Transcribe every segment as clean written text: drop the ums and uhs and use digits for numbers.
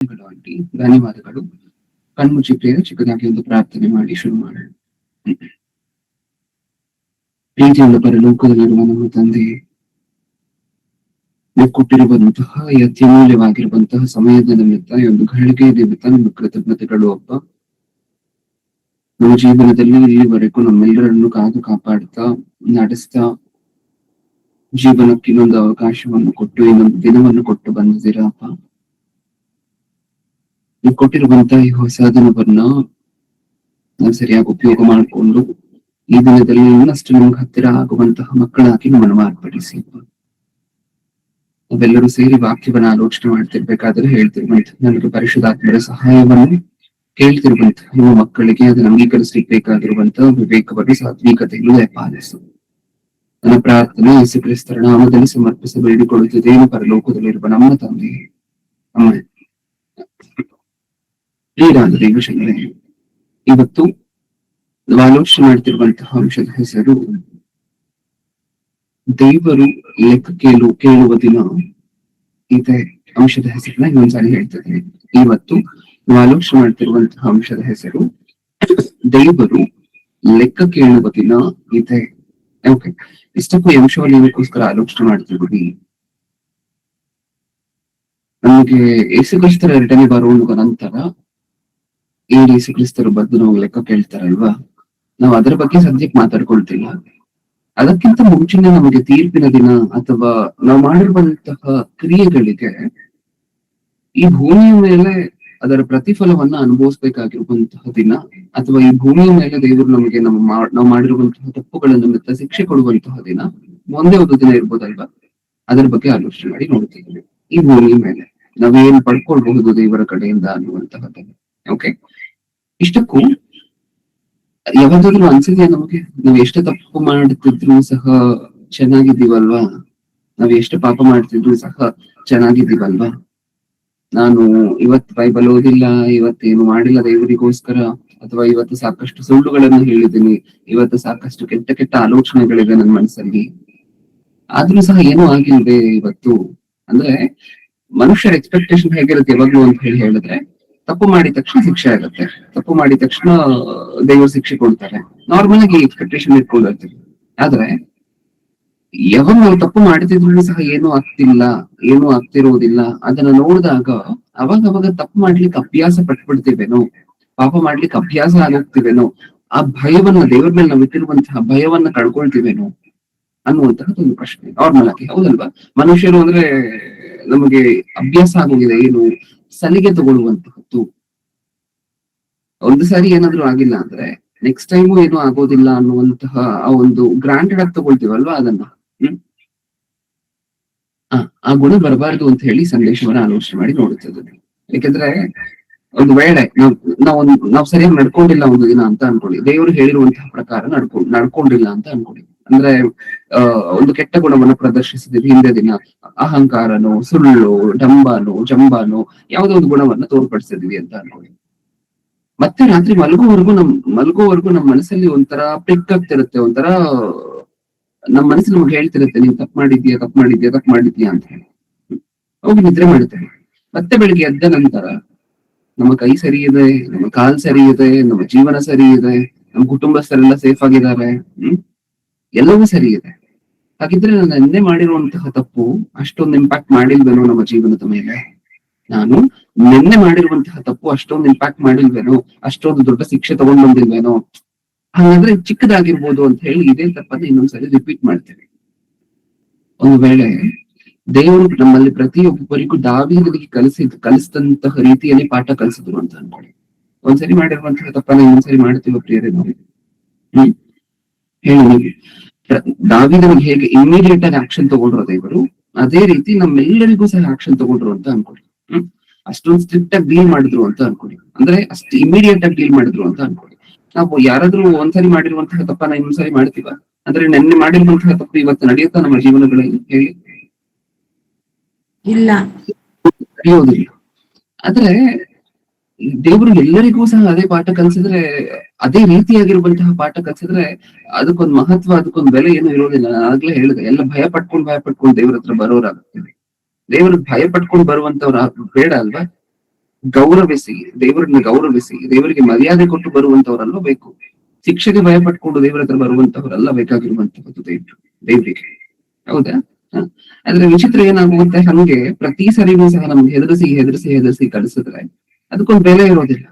Aunty, ಧನ್ಯವಾದಗಳು. ಕಣ್ಮುಚ್ಚಿ ಪ್ರಿಯ ಚಿಕ್ಕದಾಗಿ ಒಂದು ಪ್ರಾರ್ಥನೆ ಮಾಡಿ ಶುರು ಮಾಡೋಣ. ಪ್ರೀತಿಯುಳ್ಳ ಪರಲೋಕದಲ್ಲಿರುವ ನಮ್ಮ ತಂದೆ, ನೀವು ಕೊಟ್ಟಿರುವಂತಹ ಈ ಅತ್ಯಮೂಲ್ಯವಾಗಿರುವಂತಹ ಸಮಯದ ನಿಮಿತ್ತ, ಈ ಒಂದು ಘಳಿಗೆ ನಿಮಿತ್ತ ನಿಮ್ಮ ಕೃತಜ್ಞತೆಗಳು ಅಪ್ಪ. ನಮ್ಮ ಜೀವನದಲ್ಲಿ ಇಲ್ಲಿವರೆಗೂ ನಮ್ಮೆಲ್ಲರನ್ನು ಕಾದು ಕಾಪಾಡ್ತಾ ನಡೆಸ್ತಾ ಜೀವನಕ್ಕೆ ಇನ್ನೊಂದು ಅವಕಾಶವನ್ನು ಕೊಟ್ಟು ಇನ್ನೊಂದು ದಿನವನ್ನು ಕೊಟ್ಟು ಬಂದಿದ್ದೀರಾ ಅಪ್ಪ. ನೀವು ಕೊಟ್ಟಿರುವಂತಹ ಈ ಹೊಸ ದಿನವನ್ನ ನಾವು ಸರಿಯಾಗಿ ಉಪಯೋಗ ಮಾಡಿಕೊಂಡು ಈ ದಿನದಲ್ಲಿ ಇನ್ನಷ್ಟು ನಮ್ಗೆ ಹತ್ತಿರ ಆಗುವಂತಹ ಮಕ್ಕಳಾಗಿ ನಮ್ಮನ್ನು ಮಾರ್ಪಡಿಸಿ. ನಾವೆಲ್ಲರೂ ಸೇರಿ ವಾಕ್ಯವನ್ನ ಆಲೋಚನೆ ಮಾಡ್ತಿರ್ಬೇಕಾದ್ರೆ ಹೇಳ್ತಿರುವಂತಹ ನನಗೆ ಪರಿಶುದ್ಧಾತ್ಮರ ಸಹಾಯವನ್ನು ಕೇಳ್ತಿರುವಂತಹ ನಿಮ್ಮ ಮಕ್ಕಳಿಗೆ ಅದನ್ನು ಅಂಗೀಕರಿಸಲಿಕ್ಕೆ ಬೇಕಾಗಿರುವಂತಹ ವಿವೇಕವನ್ನು ಸಾತ್ವಿಕತೆಯನ್ನು ದಯಪಾಲಿಸು. ನನ್ನ ಪ್ರಾರ್ಥನೆ ಯೇಸು ಕ್ರಿಸ್ತರ ನಾಮದಲ್ಲಿ ಸಮರ್ಪಿಸಿ ಬೇಡಿಕೊಳ್ಳುತ್ತಿದ್ದೇನೆ ಪರಲೋಕದಲ್ಲಿರುವ ನಮ್ಮ ತಂದೆ, ಅಮ್ಮ. ಪ್ರಿಯರಾದ ದೇವಶಂಕರೇ, ಇವತ್ತು ನಾವು ಆಲೋಚನೆ ಮಾಡ್ತಿರುವಂತಹ ಅಂಶದ ಹೆಸರು ದೇವರು ಲೆಕ್ಕ ಕೇಳುವ ದಿನ ಇದೆ. ಅಂಶದ ಹೆಸರನ್ನ ಇನ್ನೊಂದ್ಸಾರಿ ಹೇಳ್ತದೆ. ಇವತ್ತು ನಾವು ಆಲೋಚನೆ ಮಾಡ್ತಿರುವಂತಹ ಅಂಶದ ಹೆಸರು ದೇವರು ಲೆಕ್ಕ ಕೇಳುವ ದಿನ ಇದೆ. ಓಕೆ, ಇಷ್ಟಕ್ಕೂ ಈ ಅಂಶವನ್ನು ಏನಕ್ಕೋಸ್ಕರ ಆಲೋಚನೆ ಮಾಡ್ತಿದ್ದೀವಿ? ನಮಗೆ ಯೇಸು ಕ್ರಿಸ್ತರ ಎರಡನೇ ಬರುವುದ ನಂತರ ಏನ್ ಯೇಸು ಕ್ರಿಸ್ತರು ಬಂದು ನಾವು ಲೆಕ್ಕ ಕೇಳ್ತಾರಲ್ವಾ, ನಾವು ಅದರ ಬಗ್ಗೆ ಸದ್ಯಕ್ಕೆ ಮಾತಾಡ್ಕೊಳ್ತಿಲ್ಲ. ಅದಕ್ಕಿಂತ ಮುಂಚಿನ ನಮಗೆ ತೀರ್ಪಿನ ದಿನ ಅಥವಾ ನಾವು ಮಾಡಿರುವಂತಹ ಕ್ರಿಯೆಗಳಿಗೆ ಈ ಭೂಮಿಯ ಮೇಲೆ ಅದರ ಪ್ರತಿಫಲವನ್ನ ಅನುಭವಿಸ್ಬೇಕಾಗಿರುವಂತಹ ದಿನ, ಅಥವಾ ಈ ಭೂಮಿಯ ಮೇಲೆ ದೇವರು ನಮಗೆ ನಾವು ಮಾಡಿರುವಂತಹ ತಪ್ಪುಗಳ ನಿಮಿತ್ತ ಶಿಕ್ಷೆ ಕೊಡುವಂತಹ ದಿನ ಒಂದೇ ಒಂದು ದಿನ ಇರ್ಬೋದಲ್ವಾ? ಅದರ ಬಗ್ಗೆ ಆಲೋಚನೆ ಮಾಡಿ ನೋಡ್ತಿದ್ದೀವಿ. ಈ ಭೂಮಿಯ ಮೇಲೆ ನಾವೇನ್ ಪಡ್ಕೊಳ್ಬಹುದು ದೇವರ ಕಡೆಯಿಂದ ಅನ್ನುವಂತಹದ್ದನ್ನು. ಓಕೆ, ಇಷ್ಟಕ್ಕೂ ಯಾವಾಗಾದ್ರೂ ಅನ್ಸಿದ್ಯಾ ನಮಗೆ, ನಾವ್ ಎಷ್ಟು ತಪ್ಪು ಮಾಡ್ತಿದ್ರು ಸಹ ಚೆನ್ನಾಗಿದ್ದೀವಲ್ವಾ? ನಾವ್ ಎಷ್ಟು ಪಾಪ ಮಾಡ್ತಿದ್ರು ಸಹ ಚೆನ್ನಾಗಿದ್ದೀವಲ್ವಾ? ನಾನು ಇವತ್ತು ಬೈಬಲ್ ಓದಿಲ್ಲ, ಇವತ್ತೇನು ಮಾಡಿಲ್ಲ ದೇವರಿಗೋಸ್ಕರ, ಅಥವಾ ಇವತ್ತು ಸಾಕಷ್ಟು ಸುಳ್ಳುಗಳನ್ನು ಹೇಳಿದ್ದೀನಿ, ಇವತ್ತು ಸಾಕಷ್ಟು ಕೆಟ್ಟ ಕೆಟ್ಟ ಆಲೋಚನೆಗಳಿವೆ ನನ್ನ ಮನಸ್ಸಲ್ಲಿ, ಆದ್ರೂ ಸಹ ಏನೂ ಆಗಿಲ್ವೇ ಇವತ್ತು? ಅಂದ್ರೆ ಮನುಷ್ಯರ ಎಕ್ಸ್ಪೆಕ್ಟೇಷನ್ ಹೇಗಿರುತ್ತೆ ಯಾವಾಗ್ಲೂ ಅಂತ ಹೇಳಿದ್ರೆ, ತಪ್ಪು ಮಾಡಿದ ತಕ್ಷಣ ಶಿಕ್ಷೆ ಆಗುತ್ತೆ, ತಪ್ಪು ಮಾಡಿದ ತಕ್ಷಣ ದೇವರು ಶಿಕ್ಷೆ ಕೊಡ್ತಾರೆ, ನಾರ್ಮಲ್ ಆಗಿ ಎಕ್ಸ್ಪೆಕ್ಟೇಷನ್ ಇಟ್ಕೊಂಡಿರ್ತೀವಿ. ಆದ್ರೆ ಯಾವಾಗ ನಾವು ತಪ್ಪು ಮಾಡ್ತಿದ್ರು ಸಹ ಏನೂ ಆಗ್ತಿಲ್ಲ, ಏನೂ ಆಗ್ತಿರೋದಿಲ್ಲ, ಅದನ್ನ ನೋಡಿದಾಗ ಅವಾಗ ತಪ್ಪು ಮಾಡ್ಲಿಕ್ಕೆ ಅಭ್ಯಾಸ ಪಟ್ಬಿಡ್ತೀವೇನೋ, ಪಾಪ ಮಾಡ್ಲಿಕ್ಕೆ ಅಭ್ಯಾಸ ಆಗೋಗ್ತಿವೇನೋ, ಆ ಭಯವನ್ನ ದೇವರ ಮೇಲೆ ನಾವು ಇಟ್ಟಿರುವಂತಹ ಭಯವನ್ನ ಕಳ್ಕೊಳ್ತೀವೇನೋ ಅನ್ನುವಂತಹದ್ದು ಒಂದು ಪ್ರಶ್ನೆ. ನಾರ್ಮಲ್ ಆಗಿ ಹೌದಲ್ವಾ? ಮನುಷ್ಯರು ಅಂದ್ರೆ ನಮಗೆ ಅಭ್ಯಾಸ ಆಗೋಗಿದೆ ಏನು, ಸಲಿಗೆ ತಗೊಳ್ಳುವಂತಹದ್ದು. ಒಂದು ಸಾರಿ ಏನಾದ್ರು ಆಗಿಲ್ಲ ಅಂದ್ರೆ ನೆಕ್ಸ್ಟ್ ಟೈಮು ಏನು ಆಗೋದಿಲ್ಲ ಅನ್ನುವಂತಹ ಆ ಒಂದು ಗ್ರಾಂಟೆಡ್ ಆಗಿ ತಗೊಳ್ತೀವಲ್ವಾ ಅದನ್ನ. ಆ ಗುಣ ಬರಬಾರ್ದು ಅಂತ ಹೇಳಿ ಸಂದೇಶವನ್ನ ಆಲೋಚನೆ ಮಾಡಿ ನೋಡುತ್ತದೆ. ಯಾಕಂದ್ರೆ ಒಂದು ವೇಳೆ ನಾವ್ ಸರಿಯಾಗಿ ನಡ್ಕೊಂಡಿಲ್ಲ ಒಂದು ದಿನ ಅಂತ ಅನ್ಕೊಳ್ಳಿ, ದೇವರು ಹೇಳಿರುವಂತಹ ಪ್ರಕಾರ ನಡ್ಕೊಂಡಿಲ್ಲ ಅಂತ ಅನ್ಕೊಳ್ಳಿ. ಅಂದ್ರೆ ಒಂದು ಕೆಟ್ಟ ಗುಣವನ್ನ ಪ್ರದರ್ಶಿಸಿದೀವಿ ಹಿಂದೆ ದಿನ, ಅಹಂಕಾರನೋ, ಸುಳ್ಳು, ಜಂಬಾನೋ ಯಾವುದೋ ಒಂದು ಗುಣವನ್ನ ತೋರ್ಪಡಿಸಿದೀವಿ ಅಂತ ಅನ್ಕೊಳ್ಳಿ. ಮತ್ತೆ ರಾತ್ರಿ ಮಲಗುವವರೆಗೂ ನಮ್ ಮನಸ್ಸಲ್ಲಿ ಒಂಥರ ಪಿಕ್ ಆಗ್ತಿರುತ್ತೆ, ಒಂಥರ ನಮ್ ಮನಸ್ಸು ನಮ್ಗೆ ಹೇಳ್ತಿರುತ್ತೆ, ನೀನ್ ತಪ್ಪು ಮಾಡಿದ್ಯಾ ಅಂತ ಹೇಳಿ. ಹೋಗಿ ನಿದ್ರೆ ಮಾಡುತ್ತೇವೆ. ಮತ್ತೆ ಬೆಳಿಗ್ಗೆ ಎದ್ದ ನಂತರ ನಮ್ಮ ಕೈ ಸರಿ ಇದೆ, ನಮ್ಮ ಕಾಲ್ ಸರಿ ಇದೆ, ನಮ್ಮ ಜೀವನ ಸರಿ ಇದೆ, ನಮ್ಮ ಕುಟುಂಬಸ್ಥರೆಲ್ಲ ಸೇಫ್ ಆಗಿದ್ದಾರೆ, ಎಲ್ಲವೂ ಸರಿ ಇದೆ. ಹಾಗಿದ್ರೆ ನಾನು ನಿನ್ನೆ ಮಾಡಿರುವಂತಹ ತಪ್ಪು ಅಷ್ಟೊಂದು ಇಂಪ್ಯಾಕ್ಟ್ ಮಾಡಿಲ್ವೇನೋ ನಮ್ಮ ಜೀವನದ ಮೇಲೆ? ನಾನು ನಿನ್ನೆ ಮಾಡಿರುವಂತಹ ತಪ್ಪು ಅಷ್ಟೊಂದು ಇಂಪ್ಯಾಕ್ಟ್ ಮಾಡಿಲ್ವೇನೋ, ಅಷ್ಟೊಂದು ದೊಡ್ಡ ಶಿಕ್ಷೆ ತಗೊಂಡ್ ಬಂದಿಲ್ವೇನೋ? ಹಾಗಾದ್ರೆ ಚಿಕ್ಕದಾಗಿರ್ಬೋದು ಅಂತ ಹೇಳಿ ಇದೇ ತಪ್ಪನ್ನ ಇನ್ನೊಂದ್ಸರಿ ರಿಪೀಟ್ ಮಾಡ್ತೇವೆ. ಒಂದು ವೇಳೆ ದೇವರು ನಮ್ಮಲ್ಲಿ ಪ್ರತಿಯೊಬ್ಬರಿಗೂ ದಾವೀದನಿಗೆ ಕಲಿಸಿದಂತಹ ರೀತಿಯಲ್ಲಿ ಪಾಠ ಕಲಿಸಿದ್ರು ಅಂತ ಅನ್ಕೊಳ್ಳಿ. ಒಂದ್ಸರಿ ಮಾಡಿರುವಂತಹ ತಪ್ಪನ್ನ ಇನ್ನೊಂದ್ಸರಿ ಮಾಡ್ತೀವ ಪ್ರಿಯರೇ ನಾವು? ಹೇಳಿ ನೀವು, ದಾವೀದನಿಗೆ ಹೇಗೆ ಇಮಿಡಿಯೇಟ್ ಆಗಿ ಆಕ್ಷನ್ ತಗೊಂಡ್ರು ದೇವರು, ಅದೇ ರೀತಿ ನಮ್ಮೆಲ್ಲರಿಗೂ ಸಹ ಆಕ್ಷನ್ ತಗೊಂಡ್ರು ಅಂತ ಅನ್ಕೊಳ್ಳಿ. ಅಷ್ಟೊಂದು ಸ್ಟ್ರಿಕ್ಟ್ ಆಗಿ ಡೀಲ್ ಮಾಡಿದ್ರು ಅಂತ ಅನ್ಕೊಳ್ಳಿ, ಅಂದ್ರೆ ಅಷ್ಟು ಇಮಿಡಿಯೇಟ್ ಆಗಿ ಡೀಲ್ ಮಾಡಿದ್ರು ಅಂತ ಅನ್ಕೊಳ್ಳಿ. ನಾವು ಯಾರಾದ್ರೂ ಒಂದ್ಸರಿ ಮಾಡಿರುವಂತಹ ತಪ್ಪನ್ನ ಇನ್ನೊಂದ್ಸರಿ ಮಾಡ್ತೀವ? ಅಂದ್ರೆ ನೆನ್ನೆ ಮಾಡಿರುವಂತಹ ತಪ್ಪು ಇವತ್ತು ನಡೆಯುತ್ತಾ ನಮ್ಮ ಜೀವನಗಳಲ್ಲಿ? ಹೇಳಿ, ಇಲ್ಲ, ನಡೆಯೋದಿಲ್ಲ. ಆದ್ರೆ ದೇವರು ಎಲ್ಲರಿಗೂ ಸಹ ಅದೇ ಪಾಠ ಕಲಿಸಿದ್ರೆ, ಅದೇ ರೀತಿಯಾಗಿರುವಂತಹ ಪಾಠ ಕಲಿಸಿದ್ರೆ ಅದಕ್ಕೊಂದು ಮಹತ್ವ, ಅದಕ್ಕೊಂದು ಬೆಲೆ ಏನು ಇರೋದಿಲ್ಲ. ಆಗ್ಲೇ ಹೇಳಿದೆ, ಎಲ್ಲ ಭಯ ಪಟ್ಕೊಂಡು ದೇವ್ರ ಹತ್ರ ಬರೋರಾಗ್ತದೆ. ದೇವ್ರ ಭಯ ಪಟ್ಕೊಂಡು ಬರುವಂತವ್ರ ಬೇಡ ಅಲ್ವಾ? ಗೌರವಿಸಿ, ದೇವರನ್ನ ಗೌರವಿಸಿ, ದೇವರಿಗೆ ಮರ್ಯಾದೆ ಕೊಟ್ಟು ಬರುವಂತವರಲ್ಲ ಬೇಕು. ಶಿಕ್ಷೆಗೆ ಭಯ ಪಟ್ಕೊಂಡು ದೇವರ ಹತ್ರ ಬರುವಂತವರಲ್ಲ ಬೇಕಾಗಿರುವಂತಹದ್ದು ದೇವರಿಗೆ. ಹೌದಾ? ಹ. ಆದ್ರೆ ವಿಚಿತ್ರ ಏನಾಗುತ್ತೆ, ಹಂಗೆ ಪ್ರತಿ ಸರಿನೂ ಸಹ ನಮ್ಗೆ ಹೆದರಿಸಿ ಕಳಿಸಿದ್ರೆ ಅದಕ್ಕೊಂದು ಬೆಲೆ ಇರೋದಿಲ್ಲ.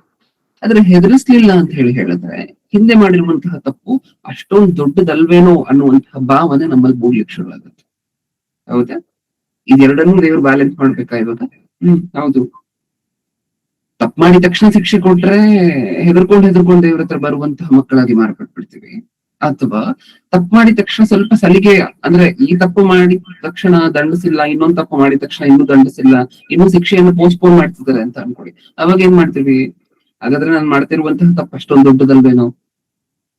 ಆದ್ರೆ ಹೆದರಿಸ್ಲಿಲ್ಲ ಅಂತ ಹೇಳಿದ್ರೆ ಹಿಂದೆ ಮಾಡಿರುವಂತಹ ತಪ್ಪು ಅಷ್ಟೊಂದು ದೊಡ್ಡದಲ್ವೇನೋ ಅನ್ನುವಂತಹ ಭಾವನೆ ನಮ್ಮಲ್ಲಿ ಮೂಡ್ಲಿಕ್ಕೆ ಶುರು ಆಗುತ್ತೆ. ಹೌದಾ? ಇದೆರಡನ್ನೂ ದೇವ್ರು ಬ್ಯಾಲೆನ್ಸ್ ಮಾಡ್ಬೇಕಾ ಇವಾಗ? ಹೌದು. ತಪ್ಪು ಮಾಡಿದ ತಕ್ಷಣ ಶಿಕ್ಷೆ ಕೊಟ್ರೆ ಹೆದರ್ಕೊಂಡು ದೇವ್ರ ಹತ್ರ ಬರುವಂತಹ ಮಕ್ಕಳಾಗಿ ಮಾರ್ಪಟ್ಬಿಡ್ತೀವಿ. ಅಥವಾ ತಪ್ಪು ಮಾಡಿದ ತಕ್ಷಣ ಸ್ವಲ್ಪ ಸಲಿಗೆ, ಅಂದ್ರೆ ಈ ತಪ್ಪು ಮಾಡಿದ ತಕ್ಷಣ ದಂಡಿಸಿಲ್ಲ, ಇನ್ನೊಂದು ತಪ್ಪು ಮಾಡಿದ ತಕ್ಷಣ ಇನ್ನೂ ದಂಡಿಸಿಲ್ಲ, ಇನ್ನೂ ಶಿಕ್ಷೆಯನ್ನು ಪೋಸ್ಟ್ಪೋನ್ ಮಾಡ್ತಿದ್ದಾರೆ ಅಂತ ಅನ್ಕೊಳ್ಳಿ. ಅವಾಗ ಏನ್ ಮಾಡ್ತೀವಿ? ಹಾಗಾದ್ರೆ ನಾನು ಮಾಡ್ತಿರುವಂತಹ ತಪ್ಪು ಅಷ್ಟೊಂದು ದೊಡ್ಡದಲ್ವೇನೋ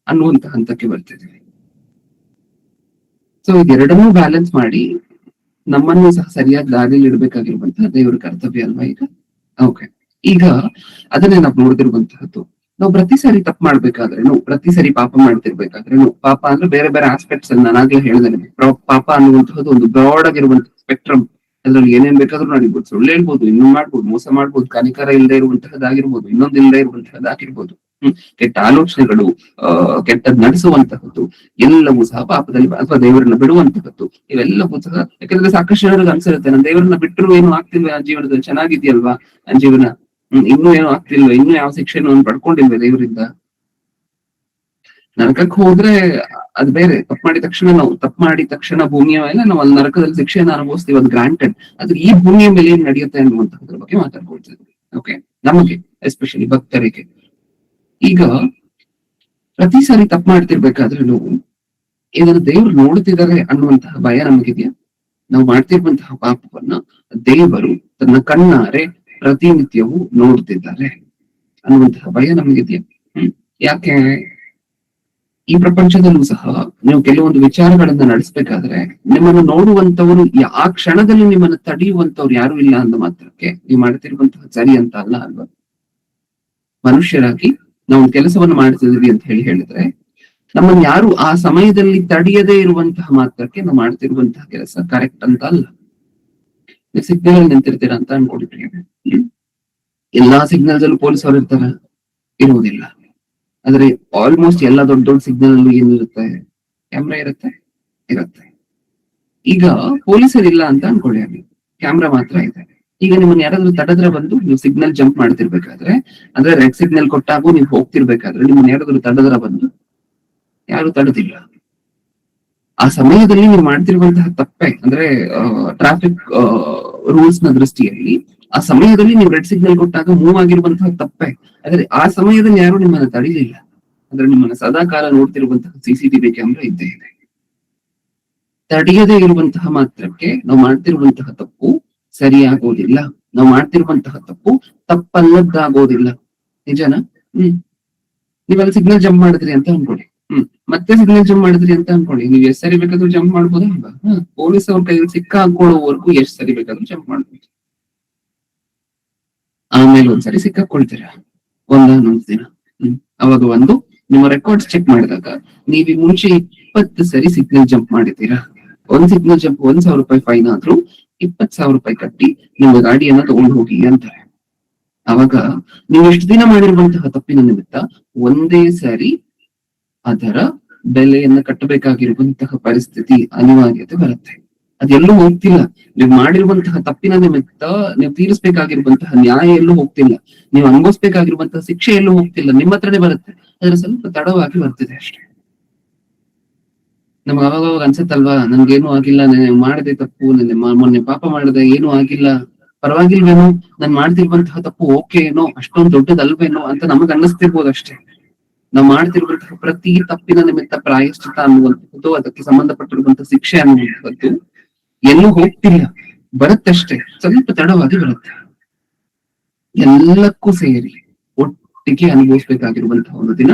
ಅನ್ನುವಂತಹ ಹಂತಕ್ಕೆ ಬರ್ತಿದ್ವಿ. ಸೊ ಇದೆರಡನ್ನೂ ಬ್ಯಾಲೆನ್ಸ್ ಮಾಡಿ ನಮ್ಮನ್ನು ಸಹ ಸರಿಯಾಗಿ ದಾರಿಯಲ್ಲಿ ಇಡ್ಬೇಕಾಗಿರುವಂತಹ ದೇವರ ಕರ್ತವ್ಯ ಅಲ್ವಾ ಈಗ? ಓಕೆ. ಈಗ ಅದನ್ನೇ ನಾವು ನೋಡ್ತಿರುವಂತಹದ್ದು. ನಾವು ಪ್ರತಿ ಸಾರಿ ತಪ್ಪು ಮಾಡ್ಬೇಕಾದ್ರೇನು, ಪ್ರತಿ ಸಾರಿ ಪಾಪ ಮಾಡ್ತಿರ್ಬೇಕಾದ್ರೇನು, ಪಾಪ ಅಂದ್ರೆ ಬೇರೆ ಬೇರೆ ಆಸ್ಪೆಕ್ಟ್ಸ್ ಅಲ್ಲಿ ನಾನಾಗ್ಲೇ ಹೇಳಿದೆ, ಪಾಪ ಅನ್ನುವಂತಹದ್ದು ಒಂದು ಬ್ರಾಡ್ ಆಗಿರುವಂತಹ ಸ್ಪೆಕ್ಟ್ರಮ್. ಅದ್ರಲ್ಲಿ ಏನೇನ್ ಬೇಕಾದ್ರೂ ನಡಿಬಹುದು, ಸುಳ್ಳು ಹೇಳ್ಬೋದು, ಇನ್ನೂ ಮಾಡ್ಬೋದು, ಮೋಸ ಮಾಡ್ಬೋದು, ಕನಿಕರ ಇಲ್ಲದೆ ಇರುವಂತಹದ್ದಾಗಿರ್ಬೋದು, ಇನ್ನೊಂದು ಇಲ್ಲದೆ ಇರುವಂತಹದ್ದಾಗಿರ್ಬೋದು, ಕೆಟ್ಟ ಆಲೋಚನೆಗಳು, ಕೆಟ್ಟದ್ ನಡೆಸುವಂತಹದ್ದು ಎಲ್ಲವೂ ಸಹ ಪಾಪದಲ್ಲಿ, ಅಥವಾ ದೇವರನ್ನ ಬಿಡುವಂತಹದ್ದು ಇವೆಲ್ಲವೂ ಸಹ. ಯಾಕಂದ್ರೆ ಸಾಕಷ್ಟು ಜನರಿಗೆ ಅನ್ಸಿರುತ್ತೆ, ನಾನು ದೇವರನ್ನ ಬಿಟ್ಟರು ಏನು ಆಗ್ತಿಲ್ವ ಆ ಜೀವನದಲ್ಲಿ, ಚೆನ್ನಾಗಿದೆಯಲ್ವಾ ನನ್ನ ಜೀವನ, ಇನ್ನೂ ಏನೋ ಆಗ್ತಿಲ್ವ, ಇನ್ನೂ ಯಾವ ಶಿಕ್ಷೆಯನ್ನು ಪಡ್ಕೊಂಡಿಲ್ವ ದೇವರಿಂದ. ನರಕಕ್ಕೆ ಹೋದ್ರೆ ಅದು ಬೇರೆ. ತಪ್ಪು ಮಾಡಿದ ತಕ್ಷಣ ಭೂಮಿಯ ಮೇಲೆ ನಾವು ಅಲ್ಲಿ ನರಕದಲ್ಲಿ ಶಿಕ್ಷೆಯನ್ನು ಅನುಭವಿಸ್ತೀವಿ, ಅದು ಗ್ರಾಂಟೆಡ್. ಆದ್ರೆ ಈ ಭೂಮಿಯ ಮೇಲೆ ಏನ್ ನಡೆಯುತ್ತೆ ಅನ್ನುವಂತಹದ್ರ ಬಗ್ಗೆ ಮಾತಾಡ್ಕೊಳ್ತೇವೆ. ಓಕೆ, ನಮಗೆ ಎಸ್ಪೆಷಲಿ ಭಕ್ತರಿಗೆ. ಈಗ ಪ್ರತಿ ಸಾರಿ ತಪ್ಪು ಮಾಡ್ತಿರ್ಬೇಕಾದ್ರೂ ಇದನ್ನು ದೇವ್ರು ನೋಡ್ತಿದ್ದಾರೆ ಅನ್ನುವಂತಹ ಭಯ ನಮಗಿದೆಯಾ? ನಾವು ಮಾಡ್ತಿರುವಂತಹ ಪಾಪವನ್ನ ದೇವರು ತನ್ನ ಕಣ್ಣಾರೆ ಪ್ರತಿನಿತ್ಯವೂ ನೋಡ್ತಿದ್ದಾರೆ ಅನ್ನುವಂತಹ ಭಯ ನಮಗಿದೆಯಾ? ಯಾಕೆ? ಈ ಪ್ರಪಂಚದಲ್ಲೂ ಸಹ ನೀವು ಕೆಲವೊಂದು ವಿಚಾರಗಳನ್ನ ನಡೆಸ್ಬೇಕಾದ್ರೆ ನಿಮ್ಮನ್ನು ನೋಡುವಂತವರು, ಆ ಕ್ಷಣದಲ್ಲಿ ನಿಮ್ಮನ್ನು ತಡೆಯುವಂತವ್ರು ಯಾರು ಇಲ್ಲ ಅಂದ ಮಾತ್ರಕ್ಕೆ ನೀವು ಮಾಡ್ತಿರುವಂತಹ ಸರಿ ಅಂತ ಅಲ್ವಾ? ಮನುಷ್ಯರಾಗಿ ನಾವು ಕೆಲಸವನ್ನು ಮಾಡ್ತಿದ್ವಿ ಅಂತ ಹೇಳಿದ್ರೆ ನಮ್ಮನ್ನು ಯಾರು ಆ ಸಮಯದಲ್ಲಿ ತಡೆಯದೇ ಇರುವಂತಹ ಮಾತ್ರಕ್ಕೆ ನಾವು ಮಾಡ್ತಿರುವಂತಹ ಕೆಲಸ ಕರೆಕ್ಟ್ ಅಂತ ಅಲ್ಲ. ನೀವು ಸಿಗ್ನಲ್ ನಿಂತಿರ್ತೀರಾ ಅಂತ ಅನ್ಕೊಂಡಿದ್ರಿ, ಎಲ್ಲಾ ಸಿಗ್ನಲ್ಸ್ ಅಲ್ಲೂ ಪೊಲೀಸರು ಇರ್ತಾರ? ಇರುವುದಿಲ್ಲ. ಆದ್ರೆ ಆಲ್ಮೋಸ್ಟ್ ಎಲ್ಲಾ ದೊಡ್ಡ ದೊಡ್ಡ ಸಿಗ್ನಲ್ ಅಲ್ಲೂ ಏನಿರುತ್ತೆ? ಕ್ಯಾಮ್ರಾ ಇರುತ್ತೆ. ಈಗ ಪೊಲೀಸರಿಲ್ಲ ಅಂತ ಅನ್ಕೊಳ್ಳಿ, ಅಲ್ಲಿ ಕ್ಯಾಮ್ರಾ ಮಾತ್ರ ಇದೆ. ಈಗ ನಿಮ್ಮನ್ನ ಯಾರಾದ್ರೂ ತಡೆದ್ರೆ ಬಂದು ನೀವು ಸಿಗ್ನಲ್ ಜಂಪ್ ಮಾಡ್ತಿರ್ಬೇಕಾದ್ರೆ, ಅಂದ್ರೆ ರೆಡ್ ಸಿಗ್ನಲ್ ಕೊಟ್ಟಾಗೂ ನೀವು ಹೋಗ್ತಿರ್ಬೇಕಾದ್ರೆ ನಿಮ್ಮನ್ನ ಯಾರಾದ್ರೂ ತಡೆದ್ರ ಬಂದು, ಯಾರು ತಡೆದಿಲ್ಲ. ಆ ಸಮಯದಲ್ಲಿ ನೀವು ಮಾಡ್ತಿರುವಂತಹ ತಪ್ಪೆ, ಅಂದ್ರೆ ಟ್ರಾಫಿಕ್ ರೂಲ್ಸ್ ನ ದೃಷ್ಟಿಯಲ್ಲಿ ಆ ಸಮಯದಲ್ಲಿ ನೀವು ರೆಡ್ ಸಿಗ್ನಲ್ ಕೊಟ್ಟಾಗ ಮೂವ್ ಆಗಿರುವಂತಹ ತಪ್ಪೆ. ಆದ್ರೆ ಆ ಸಮಯದಲ್ಲಿ ಯಾರು ನಿಮ್ಮನ್ನ ತಡಿಲಿಲ್ಲ, ಅಂದ್ರೆ ನಿಮ್ಮನ್ನ ಸದಾ ಕಾಲ ನೋಡ್ತಿರುವಂತಹ CCTV ಕ್ಯಾಮ್ರಾ ಇದ್ದೇ ಇದೆ. ತಡೆಯದೇ ಇರುವಂತಹ ಮಾತ್ರಕ್ಕೆ ನಾವು ಮಾಡ್ತಿರುವಂತಹ ತಪ್ಪು ಸರಿಯಾಗೋದಿಲ್ಲ, ನಾವು ಮಾಡ್ತಿರುವಂತಹ ತಪ್ಪು ತಪ್ಪಲ್ಲದ್ದಾಗೋದಿಲ್ಲ. ನಿಜನಾ? ನೀವಲ್ಲಿ ಸಿಗ್ನಲ್ ಜಂಪ್ ಮಾಡಿದ್ರಿ ಅಂತ ಅನ್ಕೊಳ್ಳಿ, ಮತ್ತೆ ಸಿಗ್ನಲ್ ಜಂಪ್ ಮಾಡಿದ್ರಿ ಅಂತ ಅನ್ಕೊಳ್ಳಿ, ನೀವು ಎಷ್ಟ್ ಸರಿ ಬೇಕಾದ್ರೂ ಜಂಪ್ ಮಾಡ್ಬೋದಲ್ವಾ? ಪೊಲೀಸ್ ಅವ್ರ ಕೈಯಲ್ಲಿ ಸಿಕ್ಕ ಹಾಕೊಳ್ಳೋವರೆಗೂ ಎಷ್ಟ್ ಸರಿ ಬೇಕಾದ್ರೂ ಜಂಪ್ ಮಾಡ್ಬೋದು. ಆಮೇಲೆ ಒಂದ್ಸರಿ ಸಿಕ್ಕಾಕೊಳ್ತೀರಾ ಒಂದೊಂದ್ ದಿನ. ಅವಾಗ ನಿಮ್ಮ ರೆಕಾರ್ಡ್ಸ್ ಚೆಕ್ ಮಾಡಿದಾಗ ನೀವು ಮುಂಚೆ 20 ಸರಿ ಸಿಗ್ನಲ್ ಜಂಪ್ ಮಾಡಿದ್ದೀರಾ. ಒಂದ್ ಸಿಗ್ನಲ್ ಜಂಪ್ 1,000 ರೂಪಾಯಿ ಫೈನ್ ಆದ್ರೂ 20,000 ರೂಪಾಯಿ ಕಟ್ಟಿ ನಿಮ್ಮ ಗಾಡಿಯನ್ನ ತಗೊಂಡು ಹೋಗಿ ಅಂತಾರೆ. ಅವಾಗ ನೀವು ಎಷ್ಟು ದಿನ ಮಾಡಿರುವಂತಹ ತಪ್ಪಿನ ನಿಮಿತ್ತ ಒಂದೇ ಸಾರಿ ಅದರ ಬೆಲೆಯನ್ನ ಕಟ್ಟಬೇಕಾಗಿರುವಂತಹ ಪರಿಸ್ಥಿತಿ, ಅನಿವಾರ್ಯತೆ ಬರುತ್ತೆ. ಅದೆಲ್ಲೂ ಹೋಗ್ತಿಲ್ಲ. ನೀವು ಮಾಡಿರುವಂತಹ ತಪ್ಪಿನ ನಿಮಿತ್ತ ನೀವು ತೀರಿಸಬೇಕಾಗಿರುವಂತಹ ನ್ಯಾಯ ಎಲ್ಲೂ ಹೋಗ್ತಿಲ್ಲ, ನೀವು ಅನುಭವಿಸ್ಬೇಕಾಗಿರುವಂತಹ ಶಿಕ್ಷೆ ಎಲ್ಲೂ ಹೋಗ್ತಿಲ್ಲ, ನಿಮ್ಮ ಹತ್ರನೇ ಬರುತ್ತೆ. ಆದ್ರೆ ಸ್ವಲ್ಪ ತಡವಾಗಿ ಬರ್ತಿದೆ ಅಷ್ಟೇ. ನಮ್ಗೆ ಅವಾಗ ಅನ್ಸತ್ತಲ್ವಾ, ನನ್ಗೇನು ಆಗಿಲ್ಲ, ನಾನು ಮಾಡದೆ ತಪ್ಪು, ಮೊನ್ನೆ ಪಾಪ ಮಾಡದೆ, ಏನೂ ಆಗಿಲ್ಲ, ಪರವಾಗಿಲ್ವೇನೋ, ನಾನ್ ಮಾಡ್ತಿರುವಂತಹ ತಪ್ಪು ಓಕೆ ಏನೋ, ಅಷ್ಟೊಂದು ದೊಡ್ಡದಲ್ವೇನೋ ಅಂತ ನಮಗ್ ಅನ್ನಿಸ್ತಿರ್ಬೋದು ಅಷ್ಟೇ. ನಾವು ಮಾಡ್ತಿರುವಂತಹ ಪ್ರತಿ ತಪ್ಪಿನ ನಿಮಿತ್ತ ಪ್ರಾಯಶ್ಚಿತ ಅನ್ನುವಂಥದ್ದು, ಅದಕ್ಕೆ ಸಂಬಂಧಪಟ್ಟಿರುವಂತಹ ಶಿಕ್ಷೆ ಅನ್ನುವಂಥದ್ದು ಎಲ್ಲೂ ಹೋಗ್ತಿಲ್ಲ, ಬರುತ್ತಷ್ಟೇ, ಸ್ವಲ್ಪ ತಡವಾಗಿ ಬರುತ್ತೆ. ಎಲ್ಲಕ್ಕೂ ಸೇರಿ ಒಟ್ಟಿಗೆ ಅನುಭವಿಸ್ಬೇಕಾಗಿರುವಂತಹ ಒಂದು ದಿನ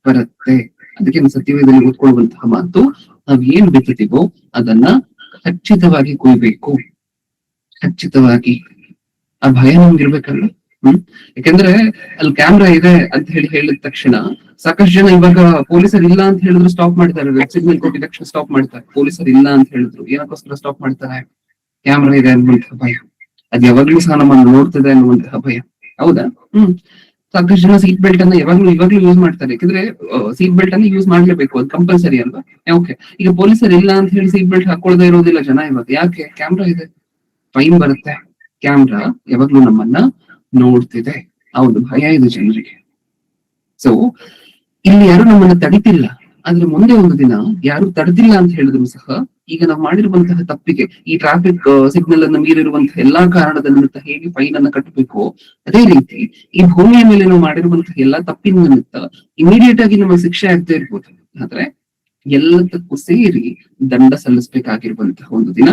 ಬರುತ್ತೆ. ಅದಕ್ಕೆ ಸತ್ಯವೇದದಲ್ಲಿ ಓದ್ಕೊಳ್ಳುವಂತಹ ಮಾತು, ನಾವ್ ಏನ್ ಬಿತ್ತುತ್ತೀವೋ ಅದನ್ನ ಖಚಿತವಾಗಿ ಕೊಯ್ಬೇಕು. ಖಚಿತವಾಗಿ ಆ ಭಯ ನಮ್ಗಿರ್ಬೇಕಲ್ಲ. ಯಾಕಂದ್ರೆ ಅಲ್ಲಿ ಕ್ಯಾಮ್ರಾ ಇದೆ ಅಂತ ಹೇಳಿದ ತಕ್ಷಣ ಸಾಕಷ್ಟು ಜನ ಇವಾಗ ಪೊಲೀಸರು ಇಲ್ಲ ಅಂತ ಹೇಳಿದ್ರು ಸ್ಟಾಪ್ ಮಾಡ್ತಾರೆ. ರೆಡ್ ಸಿಗ್ನಲ್ ಕೊಟ್ಟಿದ ತಕ್ಷಣ ಸ್ಟಾಪ್ ಮಾಡ್ತಾರೆ. ಪೊಲೀಸರು ಇಲ್ಲ ಅಂತ ಹೇಳಿದ್ರು ಏನಕ್ಕೋಸ್ಕರ ಸ್ಟಾಪ್ ಮಾಡ್ತಾರೆ? ಕ್ಯಾಮ್ರಾ ಇದೆ ಅನ್ನುವಂತಹ ಭಯ. ಅದ್ ಯಾವಾಗ್ಲೂ ಸಹ ನಮ್ಮನ್ನು ನೋಡ್ತಿದೆ ಅನ್ನುವಂತಹ ಭಯ. ಹೌದಾ? ಸಾಕಷ್ಟು ಜನ ಸೀಟ್ ಬೆಲ್ಟ್ ಅನ್ನ ಇವಾಗ್ಲೂ ಯೂಸ್ ಮಾಡ್ತಾರೆ, ಯಾಕಂದ್ರೆ ಸೀಟ್ ಬೆಲ್ಟ್ ಅನ್ನ ಯೂಸ್ ಮಾಡ್ಲೇಬೇಕು, ಅದು ಕಂಪಲ್ಸರಿ ಅಲ್ವಾ? ಓಕೆ, ಈಗ ಪೊಲೀಸರು ಇಲ್ಲ ಅಂತ ಹೇಳಿ ಸೀಟ್ ಬೆಲ್ಟ್ ಹಾಕೊಳ್ಳದೆ ಇರೋದಿಲ್ಲ ಜನ ಇವಾಗ. ಯಾಕೆ? ಕ್ಯಾಮ್ರಾ ಇದೆ, ಫೈನ್ ಬರುತ್ತೆ. ಕ್ಯಾಮ್ರಾ ಯಾವಾಗ್ಲೂ ನಮ್ಮನ್ನ ನೋಡ್ತಿದೆ. ಹೌದು, ಭಯ ಇದೆ ಜನರಿಗೆ. ಸೊ ಇಲ್ಲಿ ಯಾರು ನಮ್ಮನ್ನ ತಡಿತಿಲ್ಲ, ಆದ್ರೆ ಮುಂದೆ ಒಂದು ದಿನ ಯಾರು ತಡೆದಿಲ್ಲ ಅಂತ ಹೇಳಿದ್ರು ಸಹ, ಈಗ ನಾವು ಮಾಡಿರುವಂತಹ ತಪ್ಪಿಗೆ, ಈ ಟ್ರಾಫಿಕ್ ಸಿಗ್ನಲ್ ಅನ್ನು ಮೀರಿರುವಂತಹ ಎಲ್ಲಾ ಕಾರಣದ ನಿಮಿತ್ತ ಹೇಗೆ ಫೈನ್ ಅನ್ನ ಕಟ್ಟಬೇಕು, ಅದೇ ರೀತಿ ಈ ಭೂಮಿಯ ಮೇಲೆ ನಾವು ಮಾಡಿರುವಂತಹ ಎಲ್ಲಾ ತಪ್ಪಿನ ನಿಮಿತ್ತ ಇಮಿಡಿಯೇಟ್ ಆಗಿ ನಮಗೆ ಶಿಕ್ಷೆ ಆಗ್ತಾ ಇರ್ಬೋದು. ಆದ್ರೆ ಎಲ್ಲದಕ್ಕೂ ಸೇರಿ ದಂಡ ಸಲ್ಲಿಸ್ಬೇಕಾಗಿರುವಂತಹ ಒಂದು ದಿನ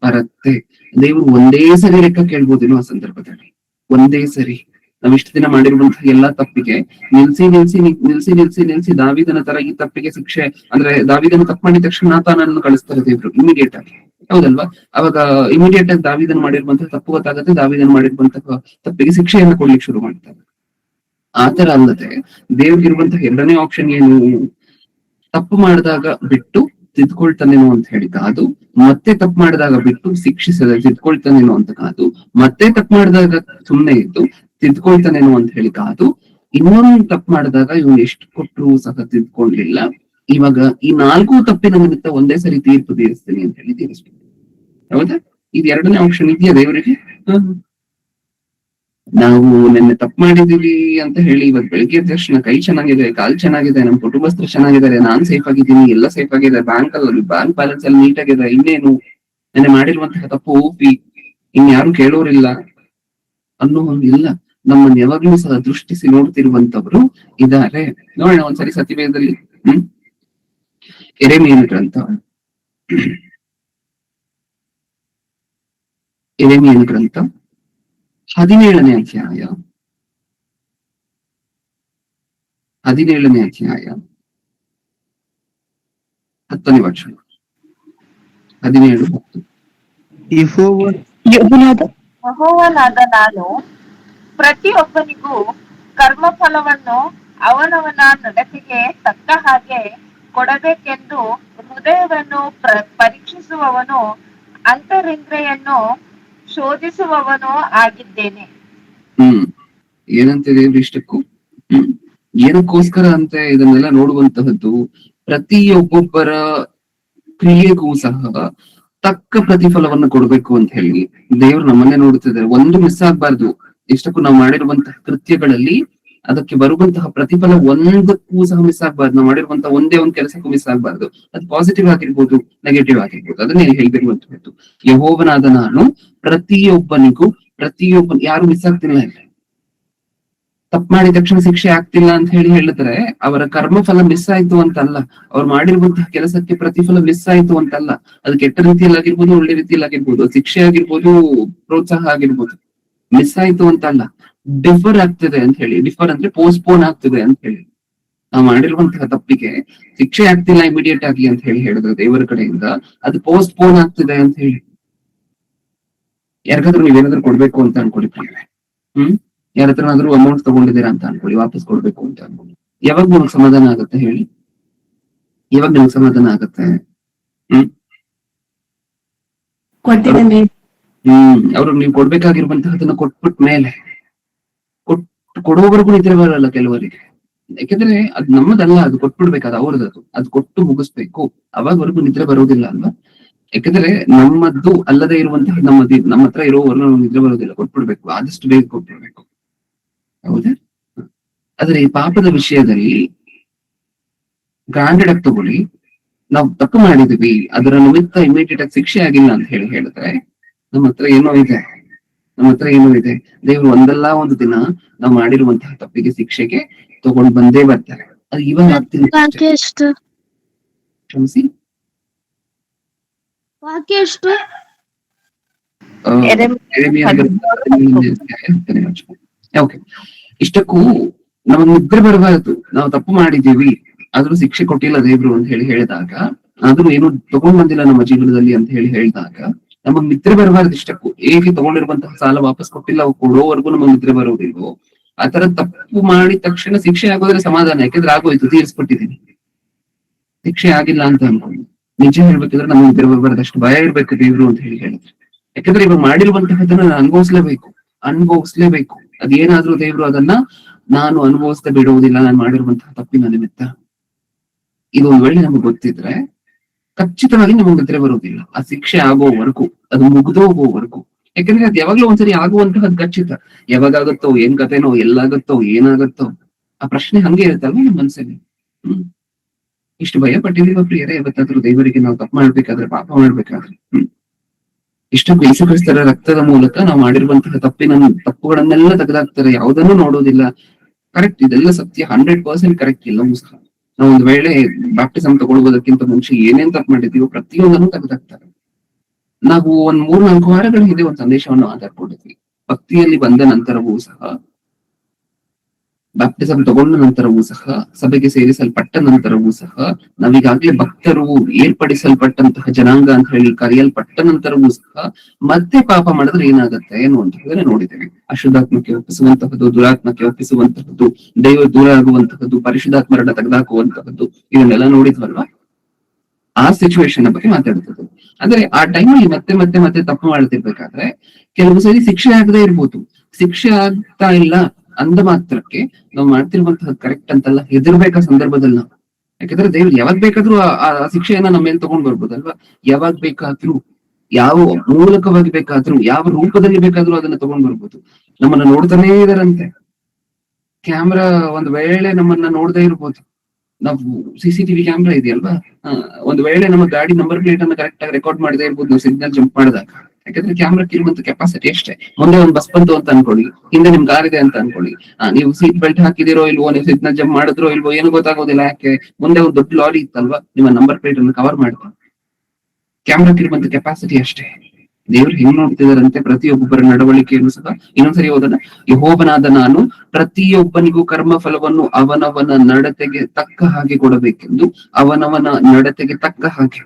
ಬರುತ್ತೆ. ದೇವರು ಒಂದೇ ಸರಿ ಲೆಕ್ಕ ಕೇಳ್ಬೋದೇನೋ ಆ ಸಂದರ್ಭದಲ್ಲಿ. ಒಂದೇ ಸರಿ ನಾವ್ ಇಷ್ಟು ದಿನ ಮಾಡಿರುವಂತಹ ಎಲ್ಲಾ ತಪ್ಪಿಗೆ ನಿಲ್ಸಿ ದಾವಿದನ ತರ ಈ ತಪ್ಪಿಗೆ ಶಿಕ್ಷೆ, ಅಂದ್ರೆ ದಾವಿದನ ತಪ್ಪು ಮಾಡಿದ ತಕ್ಷಣ ನಾತಾನನ್ನು ಕಳಿಸ್ತಾರೆ ದೇವ್ರು ಇಮಿಡಿಯೇಟ್ ಆಗಿ, ಹೌದಲ್ವಾ? ಅವಾಗ ಇಮಿಡಿಯೇಟ್ ಆಗಿ ದಾವಿದನ್ ಮಾಡಿರುವಂತಹ ತಪ್ಪು ಗೊತ್ತಾಗುತ್ತೆ, ದಾವಿದನ್ ಮಾಡಿರುವಂತಹ ತಪ್ಪಿಗೆ ಶಿಕ್ಷೆಯನ್ನು ಕೊಡ್ಲಿಕ್ಕೆ ಶುರು ಮಾಡ್ತಾರೆ. ಆತರ ಅಲ್ಲದೆ ದೇವ್ರಿಗಿರುವಂತಹ ಎರಡನೇ ಆಪ್ಷನ್ ಏನು? ತಪ್ಪು ಮಾಡಿದಾಗ ಬಿಟ್ಟು ತಿದ್ಕೊಳ್ತಾನೇನೋ ಅಂತ ಹೇಳಿ ಕಾದು, ಮತ್ತೆ ತಪ್ಪು ಮಾಡಿದಾಗ ಬಿಟ್ಟು ಶಿಕ್ಷಿಸದೆ ತಿದ್ಕೊಳ್ತಾನೇನೋ ಅಂತ ಕಾದು, ಮತ್ತೆ ತಪ್ಪು ಮಾಡಿದಾಗ ಸುಮ್ನೆ ಇದ್ದು ತಿದ್ಕೊಳ್ತಾನೇನೋ ಅಂತ ಹೇಳಿ ಕಾದು, ಇನ್ನೊಂದು ತಪ್ಪು ಮಾಡಿದಾಗ ಇವನು ಎಷ್ಟು ಕೊಟ್ಟರು ಸಹ ತಿದ್ಕೊಂಡಿಲ್ಲ, ಇವಾಗ ಈ 4 ತಪ್ಪಿನ ನಿಮಿತ್ತ ಒಂದೇ ಸರಿ ತೀರ್ಪು ತೀರಿಸ್ತೀನಿ ಅಂತ ಹೇಳಿ ತೀರಿಸ್ಬೇಕು. ಹೌದಾ? ಇದು ಎರಡನೇ ಆಪ್ಷನ್ ಇದೆಯಾ ದೇವರಿಗೆ? ನಾವು ನಿನ್ನೆ ತಪ್ಪು ಮಾಡಿದೀವಿ ಅಂತ ಹೇಳಿ ಇವತ್ತು ಬೆಳಿಗ್ಗೆ ಎದ್ದ ತಕ್ಷಣ ಕೈ ಚೆನ್ನಾಗಿದೆ, ಕಾಲ್ ಚೆನ್ನಾಗಿದೆ, ನಮ್ ಕುಟುಂಬಸ್ಥರು ಚೆನ್ನಾಗಿದ್ದಾರೆ, ನಾನ್ ಸೇಫ್ ಆಗಿದ್ದೀನಿ, ಎಲ್ಲ ಸೇಫ್ ಆಗಿದೆ, ಬ್ಯಾಂಕ್ ಬ್ಯಾಲೆನ್ಸ್ ಅಲ್ಲಿ ನೀಟ್ ಆಗಿದೆ, ಇನ್ನೇನು ನೆನ್ನೆ ಮಾಡಿರುವಂತಹ ತಪ್ಪು ಓಪಿ, ಇನ್ಯಾರು ಕೇಳೋರಿಲ್ಲ ಅನ್ನೋ ಇಲ್ಲ. ನಮ್ಮನ್ನ ಯಾವಾಗ್ಲೂ ಸಹ ದೃಷ್ಟಿಸಿ ನೋಡ್ತಿರುವಂತವ್ರು ಇದ್ದಾರೆ. ನೋಡೋಣ ಒಂದ್ಸರಿ ಸತ್ಯವೇದದಲ್ಲಿ ಎರೆಮೀಯನ ಗ್ರಂಥ 17ನೇ ಅಧ್ಯಾಯ 10ನೇ ವಚನ. 17:10. ಯೆಹೋವನಾದ ನಾನು ಪ್ರತಿಯೊಬ್ಬನಿಗೂ ಕರ್ಮಫಲವನ್ನು ಅವನವನ ನಡತೆಗೆ ತಕ್ಕ ಹಾಗೆ ಕೊಡಬೇಕೆಂದು ಹೃದಯವನ್ನು ಪರೀಕ್ಷಿಸುವವನು, ಅಂತರಿಂದ್ರಿಯನ್ನು ಶೋಧಿಸುವವನು ಆಗಿದ್ದೇನೆ. ಏನಂತ ದೇವ್ರು ಇಷ್ಟಕ್ಕೂ ಏನಕ್ಕೋಸ್ಕರ ಅಂತ ಇದನ್ನೆಲ್ಲ ನೋಡುವಂತಹದ್ದು, ಪ್ರತಿಯೊಬ್ಬೊಬ್ಬರ ಕ್ರಿಯೆಗೂ ಸಹ ತಕ್ಕ ಪ್ರತಿಫಲವನ್ನು ಕೊಡ್ಬೇಕು ಅಂತ ಹೇಳಿ ದೇವ್ರು ನಮ್ಮನ್ನೇ ನೋಡುತ್ತಿದ್ದಾರೆ. ಒಂದು ಮಿಸ್ ಆಗ್ಬಾರ್ದು. ಇಷ್ಟಕ್ಕೂ ನಾವು ಮಾಡಿರುವಂತಹ ಕೃತ್ಯಗಳಲ್ಲಿ ಅದಕ್ಕೆ ಬರುವಂತಹ ಪ್ರತಿಫಲ ಒಂದಕ್ಕೂ ಸಹ ಮಿಸ್ ಆಗ್ಬಾರ್ದು. ನಾವು ಮಾಡಿರುವಂತಹ ಒಂದೇ ಒಂದು ಕೆಲಸಕ್ಕೂ ಮಿಸ್ ಆಗ್ಬಾರ್ದು. ಅದು ಪಾಸಿಟಿವ್ ಆಗಿರ್ಬೋದು, ನೆಗೆಟಿವ್ ಆಗಿರ್ಬೋದು. ಅದನ್ನೇ ಹೇಳ್ತಿರುವಂತಹದ್ದು, ಯೆಹೋವನಾದ ನಾನು ಪ್ರತಿಯೊಬ್ಬನಿಗೂ ಯಾರು ಮಿಸ್ ಆಗ್ತಿಲ್ಲ ಇಲ್ಲ. ತಪ್ಪು ಮಾಡಿದ ತಕ್ಷಣ ಶಿಕ್ಷೆ ಆಗ್ತಿಲ್ಲ ಅಂತ ಹೇಳಿ ಹೇಳಿದ್ರೆ ಅವರ ಕರ್ಮಫಲ ಮಿಸ್ ಆಯ್ತು ಅಂತಲ್ಲ, ಅವ್ರು ಮಾಡಿರುವಂತಹ ಕೆಲಸಕ್ಕೆ ಪ್ರತಿಫಲ ಮಿಸ್ ಆಯ್ತು ಅಂತಲ್ಲ. ಅದು ಕೆಟ್ಟ ರೀತಿಯಲ್ಲಿ ಆಗಿರ್ಬೋದು, ಒಳ್ಳೆ ರೀತಿಯಲ್ಲಿ ಆಗಿರ್ಬೋದು, ಶಿಕ್ಷೆ ಆಗಿರ್ಬೋದು, ಪ್ರೋತ್ಸಾಹ ಆಗಿರ್ಬೋದು, ಮಿಸ್ ಆಯ್ತು ಅಂತಲ್ಲ, ಡಿಫರ್ ಆಗ್ತಿದೆ ಅಂತ ಹೇಳಿ. ಡಿಫರ್ ಅಂದ್ರೆ ಪೋಸ್ಟ್ಪೋನ್ ಆಗ್ತಿದೆ ಅಂತ ಹೇಳಿ. ನಾವು ಮಾಡಿರುವಂತಹ ತಪ್ಪಿಗೆ ಶಿಕ್ಷೆ ಆಗ್ತಿಲ್ಲ ಇಮಿಡಿಯೇಟ್ ಆಗಿ ಅಂತ ಹೇಳಿ ಹೇಳಿದ್ರೆ ದೇವರ ಕಡೆಯಿಂದ, ಅದು ಪೋಸ್ಟ್ಪೋನ್ ಆಗ್ತಿದೆ ಅಂತ ಹೇಳಿ. ಯಾರಿಗಾದ್ರೂ ನೀವೇನಾದ್ರೂ ಕೊಡ್ಬೇಕು ಅಂತ ಅನ್ಕೊಳ್ಳಿ ಪ್ರಿಯರೇ, ಯಾರ ಹತ್ರನಾದ್ರೂ ಅಮೌಂಟ್ ತಗೊಂಡಿದ್ದೀರಾ ಅಂತ ಅನ್ಕೊಳ್ಳಿ, ವಾಪಸ್ ಕೊಡ್ಬೇಕು ಅಂತ ಅನ್ಕೊಳ್ಳಿ, ಯಾವಾಗ ನಿಮ್ಗೆ ಸಮಾಧಾನ ಆಗುತ್ತೆ ಹೇಳಿ? ಯಾವಾಗ ನಿಮ್ಗೆ ಸಮಾಧಾನ ಆಗುತ್ತೆ? ಅವ್ರಿಗೆ ನೀವು ಕೊಡ್ಬೇಕಾಗಿರುವಂತಹದನ್ನ ಕೊಟ್ಬಿಟ್ ಮೇಲೆ ಕೊಡುವವರೆಗೂ ನಿದ್ರೆ ಬರಲ್ಲ ಕೆಲವರಿಗೆ. ಯಾಕೆಂದ್ರೆ ಅದ್ ನಮ್ಮದಲ್ಲ, ಅದು ಕೊಟ್ಬಿಡ್ಬೇಕು, ಅದು ಅವ್ರದ್ದು, ಅದು ಕೊಟ್ಟು ಮುಗಿಸ್ಬೇಕು. ಅವಾಗವರೆಗೂ ನಿದ್ರೆ ಬರೋದಿಲ್ಲ ಅಲ್ವಾ? ಯಾಕಂದ್ರೆ ನಮ್ಮದ್ದು ಅಲ್ಲದೆ ಇರುವಂತಹ ನಮ್ಮ ಹತ್ರ ಇರೋವರೆಗೂ ನಾವು ನಿದ್ರೆ ಬರೋದಿಲ್ಲ. ಕೊಟ್ಬಿಡ್ಬೇಕು, ಆದಷ್ಟು ಬೇಗ ಕೊಟ್ಬಿಡ್ಬೇಕು. ಹೌದಾ? ಆದ್ರೆ ಈ ಪಾಪದ ವಿಷಯದಲ್ಲಿ ಗ್ರಾಂಡೆಡ್ ಆಗಿ ತಗೊಳ್ಳಿ, ನಾವು ತಪ್ಪು ಮಾಡಿದ್ವಿ, ಅದರ ನಿಮಿತ್ತ ಇಮಿಡಿಯೇಟ್ ಆಗಿ ಶಿಕ್ಷೆ ಆಗಿಲ್ಲ ಅಂತ ಹೇಳಿ ಹೇಳಿದ್ರೆ ನಮ್ಮ ಹತ್ರ ಏನೋ ಇದೆ. ದೇವ್ರು ಒಂದಲ್ಲ ಒಂದು ದಿನ ನಾವು ಮಾಡಿರುವಂತಹ ತಪ್ಪಿಗೆ ಶಿಕ್ಷೆಗೆ ತಗೊಂಡು ಬಂದೇ ಬರ್ತಾರೆ. ಅದು ಇವಾಗ ಆಗ್ತಿಲ್ಲ. ಕ್ಷಮಿಸಿ, ಓಕೆ. ಇಷ್ಟಕ್ಕೂ ನಮಗ್ ನಿದ್ರೆ ಬರಬಾರದು. ನಾವು ತಪ್ಪು ಮಾಡಿದೀವಿ, ಆದ್ರೂ ಶಿಕ್ಷೆ ಕೊಟ್ಟಿಲ್ಲ ದೇವ್ರು ಅಂತ ಹೇಳಿ ಹೇಳಿದಾಗ, ಆದ್ರೂ ಏನು ತಗೊಂಡ್ ಬಂದಿಲ್ಲ ನಮ್ಮ ಜೀವನದಲ್ಲಿ ಅಂತ ಹೇಳಿ ಹೇಳಿದಾಗ ನಮಗ್ ನಿದ್ರೆ ಬರಬಾರದು. ಇಷ್ಟಕ್ಕೂ ಹೇಗೆ ತಗೊಂಡಿರುವಂತಹ ಸಾಲ ವಾಪಸ್ ಕೊಡೋವರೆಗೂ ನಮಗ್ ನಿದ್ರೆ ಬರೋದಿಲ್ವೋ, ಆತರ ತಪ್ಪು ಮಾಡಿದ ತಕ್ಷಣ ಶಿಕ್ಷೆ ಆಗೋದ್ರೆ ಸಮಾಧಾನ, ಯಾಕಂದ್ರೆ ಆಗೋಯ್ತು, ತೀರಿಸ್ಬಿಟ್ಟಿದೀನಿ. ಶಿಕ್ಷೆ ಆಗಿಲ್ಲ ಅಂತ ಅನ್ಕೊಂಡು ನಿಜ ಹೇಳ್ಬೇಕಿದ್ರೆ ನಮಗ್ ನಿದ್ರೆ ಬರಬಾರ್ದಷ್ಟು ಭಯ ಇರ್ಬೇಕು ದೇವ್ರು ಅಂತ ಹೇಳಿ ಹೇಳಿದ್ರೆ. ಯಾಕಂದ್ರೆ ಇವಾಗ ಮಾಡಿರುವಂತಹದನ್ನ ಅನುಭವಿಸ್ಲೇಬೇಕು. ಅದೇನಾದ್ರೂ ದೇವರು ಅದನ್ನ ನಾನು ಅನುಭವಿಸ್ತಾ ಬಿಡುವುದಿಲ್ಲ ನಾನು ಮಾಡಿರುವಂತಹ ತಪ್ಪಿನ ನಿಮಿತ್ತ. ಇದು ಒಂದ್ ವೇಳೆ ನಮ್ಗೆ ಗೊತ್ತಿದ್ರೆ ಖಚಿತವಾಗಿ ನಮಗೆ ನಿದ್ರೆ ಬರುವುದಿಲ್ಲ ಆ ಶಿಕ್ಷೆ ಆಗೋವರೆಗೂ, ಅದು ಮುಗ್ದೋಗೋವರೆಗೂ. ಯಾಕಂದ್ರೆ ಅದು ಯಾವಾಗ್ಲೂ ಒಂದ್ಸರಿ ಆಗುವಂತಹದ್ದು ಖಚಿತ. ಯಾವಾಗಾಗತ್ತೋ ಏನ್ ಕಥೆನೋ, ಎಲ್ಲಾಗತ್ತೋ ಏನಾಗತ್ತೋ ಆ ಪ್ರಶ್ನೆ ಹಂಗೆ ಇರುತ್ತಲ್ವ ನಮ್ಮ ಮನಸ್ಸಲ್ಲಿ. ಇಷ್ಟು ಭಯ ಪಟ್ಟಿದೀವ ಪ್ರಿಯರೇ ಯಾವತ್ತಾದ್ರೂ ದೇವರಿಗೆ ನಾವು ತಪ್ಪು ಮಾಡ್ಬೇಕಾದ್ರೆ, ಪಾಪ ಮಾಡ್ಬೇಕಾದ್ರೆ? ಇಷ್ಟಕ್ಕೂ ಯೇಸು ಕ್ರಿಸ್ತರ ರಕ್ತದ ಮೂಲಕ ನಾವು ಮಾಡಿರುವಂತಹ ತಪ್ಪುಗಳನ್ನೆಲ್ಲ ತೆಗೆದಾಕ್ತಾರೆ, ಯಾವುದನ್ನು ನೋಡೋದಿಲ್ಲ. ಕರೆಕ್ಟ್, ಇದೆಲ್ಲ ಸತ್ಯ, 100% ಕರೆಕ್ಟ್. ಎಲ್ಲವೂ ಸಹ ನಾವು ಒಂದ್ ವೇಳೆ ಬ್ಯಾಪ್ಟಿಸಮ್ ತಗೊಳ್ಬೋದಕ್ಕಿಂತ ಮುಂಚೆ ಏನೇನ್ ತಪ್ಪು ಮಾಡಿದೀವೋ ಪ್ರತಿಯೊಂದನ್ನು ತೆಗೆದಾಕ್ತಾರೆ. ನಾವು ಒಂದ್ 3-4 ವಾರಗಳ ಹಿಂದೆ ಒಂದು ಸಂದೇಶವನ್ನು ಮಾತಾಡ್ಕೊಂಡಿದ್ವಿ. ಭಕ್ತಿಯಲ್ಲಿ ಬಂದ ನಂತರವೂ ಸಹ, ಬ್ಯಾಪ್ಟಿಸಮ್ ತಗೊಂಡ ನಂತರವೂ ಸಹ, ಸಭೆಗೆ ಸೇರಿಸಲ್ಪಟ್ಟ ನಂತರವೂ ಸಹ, ನಾವೀಗಾಗ್ಲೇ ಭಕ್ತರು ಏರ್ಪಡಿಸಲ್ಪಟ್ಟಂತಹ ಜನಾಂಗ ಅಂತ ಹೇಳಿ ಕರೆಯಲ್ಪಟ್ಟ ನಂತರವೂ ಸಹ ಮತ್ತೆ ಪಾಪ ಮಾಡಿದ್ರೆ ಏನಾಗತ್ತೆ ಅನ್ನುವಂತಹದನ್ನ ನೋಡಿದ್ದೇವೆ. ಅಶುದ್ಧಾತ್ಮಕ್ಕೆ ಒಪ್ಪಿಸುವಂತಹದ್ದು, ದುರಾತ್ಮಕ್ಕೆ ಒಪ್ಪಿಸುವಂತಹದ್ದು, ದೈವ ದೂರ ಆಗುವಂತಹದ್ದು, ಪರಿಶುದ್ಧಾತ್ಮರನ್ನ ತೆಗೆದಾಕುವಂತಹದ್ದು, ಇದನ್ನೆಲ್ಲ ನೋಡಿದ್ವಲ್ವಾ? ಆ ಸಿಚುವೇಶನ್ ಬಗ್ಗೆ ಮಾತಾಡ್ತದೆ. ಅಂದ್ರೆ ಆ ಟೈಮಲ್ಲಿ ಮತ್ತೆ ಮತ್ತೆ ಮತ್ತೆ ತಪ್ಪು ಮಾಡ್ತಿರ್ಬೇಕಾದ್ರೆ ಕೆಲವು ಸರಿ ಶಿಕ್ಷೆ ಆಗದೆ ಇರ್ಬೋದು. ಶಿಕ್ಷೆ ಆಗ್ತಾ ಇಲ್ಲ ಅಂದ ಮಾತ್ರಕ್ಕೆ ನಾವು ಮಾಡ್ತಿರುವಂತಹ ಕರೆಕ್ಟ್ ಅಂತಲ್ಲ, ಹೆದರ್ಬೇಕಾ ಸಂದರ್ಭದಲ್ಲಿ ನಾವು. ಯಾಕಂದ್ರೆ ದೇವ್ರು ಯಾವಾಗ ಬೇಕಾದ್ರೂ ಆ ಶಿಕ್ಷೆಯನ್ನ ನಮ್ಮ ಮೇಲೆ ತಗೊಂಡ್ ಬರ್ಬೋದಲ್ವಾ? ಯಾವಾಗ ಬೇಕಾದ್ರೂ, ಯಾವ ಮೂಲಕವಾಗಿ ಬೇಕಾದ್ರೂ, ಯಾವ ರೂಪದಲ್ಲಿ ಬೇಕಾದ್ರೂ ಅದನ್ನ ತಗೊಂಡ್ ಬರ್ಬೋದು. ನಮ್ಮನ್ನ ನೋಡ್ತಾನೇ ಇದಾರಂತೆ. ಕ್ಯಾಮ್ರಾ ಒಂದ್ ವೇಳೆ ನಮ್ಮನ್ನ ನೋಡದೇ ಇರ್ಬೋದು. ನಾವು CCTV ಕ್ಯಾಮ್ರಾ ಇದೆಯಲ್ವಾ, ಒಂದ್ ವೇಳೆ ನಮ್ಮ ಗಾಡಿ ನಂಬರ್ ಪ್ಲೇಟ್ ಅನ್ನ ಕರೆಕ್ಟ್ ಆಗಿ ರೆಕಾರ್ಡ್ ಮಾಡದೇ ಇರ್ಬೋದು ನಾವು ಸಿಗ್ನಲ್ ಜಂಪ್ ಮಾಡಿದಾಗ. ಯಾಕಂದ್ರೆ ಕ್ಯಾಮ್ರಾಕ್ಕೆ ಇರುವಂತ ಕೆಪಾಸಿಟಿ ಅಷ್ಟೇ. ಮುಂದೆ ಒಂದು ಬಸ್ ಬಂತು ಅಂತ ಅನ್ಕೊಳ್ಳಿ, ಹಿಂದೆ ನಿಮ್ ಕಾರ್ ಇದೆ ಅಂತ ಅನ್ಕೊಳ್ಳಿ, ನೀವು ಸೀಟ್ ಬೆಲ್ಟ್ ಹಾಕಿದಿರೋ ಇಲ್ವೋ, ನೀವು ಸಿಗ್ನಲ್ ಜಂಪ್ ಮಾಡಿದ್ರೋ ಇಲ್ವೋ ಏನು ಗೊತ್ತಾಗೋದಿಲ್ಲ. ಯಾಕೆ? ಮುಂದೆ ಒಂದು ದೊಡ್ಡ ಲಾರಿ ಇತ್ತಲ್ವಾ, ನಿಮ್ಮ ನಂಬರ್ ಪ್ಲೇಟ್ ಅನ್ನು ಕವರ್ ಮಾಡ್ತಾರೆ. ಕ್ಯಾಮ್ರಾಕ್ಕೆ ಇರುವಂತ ಕೆಪಾಸಿಟಿ ಅಷ್ಟೇ. ದೇವ್ರು ಹೆಂಗ್ ನೋಡ್ತಿದಾರಂತೆ ಪ್ರತಿಯೊಬ್ಬರ ನಡವಳಿಕೆಯನ್ನು ಸಹ. ಇನ್ನೊಂದ್ಸರಿ ಓದೋಣ. ಯೆಹೋವನಾದ ನಾನು ಪ್ರತಿಯೊಬ್ಬನಿಗೂ ಕರ್ಮ ಫಲವನ್ನು ಅವನವನ ನಡತೆಗೆ ತಕ್ಕ ಹಾಗೆ ಕೊಡಬೇಕೆಂದು, ಅವನವನ ನಡತೆಗೆ ತಕ್ಕ ಹಾಗೆ.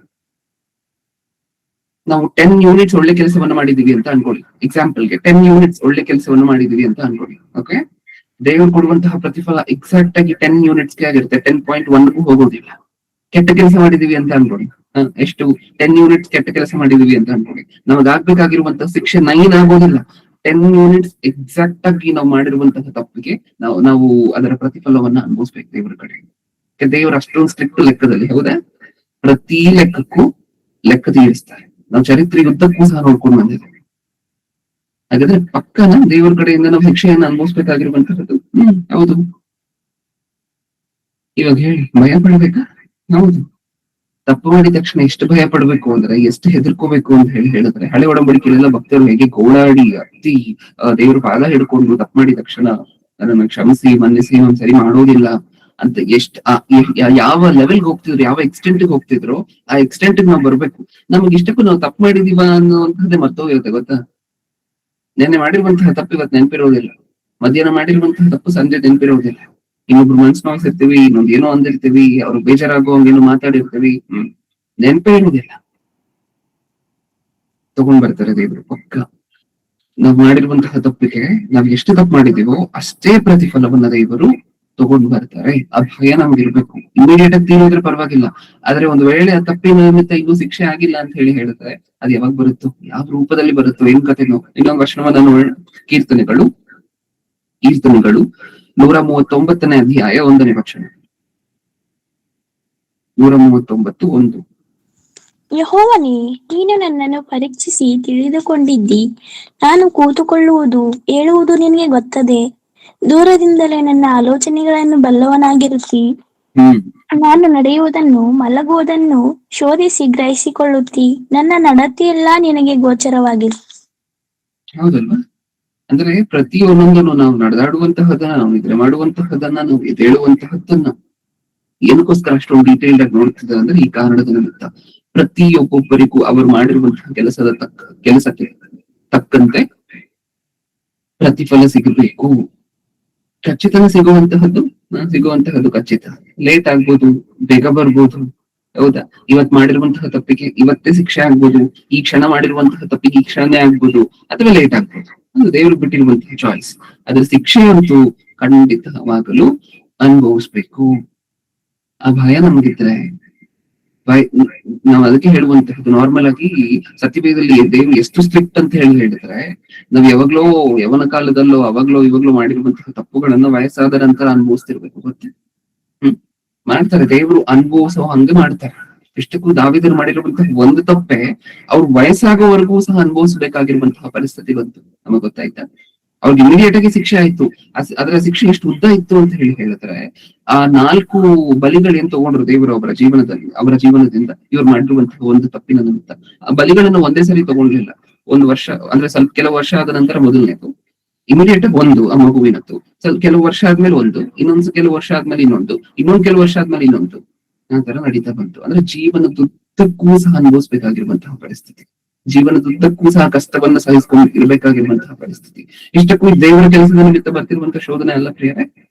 ನಾವು 10 ಯೂನಿಟ್ಸ್ ಒಳ್ಳೆ ಕೆಲಸವನ್ನ ಮಾಡಿದೀವಿ ಅಂತ ಅನ್ಕೊಳ್ಳಿ. ಎಕ್ಸಾಂಪಲ್ಗೆ 10 ಯೂನಿಟ್ಸ್ ಒಳ್ಳೆ ಕೆಲಸವನ್ನ ಮಾಡಿದೀವಿ ಅಂತ ಅನ್ಕೊಳ್ಳಿ. ಓಕೆ, ದೇವರು ಕೊಡುವಂತಹ ಪ್ರತಿಫಲ ಎಕ್ಸಾಕ್ಟ್ ಆಗಿ 10 ಯೂನಿಟ್ಸ್ಗೆ ಆಗಿರುತ್ತೆ, 10.1ಗೂ ಹೋಗೋದಿಲ್ಲ. ಕೆಟ್ಟ ಕೆಲಸ ಮಾಡಿದೀವಿ ಅಂತ ಅನ್ಕೊಳ್ಳಿ, ಎಷ್ಟು 10 ಯೂನಿಟ್ಸ್ ಕೆಟ್ಟ ಕೆಲಸ ಮಾಡಿದೀವಿ ಅಂತ ಅನ್ಕೊಳ್ಳಿ, ನಮಗಾಗ್ಬೇಕಾಗಿರುವಂತಹ ಶಿಕ್ಷೆ 9 ಆಗೋದಿಲ್ಲ. 10 ಯೂನಿಟ್ಸ್ ಎಕ್ಸಾಕ್ಟ್ ಆಗಿ ನಾವು ಮಾಡಿರುವಂತಹ ತಪ್ಪಿಗೆ ನಾವು ಅದರ ಪ್ರತಿಫಲವನ್ನ ಅನುಭವಿಸ್ಬೇಕು ದೇವರ ಕಡೆ. ದೇವರು ಅಷ್ಟೊಂದು ಸ್ಟ್ರಿಕ್ಟ್ ಲೆಕ್ಕದಲ್ಲಿ, ಹೌದಾ? ಪ್ರತಿ ಲೆಕ್ಕಕ್ಕೂ ಲೆಕ್ಕ ತೀರಿಸ್ತಾರೆ. ನಾವು ಚರಿತ್ರೆಯುದ್ದಕ್ಕೂ ಸಹ ನೋಡ್ಕೊಂಡು ಬಂದಿದ್ದೇವೆ. ಹಾಗಾದ್ರೆ ಪಕ್ಕನ ದೇವರ ಕಡೆಯಿಂದ ನಾವು ಶಿಕ್ಷೆಯನ್ನು ಅನುಭವಿಸ್ಬೇಕಾಗಿರುವಂತಹದ್ದು. ಹೌದು. ಇವಾಗ ಹೇಳಿ, ಭಯ ಪಡ್ಬೇಕಾ? ಹೌದು. ತಪ್ಪು ಮಾಡಿದ ತಕ್ಷಣ ಎಷ್ಟು ಭಯ ಪಡ್ಬೇಕು ಅಂದ್ರೆ, ಎಷ್ಟು ಹೆದರ್ಕೋಬೇಕು ಅಂತ ಹೇಳಿದ್ರೆ, ಹಳೆ ಒಡಂಬಡಿಕೆಯಲ್ಲೆಲ್ಲ ಭಕ್ತರು ಹೇಗೆ ಗೋಳಾಡಿ ಅತ್ತಿ ದೇವ್ರ ಪಾದ ಹಿಡ್ಕೊಂಡು ತಪ್ಪು ಮಾಡಿದ ತಕ್ಷಣ ಅದನ್ನ ಕ್ಷಮಿಸಿ ಮನ್ನಿಸಿ ಒಂದ್ಸರಿ ಮಾಡೋದಿಲ್ಲ ಅಂತ ಯಾವ ಲೆವೆಲ್ಗೆ ಹೋಗ್ತಿದ್ರು, ಯಾವ ಎಕ್ಸ್ಟೆಂಟ್ ಹೋಗ್ತಿದ್ರು, ಆ ಎಕ್ಸ್ಟೆಂಟ್ ನಾವು ಬರ್ಬೇಕು. ನಮ್ಗೆ ಇಷ್ಟಕ್ಕೂ ನಾವು ತಪ್ಪು ಮಾಡಿದೀವ ಅನ್ನುವಂಥದ್ದೇ ಮರ್ತೋಗಿರುತ್ತೆ, ಗೊತ್ತಾ? ನೆನ್ನೆ ಮಾಡಿರುವಂತಹ ತಪ್ಪು ಇವತ್ತು ನೆನಪಿರೋದಿಲ್ಲ, ಮಧ್ಯಾಹ್ನ ಮಾಡಿರುವಂತಹ ತಪ್ಪು ಸಂಜೆ ನೆನಪಿರೋದಿಲ್ಲ, ಇನ್ನೊಬ್ರು ಮನ್ಸ್ ನೋಯಿಸಿರ್ತೀವಿ, ಇನ್ನೊಂದ್ ಏನೋ ಅಂದಿರ್ತೀವಿ, ಅವ್ರು ಬೇಜಾರಾಗುವಂಗೇನೋ ಮಾತಾಡಿರ್ತೀವಿ, ನೆನಪೇ ಇರುವುದಿಲ್ಲ. ತಗೊಂಡ್ ಬರ್ತಾರೆ ದೇವರು ಪಕ್ಕ. ನಾವ್ ಮಾಡಿರುವಂತಹ ತಪ್ಪಿಗೆ ನಾವ್ ಎಷ್ಟು ತಪ್ಪು ಮಾಡಿದೀವೋ ಅಷ್ಟೇ ಪ್ರತಿಫಲವನ್ನ ದೇವರು ತಗೊಂಡು ಬರ್ತಾರೆ. ಆ ಭಯ ನಮ್ಗೆ ಇರ್ಬೇಕು. ಇಮಿಡಿಯೇಟ್ ಆಗಿ ತೀರಿದ್ರೆ ಪರವಾಗಿಲ್ಲ, ಆದ್ರೆ ಒಂದು ವೇಳೆ ಆ ತಪ್ಪಿನ ನಿಮಿತ್ತ ಇನ್ನೂ ಶಿಕ್ಷೆ ಆಗಿಲ್ಲ ಅಂತ ಹೇಳಿದ್ರೆ ಅದು ಯಾವಾಗ ಬರುತ್ತೋ, ಯಾವ ರೂಪದಲ್ಲಿ ಬರುತ್ತೋ, ಏನ್ ಕಥೆನೋ. ಇನ್ನೊಂದು ವರ್ಷವನ್ನ ನೋಡೋಣ. ಕೀರ್ತನೆಗಳು 139ನೇ ಅಧ್ಯಾಯ 1ನೇ ವಚನ. 139:1. ಯೆಹೋವನೇ, ನೀನು ನನ್ನನ್ನು ಪರೀಕ್ಷಿಸಿ ತಿಳಿದುಕೊಂಡಿದ್ದಿ. ನಾನು ಕೂತುಕೊಳ್ಳುವುದು ಏಳುವುದು ನಿನಗೆ ಗೊತ್ತದೆ. ದೂರದಿಂದಲೇ ನನ್ನ ಆಲೋಚನೆಗಳನ್ನು ಬಲ್ಲವನಾಗಿರುತ್ತಿ. ನಾನು ನಡೆಯುವುದನ್ನು ಮಲಗುವುದನ್ನು ಶೋಧಿಸಿ ಗ್ರಹಿಸಿಕೊಳ್ಳುತ್ತಿ. ನನ್ನ ನಡತೆಯೆಲ್ಲ ನಿನಗೆ ಗೋಚರವಾಗಿರು. ಹೌದಲ್ವಾ? ಅಂದ್ರೆ ಪ್ರತಿಯೊಂದನ್ನು ನಾವು ನಡೆದಾಡುವಂತಹದನ್ನ, ನಾವು ನಿದ್ರೆ ಮಾಡುವಂತಹದನ್ನ, ನಾವು ಎದ್ದೇಳುವಂತಹದ್ದನ್ನ ಏನಕ್ಕೋಸ್ಕರ ಅಷ್ಟೊಂದು ಡೀಟೇಲ್ಡ್ ಆಗಿ ನೋಡ್ತಿದ್ದಾರೆ ಅಂದ್ರೆ ಈ ಕಾರಣದ ನಿಮಿತ್ತ. ಪ್ರತಿಯೊಬ್ಬೊಬ್ಬರಿಗೂ ಅವರು ಮಾಡಿರುವಂತಹ ಕೆಲಸಕ್ಕೆ ತಕ್ಕಂತೆ ಪ್ರತಿಫಲ ಸಿಗಬೇಕು. ಖಚಿತನ ಸಿಗುವಂತಹದ್ದು ಖಚಿತ. ಲೇಟ್ ಆಗ್ಬೋದು, ಬೇಗ ಬರ್ಬೋದು, ಹೌದಾ? ಇವತ್ ಮಾಡಿರುವಂತಹ ತಪ್ಪಿಗೆ ಇವತ್ತೇ ಶಿಕ್ಷೆ ಆಗ್ಬೋದು, ಈ ಕ್ಷಣ ಮಾಡಿರುವಂತಹ ತಪ್ಪಿಗೆ ಈ ಕ್ಷಣನೇ ಆಗ್ಬೋದು, ಅಥವಾ ಲೇಟ್ ಆಗ್ಬೋದು. ಅದು ದೇವರು ಬಿಟ್ಟಿರುವಂತಹ ಚಾಯ್ಸ್. ಅದ್ರ ಶಿಕ್ಷೆಯಂತೂ ಖಂಡಿತವಾಗಲು ಅನುಭವಿಸ್ಬೇಕು. ಆ ಭಯ ನಮಗಿದ್ರೆ ನಾವ್ ಅದಕ್ಕೆ ಹೇಳುವಂತಹದ್ದು ನಾರ್ಮಲ್ ಆಗಿ ಸತ್ಯವೇದದಲ್ಲಿ ದೇವ್ರು ಎಷ್ಟು ಸ್ಟ್ರಿಕ್ಟ್ ಅಂತ ಹೇಳಿದ್ರೆ, ನಾವ್ ಯಾವಾಗ್ಲೋ ಯವನ ಕಾಲದಲ್ಲೋ ಅವಾಗ್ಲೋ ಇವಾಗ್ಲೋ ಮಾಡಿರುವಂತಹ ತಪ್ಪುಗಳನ್ನ ವಯಸ್ಸಾದ ನಂತರ ಅನುಭವಿಸ್ತಿರ್ಬೇಕು ಗೊತ್ತೆ. ಮಾಡ್ತಾರೆ ದೇವ್ರು ಅನುಭವಿಸೋ ಹಂಗೆ ಮಾಡ್ತಾರೆ. ಇಷ್ಟಕ್ಕೂ ದಾವಿದರು ಮಾಡಿರುವಂತಹ ಒಂದು ತಪ್ಪೆ ಅವ್ರು ವಯಸ್ಸಾಗೋವರೆಗೂ ಸಹ ಅನುಭವಿಸಬೇಕಾಗಿರುವಂತಹ ಪರಿಸ್ಥಿತಿ ಬಂತು. ನಮಗ್ ಗೊತ್ತಾಯ್ತಾ? ಅವ್ರಿಗೆ ಇಮಿಡಿಯೇಟ್ ಆಗಿ ಶಿಕ್ಷೆ ಆಯ್ತು. ಅದರ ಶಿಕ್ಷೆ ಎಷ್ಟು ಉದ್ದ ಇತ್ತು ಅಂತ ಹೇಳಿದ್ರೆ, ಆ 4 ಬಲಿಗಳೇನ್ ತಗೊಂಡ್ರು ದೇವರು ಅವರ ಜೀವನದಿಂದ ಇವ್ರು ಮಾಡಿರುವಂತಹ ಒಂದು ತಪ್ಪಿನ ನಿಮಿತ್ತ. ಆ ಬಲಿಗಳನ್ನು ಒಂದೇ ಸರಿ ತಗೊಂಡ್ಲಿಲ್ಲ. 1 ವರ್ಷ ಅಂದ್ರೆ ಸ್ವಲ್ಪ ಕೆಲವು ವರ್ಷ ಆದ ನಂತರ ಮೊದಲನೇದು, ಇಮಿಡಿಯೇಟ್ ಆಗಿ ಒಂದು ಆ ಮಗುವಿನದ್ದು, ಕೆಲವು ವರ್ಷ ಆದ್ಮೇಲೆ ಒಂದು, ಕೆಲವು ವರ್ಷ ಆದ್ಮೇಲೆ ಇನ್ನೊಂದು ಕೆಲವು ವರ್ಷ ಆದ್ಮೇಲೆ ಇನ್ನೊಂದು, ಆ ತರ ನಡೀತಾ ಬಂತು. ಅಂದ್ರೆ ಜೀವನದುದ್ದಕ್ಕೂ ಸಹ ಅನುಭವಿಸ್ಬೇಕಾಗಿರುವಂತಹ ಪರಿಸ್ಥಿತಿ, ಜೀವನದುದ್ದಕ್ಕೂ ಸಹ ಕಷ್ಟವನ್ನ ಸಹಿಸ್ಕೊಂಡು ಇರ್ಬೇಕಾಗಿರುವಂತಹ ಪರಿಸ್ಥಿತಿ. ಇಷ್ಟಕ್ಕೂ ದೇವರ ಕೆಲಸದ ನಿಮಿತ್ತ ಬರ್ತಿರುವಂತಹ ಶೋಧನೆ ಅಲ್ಲ ಪ್ರಿಯರೇ.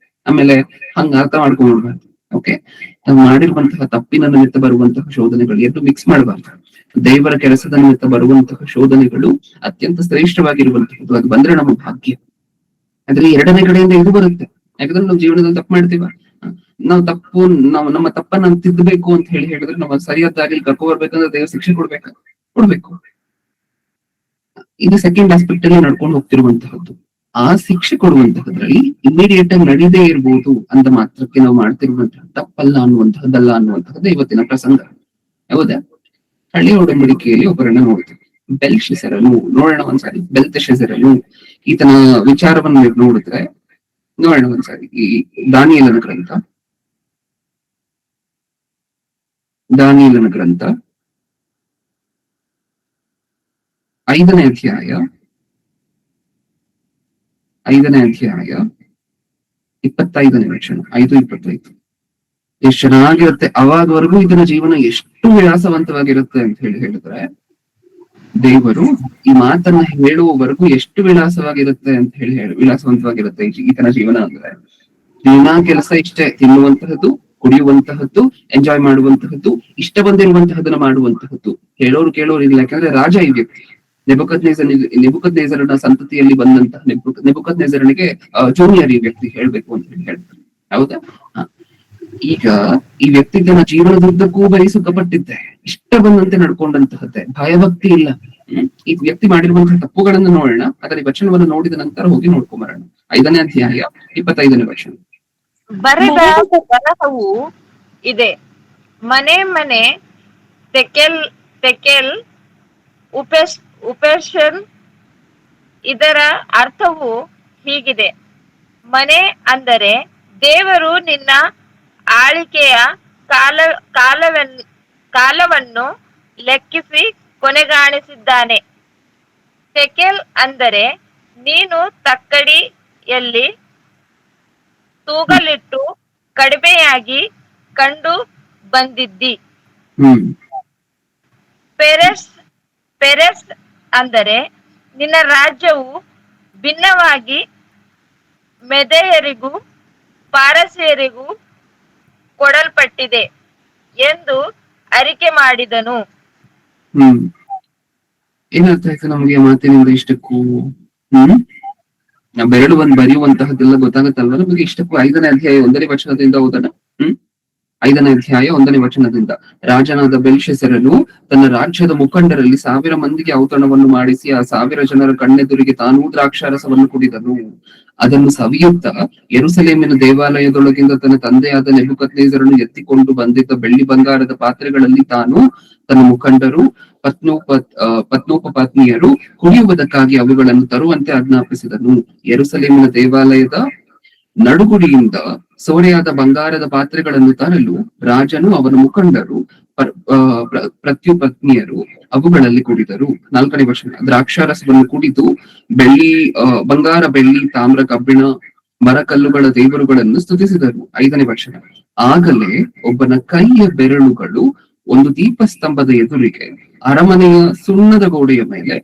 ಆಮೇಲೆ ಹಂಗ ಅರ್ಥ ಮಾಡ್ಕೊಂಡ್ಬಾರ್ದು. ಓಕೆ, ನಾವು ಮಾಡಿರುವಂತಹ ತಪ್ಪಿನ ನಿಮಿತ್ತ ಬರುವಂತಹ ಶೋಧನೆಗಳು ಎರಡು ಮಿಕ್ಸ್ ಮಾಡಬಾರ್ದು. ದೇವರ ಕೆಲಸದ ನಿಮಿತ್ತ ಬರುವಂತಹ ಶೋಧನೆಗಳು ಅತ್ಯಂತ ಶ್ರೇಷ್ಠವಾಗಿರುವಂತಹದ್ದು. ಅದು ಬಂದ್ರೆ ನಮ್ಮ ಭಾಗ್ಯ. ಆದ್ರೆ ಎರಡನೇ ಕಡೆಯಿಂದ ಇದು ಬರುತ್ತೆ. ಯಾಕಂದ್ರೆ ನಾವು ಜೀವನದಲ್ಲಿ ತಪ್ಪು ಮಾಡ್ತೀವ, ನಾವು ನಮ್ಮ ತಪ್ಪನ್ನ ತಿದ್ದಬೇಕು ಅಂತ ಹೇಳಿದ್ರೆ ನಾವು ಸರಿಯಾದ ದಾರಿಯಲ್ಲಿ ಕರ್ಕೊ ಬರ್ಬೇಕಂದ್ರೆ ದೇವ್ರ ಶಿಕ್ಷೆ ಕೊಡ್ಬೇಕು. ಇದು ಸೆಕೆಂಡ್ ಆಸ್ಪೆಕ್ಟ್ ಅಲ್ಲಿ ನಡ್ಕೊಂಡು ಹೋಗ್ತಿರುವಂತಹದ್ದು. ಆ ಶಿಕ್ಷೆ ಕೊಡುವಂತಹದ್ರಲ್ಲಿ ಇಮಿಡಿಯೇಟ್ ಆಗಿ ನಡೀದೇ ಇರ್ಬೋದು ಅಂತ ಮಾತ್ರಕ್ಕೆ ನಾವು ಮಾಡ್ತಿರುವಂತಹ ತಪ್ಪಲ್ಲ ಅನ್ನುವಂತಹದ್ದು ಇವತ್ತಿನ ಪ್ರಸಂಗ. ಹೌದಾ? ಹಳೆಯ ಒಡಂಬಡಿಕೆಯಲ್ಲಿ ಒಬ್ಬರನ್ನ ನೋಡ್ತೀವಿ, ಬೆಲ್ಶೆಸರನು. ನೋಡೋಣ ಒಂದ್ಸಾರಿ ಬೆಲ್ತೆಶೆಸರನು ಈತನ ವಿಚಾರವನ್ನು ನೋಡಿದ್ರೆ ನೋಡೋಣ ಒಂದ್ಸಾರಿ. ಈ ದಾನಿಯೇಲನ ಗ್ರಂಥ 5ನೇ ಅಧ್ಯಾಯ 25ನೇ ವಚನ, 5:25. ಎಷ್ಟು ಚೆನ್ನಾಗಿರುತ್ತೆ. ಅವಾಗವರೆಗೂ ಇದನ್ನ ಜೀವನ ಎಷ್ಟು ವಿಳಾಸವಂತವಾಗಿರುತ್ತೆ ಅಂತ ಹೇಳಿದ್ರೆ, ದೇವರು ಈ ಮಾತನ್ನ ಹೇಳುವವರೆಗೂ ಎಷ್ಟು ವಿಳಾಸವಾಗಿರುತ್ತೆ ಅಂತ ವಿಳಾಸವಂತವಾಗಿರುತ್ತೆ ಈತನ ಜೀವನ. ಅಂದ್ರೆ ದಿನ ಕೆಲಸ ಇಷ್ಟೇ, ತಿನ್ನುವಂತಹದ್ದು, ಕುಡಿಯುವಂತಹದ್ದು, ಎಂಜಾಯ್ ಮಾಡುವಂತಹದ್ದು, ಇಷ್ಟ ಬಂದಿರುವಂತಹದನ್ನ ಮಾಡುವಂತಹದ್ದು. ಕೇಳೋರು ಇಲ್ಲ. ಯಾಕಂದ್ರೆ ರಾಜ ಈ ವ್ಯಕ್ತಿ ನೆಬುಕದ್ನೆಜರನ ಸಂತತಿಯಲ್ಲಿ ಬಂದಂತಹ ನೆಬುಕದ್ನೆಜರನಿಗೆ ಜೂನಿಯರ್ ಈ ವ್ಯಕ್ತಿ ಹೇಳ್ಬೇಕು ಅಂತ ಹೇಳ್ತಾರೆ. ಹೌದಾ? ಈಗ ಈ ವ್ಯಕ್ತಿ ತನ್ನ ಜೀವನದುದ್ದಕ್ಕೂ ಬರೀ ಸುಖಪಟ್ಟಿದ್ದೆ, ಇಷ್ಟ ಬಂದಂತೆ ನಡ್ಕೊಂಡಂತಹದ್ದೇ, ಭಯಭಕ್ತಿ ಇಲ್ಲ. ಈ ವ್ಯಕ್ತಿ ಮಾಡಿರುವಂತಹ ತಪ್ಪುಗಳನ್ನು ನೋಡೋಣ. ಅದರ ವಚನವನ್ನು ನೋಡಿದ ನಂತರ ಹೋಗಿ ನೋಡ್ಕೊಂಬರೋಣ. 5ನೇ ಅಧ್ಯಾಯ 25ನೇ ವಚನ. ಬರೆದ ಬರಹವು ಇದೆ. ಮನೆ ತೆಕೆಲ್ ಉಪೇಶನ್. ಇದರ ಅರ್ಥವು ಹೀಗಿದೆ: ಮನೆ ಅಂದರೆ ದೇವರು ನಿನ್ನ ಆಳಿಕೆಯ ಕಾಲವನ್ನು ಲೆಕ್ಕಿಸಿ ಕೊನೆಗಾಣಿಸಿದ್ದಾನೆ. ತೆಕೆಲ್ ಅಂದರೆ ನೀನು ತಕ್ಕಡಿಯಲ್ಲಿ ತೂಗಲಿಟ್ಟು ಕಡಿಮೆಯಾಗಿ ಕಂಡು ಬಂದಿದ್ದಿ. ಪೆರೆಸ್ ಅಂದರೆ ನಿನ್ನ ರಾಜ್ಯವು ಭಿನ್ನವಾಗಿ ಮೆದೆಯರಿಗೂ ಪಾರಸಿಯರಿಗೂ ಕೊಡಲ್ಪಟ್ಟಿದೆ ಎಂದು ಅರಿಕೆ ಮಾಡಿದನು. ಏನರ್ಥ ಆಯ್ತು ನಮ್ಗೆ ಮಾತಿನಿಂದ ಇಷ್ಟಕ್ಕೂ? ಬೆರಳು ಬರೆಯುವಂತಹದ್ದೆಲ್ಲ ಗೊತ್ತಾಗತ್ತಲ್ವ ನಮಗೆ ಇಷ್ಟಕ್ಕೂ. 5ನೇ ಅಧ್ಯಾಯ 1ನೇ ವಚನದಿಂದ ಓದೋಣ. 5ನೇ ಅಧ್ಯಾಯ 1ನೇ ವಚನದಿಂದ. ರಾಜನಾದ ಬೆಲ್ಶೆಸರನು ತನ್ನ ರಾಜ್ಯದ ಮುಖಂಡರಲ್ಲಿ 1000 ಮಂದಿಗೆ ಔತಣವನ್ನು ಮಾಡಿಸಿ ಆ 1000 ಜನರ ಕಣ್ಣೆದುರಿಗೆ ತಾನೂ ದ್ರಾಕ್ಷಾರಸವನ್ನು ಕುಡಿದನು. ಅದನ್ನು ಸವಿಯುತ್ತಾ ಯೆರೂಸಲೇಮಿನ ದೇವಾಲಯದೊಳಗಿಂದ ತನ್ನ ತಂದೆಯಾದ ನೆಬೂಕದ್ನೆಜರನು ಎತ್ತಿಕೊಂಡು ಬಂದಿದ್ದ ಬೆಳ್ಳಿ ಬಂಗಾರದ ಪಾತ್ರೆಗಳಲ್ಲಿ ತಾನು, ತನ್ನ ಮುಖಂಡರು, ಪತ್ನೋಪಪತ್ನಿಯರು ಕುಡಿಯುವುದಕ್ಕಾಗಿ ಅವುಗಳನ್ನು ತರುವಂತೆ ಆಜ್ಞಾಪಿಸಿದನು. ಯೆರೂಸಲೇಮಿನ ದೇವಾಲಯದ ನಡುಗುಡಿಯಿಂದ ಸೋರೆಯಾದ ಬಂಗಾರದ ಪಾತ್ರೆಗಳನ್ನು ತರಲು ರಾಜನು ಅವನ ಮುಖಂಡರು ಪ್ರತ್ಯುಪತ್ನಿಯರು ಅವುಗಳಲ್ಲಿ ಕುಡಿದರು. 4ನೇ ವಚನ. ದ್ರಾಕ್ಷಾರಸವನ್ನು ಕುಡಿದು ಬಂಗಾರ, ಬೆಳ್ಳಿ, ತಾಮ್ರ, ಕಬ್ಬಿಣ, ಮರಕಲ್ಲುಗಳ ದೇವರುಗಳನ್ನು ಸ್ತುತಿಸಿದರು. 5ನೇ ವಚನ. ಆಗಲೇ ಒಬ್ಬನ ಕೈಯ ಬೆರಳುಗಳು ಒಂದು ದೀಪಸ್ತಂಭದ ಎದುರಿಗೆ ಅರಮನೆಯ ಸುಣ್ಣದ ಗೋಡೆಯ ಮೇಲೆ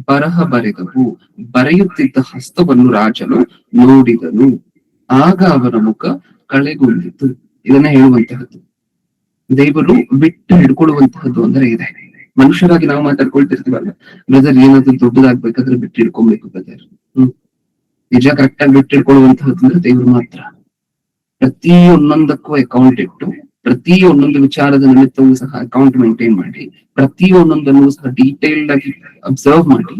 ಬರಹ ಬರೆದವು. ಬರೆಯುತ್ತಿದ್ದ ಹಸ್ತವನ್ನು ರಾಜನು ನೋಡಿದನು. ಆಗ ಅವನ ಮುಖ ಕಳೆಗುಂದಿತು. ಇದನ್ನ ಹೇಳುವಂತಹದ್ದು. ದೇವರು ಬಿಟ್ಟು ಹಿಡ್ಕೊಳ್ಳುವಂತಹದ್ದು ಅಂದ್ರೆ ಇದೆ. ಮನುಷ್ಯರಾಗಿ ನಾವು ಮಾತಾಡ್ಕೊಳ್ತಿರ್ತೀವಲ್ಲ, ಬ್ರದರ್ ಏನಾದ್ರು ದೊಡ್ಡದಾಗ್ಬೇಕಾದ್ರೆ ಬಿಟ್ಟು ಹಿಡ್ಕೊಬೇಕು ಬ್ರದರ್. ನಿಜ ಕರೆಕ್ಟ್ ಆಗಿ ಬಿಟ್ಟು ಹಿಡ್ಕೊಳ್ಳುವಂತಹದ್ದು ಅಂದ್ರೆ ದೇವ್ರು ಮಾತ್ರ. ಪ್ರತಿಯೊಂದಕ್ಕೂ ಅಕೌಂಟ್ ಇಟ್ಟು ಪ್ರತಿ ಒಂದೊಂದು ವಿಚಾರದ ನಿಮಿತ್ತವೂ ಸಹ ಅಕೌಂಟ್ ಮೇಂಟೈನ್ ಮಾಡಿ, ಪ್ರತಿ ಒಂದೊಂದನ್ನು ಸಹ ಡೀಟೇಲ್ಡ್ ಆಗಿ ಅಬ್ಸರ್ವ್ ಮಾಡಿ,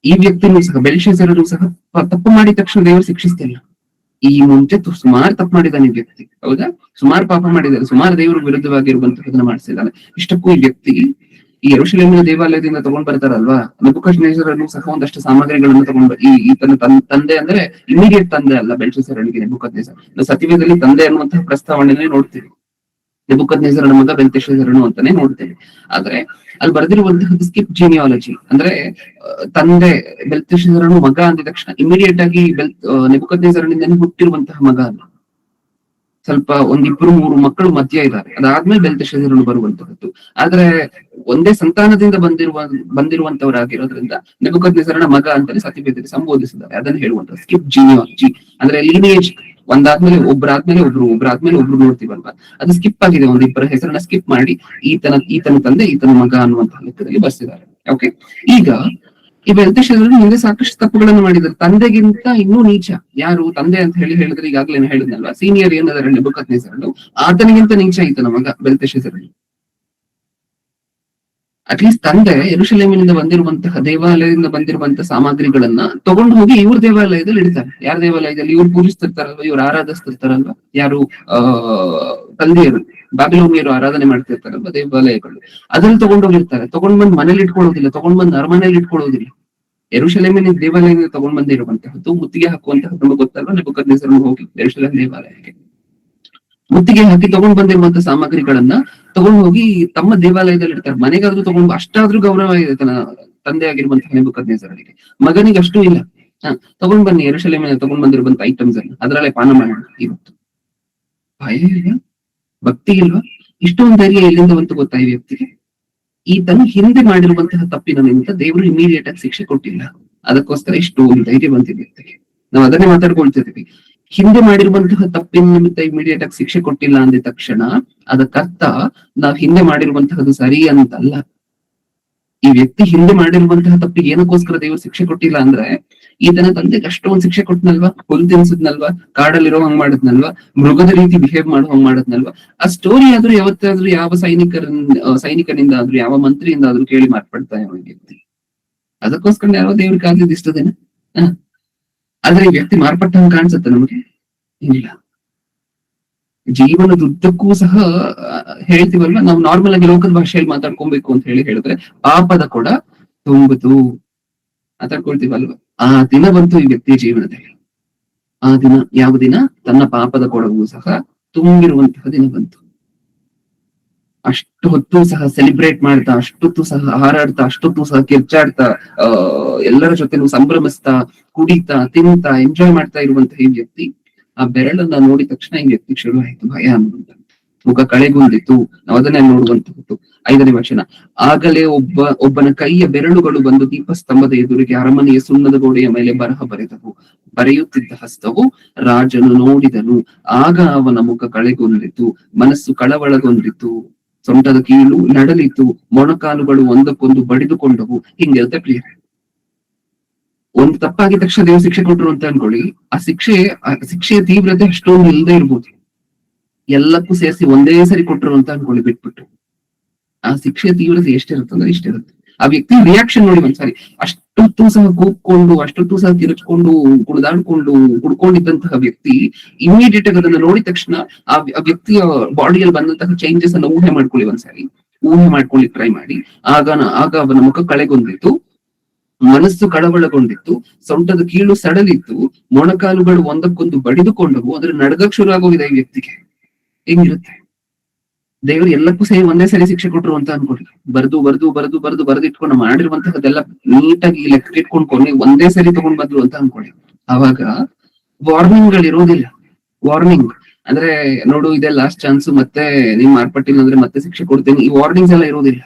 ಈ ವ್ಯಕ್ತಿನೂ ಸಹ ಬೆಲ್ಶಾಜರನು ಸಹ ತಪ್ಪು ಮಾಡಿದ ತಕ್ಷಣ ದೇವರು ಶಿಕ್ಷಿಸ್ತಿಲ್ಲ. ಈ ಮುಂಚೆ ಸುಮಾರು ತಪ್ಪು ಮಾಡಿದಾನೆ ಈ ವ್ಯಕ್ತಿ, ಹೌದಾ, ಸುಮಾರು ಪಾಪ ಮಾಡಿದ್ದಾರೆ, ಸುಮಾರು ದೇವರು ವಿರುದ್ಧವಾಗಿರುವಂತಹದನ್ನ ಮಾಡಿಸಿದ್ದಾನೆ. ಇಷ್ಟಕ್ಕೂ ಈ ವ್ಯಕ್ತಿ ಈ ಯೆರೂಶಲೇಮಿನ ದೇವಾಲಯದಿಂದ ತಗೊಂಡ್ ಬರ್ತಾರಲ್ವಾ, ನೆಬೂಕದ್ನೆಚ್ಚರನು ಸಹ ಒಂದಷ್ಟು ಸಾಮಗ್ರಿಗಳನ್ನು ತಗೊಂಡ್ ಈತನ ತಂದೆ ಅಂದ್ರೆ ಇಮಿಡಿಯೇಟ್ ತಂದೆ ಅಲ್ಲ ಬೆಲ್ಶಾಜರನಿಗೆ ನೆಬೂಕದ್ನೆಚ್ಚರ. ನಾವು ಸತ್ಯವೇದದಲ್ಲಿ ತಂದೆ ಅನ್ನುವಂತಹ ಪ್ರಸ್ತಾವನೆನೇ ನೋಡ್ತೀವಿ, ನೆಬೂಕದ್ನೆಚ್ಚರನ ಮಗ ಬೆಲ್ಶಾಜರನು ಅಂತಾನೆ ನೋಡ್ತೇವೆ. ಆದ್ರೆ ಅಲ್ಲಿ ಬರೆದಿರುವಂತಹದ್ದು ಸ್ಕಿಪ್ ಜಿನಿಯಾಲಜಿ, ಅಂದ್ರೆ ತಂದೆ ಬೆಲ್ಶಾಜರನು ಮಗ ಅಂದ ತಕ್ಷಣ ಇಮಿಡಿಯೇಟ್ ಆಗಿ ನೆಬೂಕದ್ನೆಚ್ಚರನಿಂದ ಹುಟ್ಟಿರುವಂತಹ ಮಗ ಅಲ್ಲ, ಸ್ವಲ್ಪ ಒಂದಿಬ್ರು ಮೂರು ಮಕ್ಕಳು ಮಧ್ಯ ಇದ್ದಾರೆ, ಅದಾದ್ಮೇಲೆ ಬೆಲ್ಶಾಜರನು ಬರುವಂತಹದ್ದು. ಆದ್ರೆ ಒಂದೇ ಸಂತಾನದಿಂದ ಬಂದಿರುವಂತವರಾಗಿರೋದ್ರಿಂದ ನೆಬೂಕದ್ನೆಚ್ಚರನ ಮಗ ಅಂತಲೇ ಸತ್ಯವೇದದಲ್ಲಿ ಸಂಬೋಧಿಸಿದ್ದಾರೆ. ಅದನ್ನು ಹೇಳುವಂತ ಸ್ಕಿಪ್ ಜಿನಿಯಾಲಜಿ ಅಂದ್ರೆ ಲೀನಿಯೇಜ್, ಒಂದಾದ್ಮೇಲೆ ಒಬ್ರು ನೋಡ್ತೀವಲ್ವಾ, ಅದು ಸ್ಕಿಪ್ ಆಗಿದೆ, ಒಂದಿಬ್ಬರ ಹೆಸರನ್ನ ಸ್ಕಿಪ್ ಮಾಡಿ ಈತನ ತಂದೆ ಈತನ ಮಗ ಅನ್ನುವಂತಹ ಲೆಕ್ಕದಲ್ಲಿ ಬರ್ಸಿದ್ದಾರೆ. ಓಕೆ, ಈಗ ಈ ಬೆಲ್ಶಾಜರನು ಹಿಂದೆ ಸಾಕಷ್ಟು ತಪ್ಪುಗಳನ್ನು ಮಾಡಿದ್ದಾರೆ. ತಂದೆಗಿಂತ ಇನ್ನೂ ನೀಚ ಯಾರು, ತಂದೆ ಅಂತ ಹೇಳಿದ್ರೆ ಈಗಾಗಲೇ ಹೇಳಿದ್ನಲ್ವಾ, ಸೀನಿಯರ್ ಏನಾದ್ರೆ ನೆಬೂಕದ್ನೆಚ್ಚರನು, ಆತನಿಗಿಂತ ನೀಚ ಈತನ ಮಗ ಬೆಲ್ಶಾಜರನು. ಅಟ್ಲೀಸ್ಟ್ ತಂದೆ ಯೆರೂಶಲೇಮಿನಿಂದ ಬಂದಿರುವಂತಹ ದೇವಾಲಯದಿಂದ ಬಂದಿರುವಂತಹ ಸಾಮಗ್ರಿಗಳನ್ನ ತಗೊಂಡು ಹೋಗಿ ಇವ್ರ ದೇವಾಲಯದಲ್ಲಿ ಇಡ್ತಾರೆ. ಯಾರ ದೇವಾಲಯದಲ್ಲಿ ಇವ್ರು ಪೂಜಿಸ್ತಿರ್ತಾರಲ್ವ, ಇವ್ರು ಆರಾಧಿಸ್ತಿರ್ತಾರಲ್ವ, ಯಾರು ಕಲ್ದಿಯರು ಬಾಬಿಲೋನಿಯರು ಆರಾಧನೆ ಮಾಡ್ತಿರ್ತಾರಲ್ವ ದೇವಾಲಯಗಳು, ಅದನ್ನ ತಗೊಂಡೋಗಿರ್ತಾರೆ. ತಗೊಂಡ್ ಬಂದ್ ಮನೇಲಿ ಇಟ್ಕೊಳ್ಳೋದಿಲ್ಲ, ತಗೊಂಡ್ ಬಂದ್ ಅರಮನೆಯಲ್ಲಿ ಇಟ್ಕೊಳ್ಳೋದಿಲ್ಲ. ಯೆರೂಶಲೇಮಿನ ದೇವಾಲಯದಿಂದ ತಗೊಂಡ್ ಬಂದಿರುವಂತಹದ್ದು ಮುತ್ತಿಗೆ ಹಾಕುವಂತಹದ್ದು ನಮಗೆ ಗೊತ್ತಲ್ವ. ನೆಬೂಕದ್ನೆಚ್ಚರನು ಹೋಗಿ ಯೆರೂಶಲೇಮ್ ದೇವಾಲಯಕ್ಕೆ ಮುತ್ತಿಗೆ ಹಾಕಿ ತಗೊಂಡ್ ಬಂದಿರುವಂತಹ ಸಾಮಗ್ರಿಗಳನ್ನ ತಗೊಂಡ್ ಹೋಗಿ ತಮ್ಮ ದೇವಾಲಯದಲ್ಲಿ ಇಡ್ತಾರೆ. ಮನೆಗಾದ್ರೂ ತಗೊಂಡು ಅಷ್ಟಾದ್ರೂ ಗೌರವ ಇದೆ ತನ್ನ ತಂದೆ ಆಗಿರುವಂತಹ ನೆಬೂಕದ್ನೆಚ್ಚರನಿಗೆ, ಮಗನಿಗೆ ಅಷ್ಟು ಇಲ್ಲ. ತಗೊಂಡ್ ಬನ್ನಿ ಯೆರೂಶಲೇಮಿನ ತಗೊಂಡ್ ಬಂದಿರುವಂತಹ ಐಟಮ್ಸ್ ಅನ್ನ, ಅದರಲ್ಲೇ ಪಾನ ಮಾಡೋಣ. ಇವತ್ತು ಭಯ ಇಲ್ಲ, ಭಕ್ತಿ ಇಲ್ವಾ? ಇಷ್ಟೊಂದು ಧೈರ್ಯ ಎಲ್ಲಿಂದ ಬಂತು ಗೊತ್ತಾ ಈ ವ್ಯಕ್ತಿಗೆ? ಈತನು ಹಿಂದೆ ಮಾಡಿರುವಂತಹ ತಪ್ಪಿನ ನಿಮಿತ್ತ ದೇವರು ಇಮಿಡಿಯೇಟ್ ಆಗಿ ಶಿಕ್ಷೆ ಕೊಟ್ಟಿಲ್ಲ, ಅದಕ್ಕೋಸ್ಕರ ಇಷ್ಟೊಂದು ಧೈರ್ಯ ಬಂತಿದೆ ವ್ಯಕ್ತಿಗೆ. ನಾವು ಅದನ್ನೇ ಮಾತಾಡ್ಕೊಳ್ತಿದ್ವಿ. ಹಿಂದೆ ಮಾಡಿರುವಂತಹ ತಪ್ಪಿನ ನಿಮಿತ್ತ ಇಮಿಡಿಯೇಟ್ ಆಗಿ ಶಿಕ್ಷೆ ಕೊಟ್ಟಿಲ್ಲ ಅಂದ ತಕ್ಷಣ ಅದಕ್ಕರ್ಥ ನಾವು ಹಿಂದೆ ಮಾಡಿರುವಂತಹದ್ದು ಸರಿ ಅಂತಲ್ಲ. ಈ ವ್ಯಕ್ತಿ ಹಿಂದೆ ಮಾಡಿರುವಂತಹ ತಪ್ಪಿಗೆ ಏನಕ್ಕೋಸ್ಕರ ದೇವರು ಶಿಕ್ಷೆ ಕೊಟ್ಟಿಲ್ಲ ಅಂದ್ರೆ, ಈತನ ತಂದೆಗೆ ಅಷ್ಟೊಂದು ಶಿಕ್ಷೆ ಕೊಟ್ಟನಲ್ವಾ, ಹುಲ್ ತಿನ್ಸಿದ್ನಲ್ವಾ, ಕಾಡಲ್ಲಿರೋ ಹಂಗ್ ಮಾಡಿದ್ನಲ್ವಾ, ಮೃಗದ ರೀತಿ ಬಿಹೇವ್ ಮಾಡೋ ಹಂಗ್ ಮಾಡಿದ್ನಲ್ವಾ. ಆ ಸ್ಟೋರಿ ಆದ್ರೂ ಯಾವತ್ತಾದ್ರೂ ಯಾವ ಸೈನಿಕನಿಂದ ಆದ್ರೂ ಯಾವ ಮಂತ್ರಿಯಿಂದ ಆದ್ರೂ ಕೇಳಿ ಮಾರ್ಪಡ್ತಾ ಈ ವ್ಯಕ್ತಿ? ಅದಕ್ಕೋಸ್ಕರ ಯಾವ ದೇವ್ರ ಕಾಗ್ಲಿದ್ ಇಷ್ಟದೇನ? ಆದ್ರೆ ಈ ವ್ಯಕ್ತಿ ಮಾರ್ಪಟ್ಟಂಗೆ ಕಾಣಿಸುತ್ತೆ ನಮಗೆ? ಇಲ್ಲ. ಜೀವನದುದ್ದಕ್ಕೂ ಸಹ ಹೇಳ್ತೀವಲ್ವಾ, ನಾವು ನಾರ್ಮಲ್ ಆಗಿ ಲೋಕದ ಭಾಷೆಯಲ್ಲಿ ಮಾತಾಡ್ಕೊಬೇಕು ಅಂತ ಹೇಳಿದ್ರೆ, ಪಾಪದ ಕೊಡ ತುಂಬಿತು ಮಾತಾಡ್ಕೊಳ್ತೀವಲ್ವಾ, ಆ ದಿನ ಬಂತು ಈ ವ್ಯಕ್ತಿಯ ಜೀವನದಲ್ಲಿ. ಆ ದಿನ ಯಾವ ದಿನ? ತನ್ನ ಪಾಪದ ಕೊಡವೂ ಸಹ ತುಂಬಿರುವಂತಹ ದಿನ ಬಂತು. ಅಷ್ಟು ಹೊತ್ತು ಸಹ ಸೆಲಿಬ್ರೇಟ್ ಮಾಡ್ತಾ, ಅಷ್ಟೊತ್ತು ಸಹ ಹಾರಾಡ್ತಾ, ಅಷ್ಟೊತ್ತು ಸಹ ಕಿರ್ಚಾಡ್ತಾ, ಎಲ್ಲರ ಜೊತೆನೂ ಸಂಭ್ರಮಿಸ್ತಾ, ಕುಡಿತಾ, ತಿಂತಾ, ಎಂಜಾಯ್ ಮಾಡ್ತಾ ಇರುವಂತಹ ಈ ವ್ಯಕ್ತಿ ಆ ಬೆರಳನ್ನ ನೋಡಿದ ತಕ್ಷಣ ಈ ವ್ಯಕ್ತಿ ಶುರು ಆಯ್ತು ಭಯ ಅನ್ನುವಂತ, ಮುಖ ಕಳೆಗುಂದಿತ್ತು. ನಾವು ಅದನ್ನೇ ನೋಡುವಂತಹದ್ದು. 5ನೇ ವಚನ, ಆಗಲೇ ಒಬ್ಬನ ಕೈಯ ಬೆರಳುಗಳು ಬಂದು ದೀಪಸ್ತಂಭದ ಎದುರಿಗೆ ಅರಮನೆಯ ಸುಣ್ಣದ ಗೋಡೆಯ ಮೇಲೆ ಬರಹ ಬರೆದವು. ಬರೆಯುತ್ತಿದ್ದ ಹಸ್ತವು ರಾಜನು ನೋಡಿದನು. ಆಗ ಅವನ ಮುಖ ಕಳೆಗೊಂಡಿತು, ಮನಸ್ಸು ಕಳವಳಗೊಂಡಿತು, ಸೊಂಟದ ಕೀಳು ನಡಲಿತು, ಮೊಣಕಾಲುಗಳು ಒಂದಕ್ಕೊಂದು ಬಡಿದುಕೊಂಡವು. ಹಿಂಗಿರುತ್ತೆ ಕ್ಲಿಯರ್. ಒಂದು ತಪ್ಪಾಗಿದ ತಕ್ಷಣ ದೇವರು ಶಿಕ್ಷೆ ಕೊಟ್ಟರು ಅಂತ ಅನ್ಕೊಳ್ಳಿ, ಆ ಶಿಕ್ಷೆಯ ತೀವ್ರತೆ ಅಷ್ಟೊಂದು ಇಲ್ಲದೆ ಇರ್ಬೋದು. ಎಲ್ಲಕ್ಕೂ ಸೇರಿಸಿ ಒಂದೇ ಸರಿ ಕೊಟ್ಟರು ಅಂತ ಅನ್ಕೊಳ್ಳಿ ಬಿಟ್ಬಿಟ್ಟು, ಆ ಶಿಕ್ಷೆಯ ತೀವ್ರತೆ ಎಷ್ಟಿರುತ್ತೆ ಅಂದ್ರೆ ಇಷ್ಟಿರುತ್ತೆ. ಆ ವ್ಯಕ್ತಿ ರಿಯಾಕ್ಷನ್ ನೋಡಿ ಒಂದ್ಸಾರಿ. ಅಷ್ಟೊತ್ತು ಸಹ ಕೂಗ್ಕೊಂಡು, ಅಷ್ಟೊತ್ತು ಸಹ ತಿರುಚ್ಕೊಂಡು, ಕುಣಿದಾಡ್ಕೊಂಡು, ಕುಡ್ಕೊಂಡಿದ್ದಂತಹ ವ್ಯಕ್ತಿ ಇಮಿಡಿಯೇಟ್ ಆಗಿ ಅದನ್ನ ನೋಡಿದ ತಕ್ಷಣ ಆ ವ್ಯಕ್ತಿಯ ಬಾಡಿಯಲ್ಲಿ ಬಂದಂತಹ ಚೇಂಜಸ್ ಅನ್ನ ಊಹೆ ಮಾಡ್ಕೊಳ್ಳಿ ಒಂದ್ಸಾರಿ. ಊಹೆ ಮಾಡ್ಕೊಳ್ಳಿ ಟ್ರೈ ಮಾಡಿ. ಆಗ ಅವನ ಮುಖ ಕಳೆಗೊಂಡಿತ್ತು, ಮನಸ್ಸು ಕಳವಳಗೊಂಡಿತ್ತು, ಸೊಂಟದ ಕೀಳು ಸಡಲಿತ್ತು, ಮೊಣಕಾಲುಗಳು ಒಂದಕ್ಕೊಂದು ಬಡಿದುಕೊಂಡವು. ಅದ್ರ ನಡ್ಗಕ್ ಶುರು ಆಗೋಗಿದೆ ಈ ವ್ಯಕ್ತಿಗೆ. ಹೆಂಗಿರುತ್ತೆ? ದೇವರು ಎಲ್ಲಕ್ಕೂ ಸೇರಿ ಒಂದೇ ಸರಿ ಶಿಕ್ಷೆ ಕೊಟ್ರು ಅಂತ ಅನ್ಕೊಳ್ಳಿ. ಬರೆದಿಟ್ಕೊಂಡು ಮಾಡಿರುವಂತಹದ್ದೆಲ್ಲ ನೀಟಾಗಿ ಲೆಕ್ಕ ಇಟ್ಕೊಂಡು ಕೊನೆ ಒಂದೇ ಸರಿ ತಗೊಂಡ್ ಬಂದ್ರು ಅಂತ ಅನ್ಕೊಳ್ಳಿ. ಅವಾಗ ವಾರ್ನಿಂಗ್ ಗಳಿರೋದಿಲ್ಲ. ವಾರ್ನಿಂಗ್ ಅಂದ್ರೆ ನೋಡು ಇದೇ ಲಾಸ್ಟ್ ಚಾನ್ಸ್, ಮತ್ತೆ ನೀನ್ ಮಾರ್ಪಟ್ಟಿಲ್ಲ ಅಂದ್ರೆ ಮತ್ತೆ ಶಿಕ್ಷೆ ಕೊಡ್ತೀನಿ, ಈ ವಾರ್ನಿಂಗ್ಸ್ ಎಲ್ಲ ಇರೋದಿಲ್ಲ.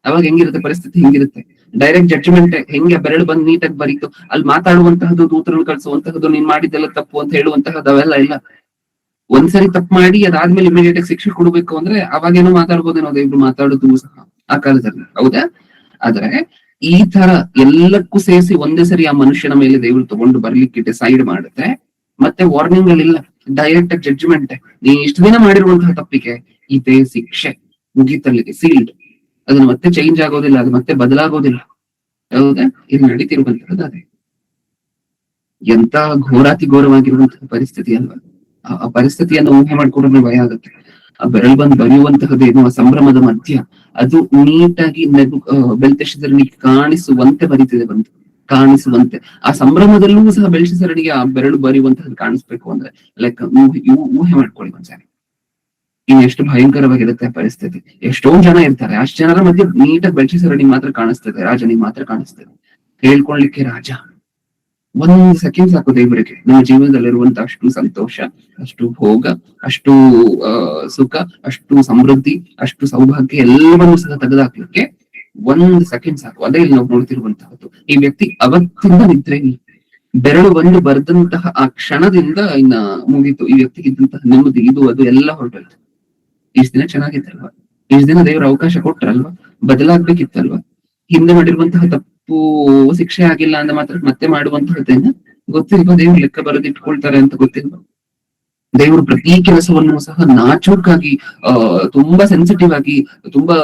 ಅವಾಗ ಹೆಂಗಿರುತ್ತೆ ಪರಿಸ್ಥಿತಿ? ಹಿಂಗಿರುತ್ತೆ. Direct judgment. ಹೆಂಗೆ ಬೆರಳು ಬಂದ್ ನೀಟಾಗಿ ಬರೀತು, ಅಲ್ಲಿ ಮಾತಾಡುವಂತಹದ್ದು, ದೂತರನ್ನು ಕಳಿಸುವಂತಹದ್ದು, ನೀನ್ ಮಾಡಿದ್ದೆಲ್ಲ ತಪ್ಪು ಅಂತ ಹೇಳುವಂತಹದ್ದು ಅವೆಲ್ಲ ಇಲ್ಲ. ಒಂದ್ಸರಿ ತಪ್ಪು ಮಾಡಿ ಅದಾದ್ಮೇಲೆ ಇಮಿಡಿಯೇಟ್ ಆಗಿ ಶಿಕ್ಷೆ ಕೊಡ್ಬೇಕು ಅಂದ್ರೆ ಅವಾಗೇನೋ ಮಾತಾಡ್ಬೋದೇನೋ ದೇವ್ರು ಮಾತಾಡೋದು ಸಹ ಆ ಕಾಲದಲ್ಲಿ, ಹೌದಾ? ಆದ್ರೆ ಈ ತರ ಎಲ್ಲಕ್ಕೂ ಸೇರಿಸಿ ಒಂದೇ ಸರಿ ಆ ಮನುಷ್ಯನ ಮೇಲೆ ದೇವ್ರು ತಗೊಂಡು ಬರ್ಲಿಕ್ಕೆ ಡಿಸೈಡ್ ಮಾಡುತ್ತೆ. ಮತ್ತೆ ವಾರ್ನಿಂಗ್ ಗಳಿಲ್ಲ. ಡೈರೆಕ್ಟ್ ಆಗಿ ಜಡ್ಜ್ಮೆಂಟ್. ನೀ ಇಷ್ಟು ದಿನ ಮಾಡಿರುವಂತಹ ತಪ್ಪಿಗೆ ಇದೇ ಶಿಕ್ಷೆ, ಮುಗೀತಲ್ಲಿಗೆ ಸೀಲ್ಡ್. ಅದನ್ನ ಮತ್ತೆ ಚೇಂಜ್ ಆಗೋದಿಲ್ಲ, ಅದು ಮತ್ತೆ ಬದಲಾಗೋದಿಲ್ಲ. ಹೌದಾ? ಇದು ನಡೀತಿರುವಂತಹದ್ದು ಅದೇ. ಎಂತ ಘೋರಾತಿ ಘೋರವಾಗಿರುವಂತಹ ಪರಿಸ್ಥಿತಿ ಅಲ್ವಾ? ಆ ಪರಿಸ್ಥಿತಿಯನ್ನು ಊಹೆ ಮಾಡ್ಕೊಂಡ್ರೆ ಭಯ ಆಗುತ್ತೆ. ಆ ಬೆರಳು ಬಂದು ಬರೆಯುವಂತಹದ್ದೇನು ಆ ಸಂಭ್ರಮದ ಮಧ್ಯ ಅದು ನೀಟಾಗಿ ಬೆಲ್ತೆಶಿಸರನಿಗೆ ಕಾಣಿಸುವಂತೆ ಬರೀತಿದೆ, ಬಂತು ಕಾಣಿಸುವಂತೆ. ಆ ಸಂಭ್ರಮದಲ್ಲೂ ಸಹ ಬೆಲ್ತೆಶಿಸರನಿಗೆ ಆ ಬೆರಳು ಬರೆಯುವಂತಹದ್ದು ಕಾಣಿಸ್ಬೇಕು ಅಂದ್ರೆ ಲೈಕ್ ಊಹೆ ಮಾಡ್ಕೊಳ್ಳಿ ಒಂದ್ಸರಿ. ಇನ್ನು ಎಷ್ಟು ಭಯಂಕರವಾಗಿರುತ್ತೆ ಆ ಪರಿಸ್ಥಿತಿ. ಎಷ್ಟೊಂದ್ ಜನ ಇರ್ತಾರೆ, ಅಷ್ಟು ಜನರ ಮಧ್ಯೆ ನೀಟಾಗಿ ಬೆಲ್ತೆಶಿಸರನಿಗೆ ಮಾತ್ರ ಕಾಣಿಸ್ತದೆ, ರಾಜನಿಗೆ ಮಾತ್ರ ಕಾಣಿಸ್ತದೆ. ಹೇಳ್ಕೊಳ್ಲಿಕ್ಕೆ ರಾಜ. ಒಂದ್ ಸೆಕೆಂಡ್ ಸಾಕು ದೇವರಿಗೆ ನಮ್ಮ ಜೀವನದಲ್ಲಿರುವಂತ ಅಷ್ಟು ಸಂತೋಷ, ಅಷ್ಟು ಭೋಗ, ಅಷ್ಟು ಸುಖ, ಅಷ್ಟು ಸಮೃದ್ಧಿ, ಅಷ್ಟು ಸೌಭಾಗ್ಯ ಎಲ್ಲವನ್ನೂ ಸಹ ತೆಗೆದುಹಾಕ್ಲಿಕ್ಕೆ ಒಂದ್ ಸೆಕೆಂಡ್ ಸಾಕು. ಅದೇ ಇಲ್ಲಿ ನಾವು ನೋಡ್ತಿರುವಂತಹದ್ದು. ಈ ವ್ಯಕ್ತಿ ಅವತ್ತಿಂದ ನಿದ್ರೆ ಇಲ್ಲ. ಬೆರಳು ಬಂದು ಬರೆದಂತಹ ಆ ಕ್ಷಣದಿಂದ ಇನ್ನ ಮುಗೀತು. ಈ ವ್ಯಕ್ತಿಗೆ ಇದ್ದಂತಹ ನೆಮ್ಮದಿ, ಇದು ಅದು ಎಲ್ಲ ಹೊರಟೋಯ್ತು. ಇಷ್ಟ ದಿನ ಚೆನ್ನಾಗಿತ್ತಲ್ವಾ? ಇಷ್ಟ ದಿನ ದೇವರ ಅವಕಾಶ ಕೊಟ್ರಲ್ವಾ? ಬದಲಾಗ್ಬೇಕಿತ್ತಲ್ವಾ? ಹಿಂದೆ ಮಾಡಿರುವಂತಹ ತಪ್ಪು ಶಿಕ್ಷೆ ಆಗಿಲ್ಲ ಅಂದ ಮಾತ್ರ ಮತ್ತೆ ಮಾಡುವಂತಹದ್ದೇನ ಗೊತ್ತಿಲ್ವಾ? ದೇವ್ರು ಲೆಕ್ಕ ಬರೆದಿಟ್ಕೊಳ್ತಾರೆ ಅಂತ ಗೊತ್ತಿಲ್ವಾ? ದೇವರು ಪ್ರತಿ ಕೆಲಸವನ್ನು ಸಹ ನಾಚೂಕಾಗಿ ತುಂಬಾ ಸೆನ್ಸಿಟಿವ್ ಆಗಿ, ತುಂಬಾ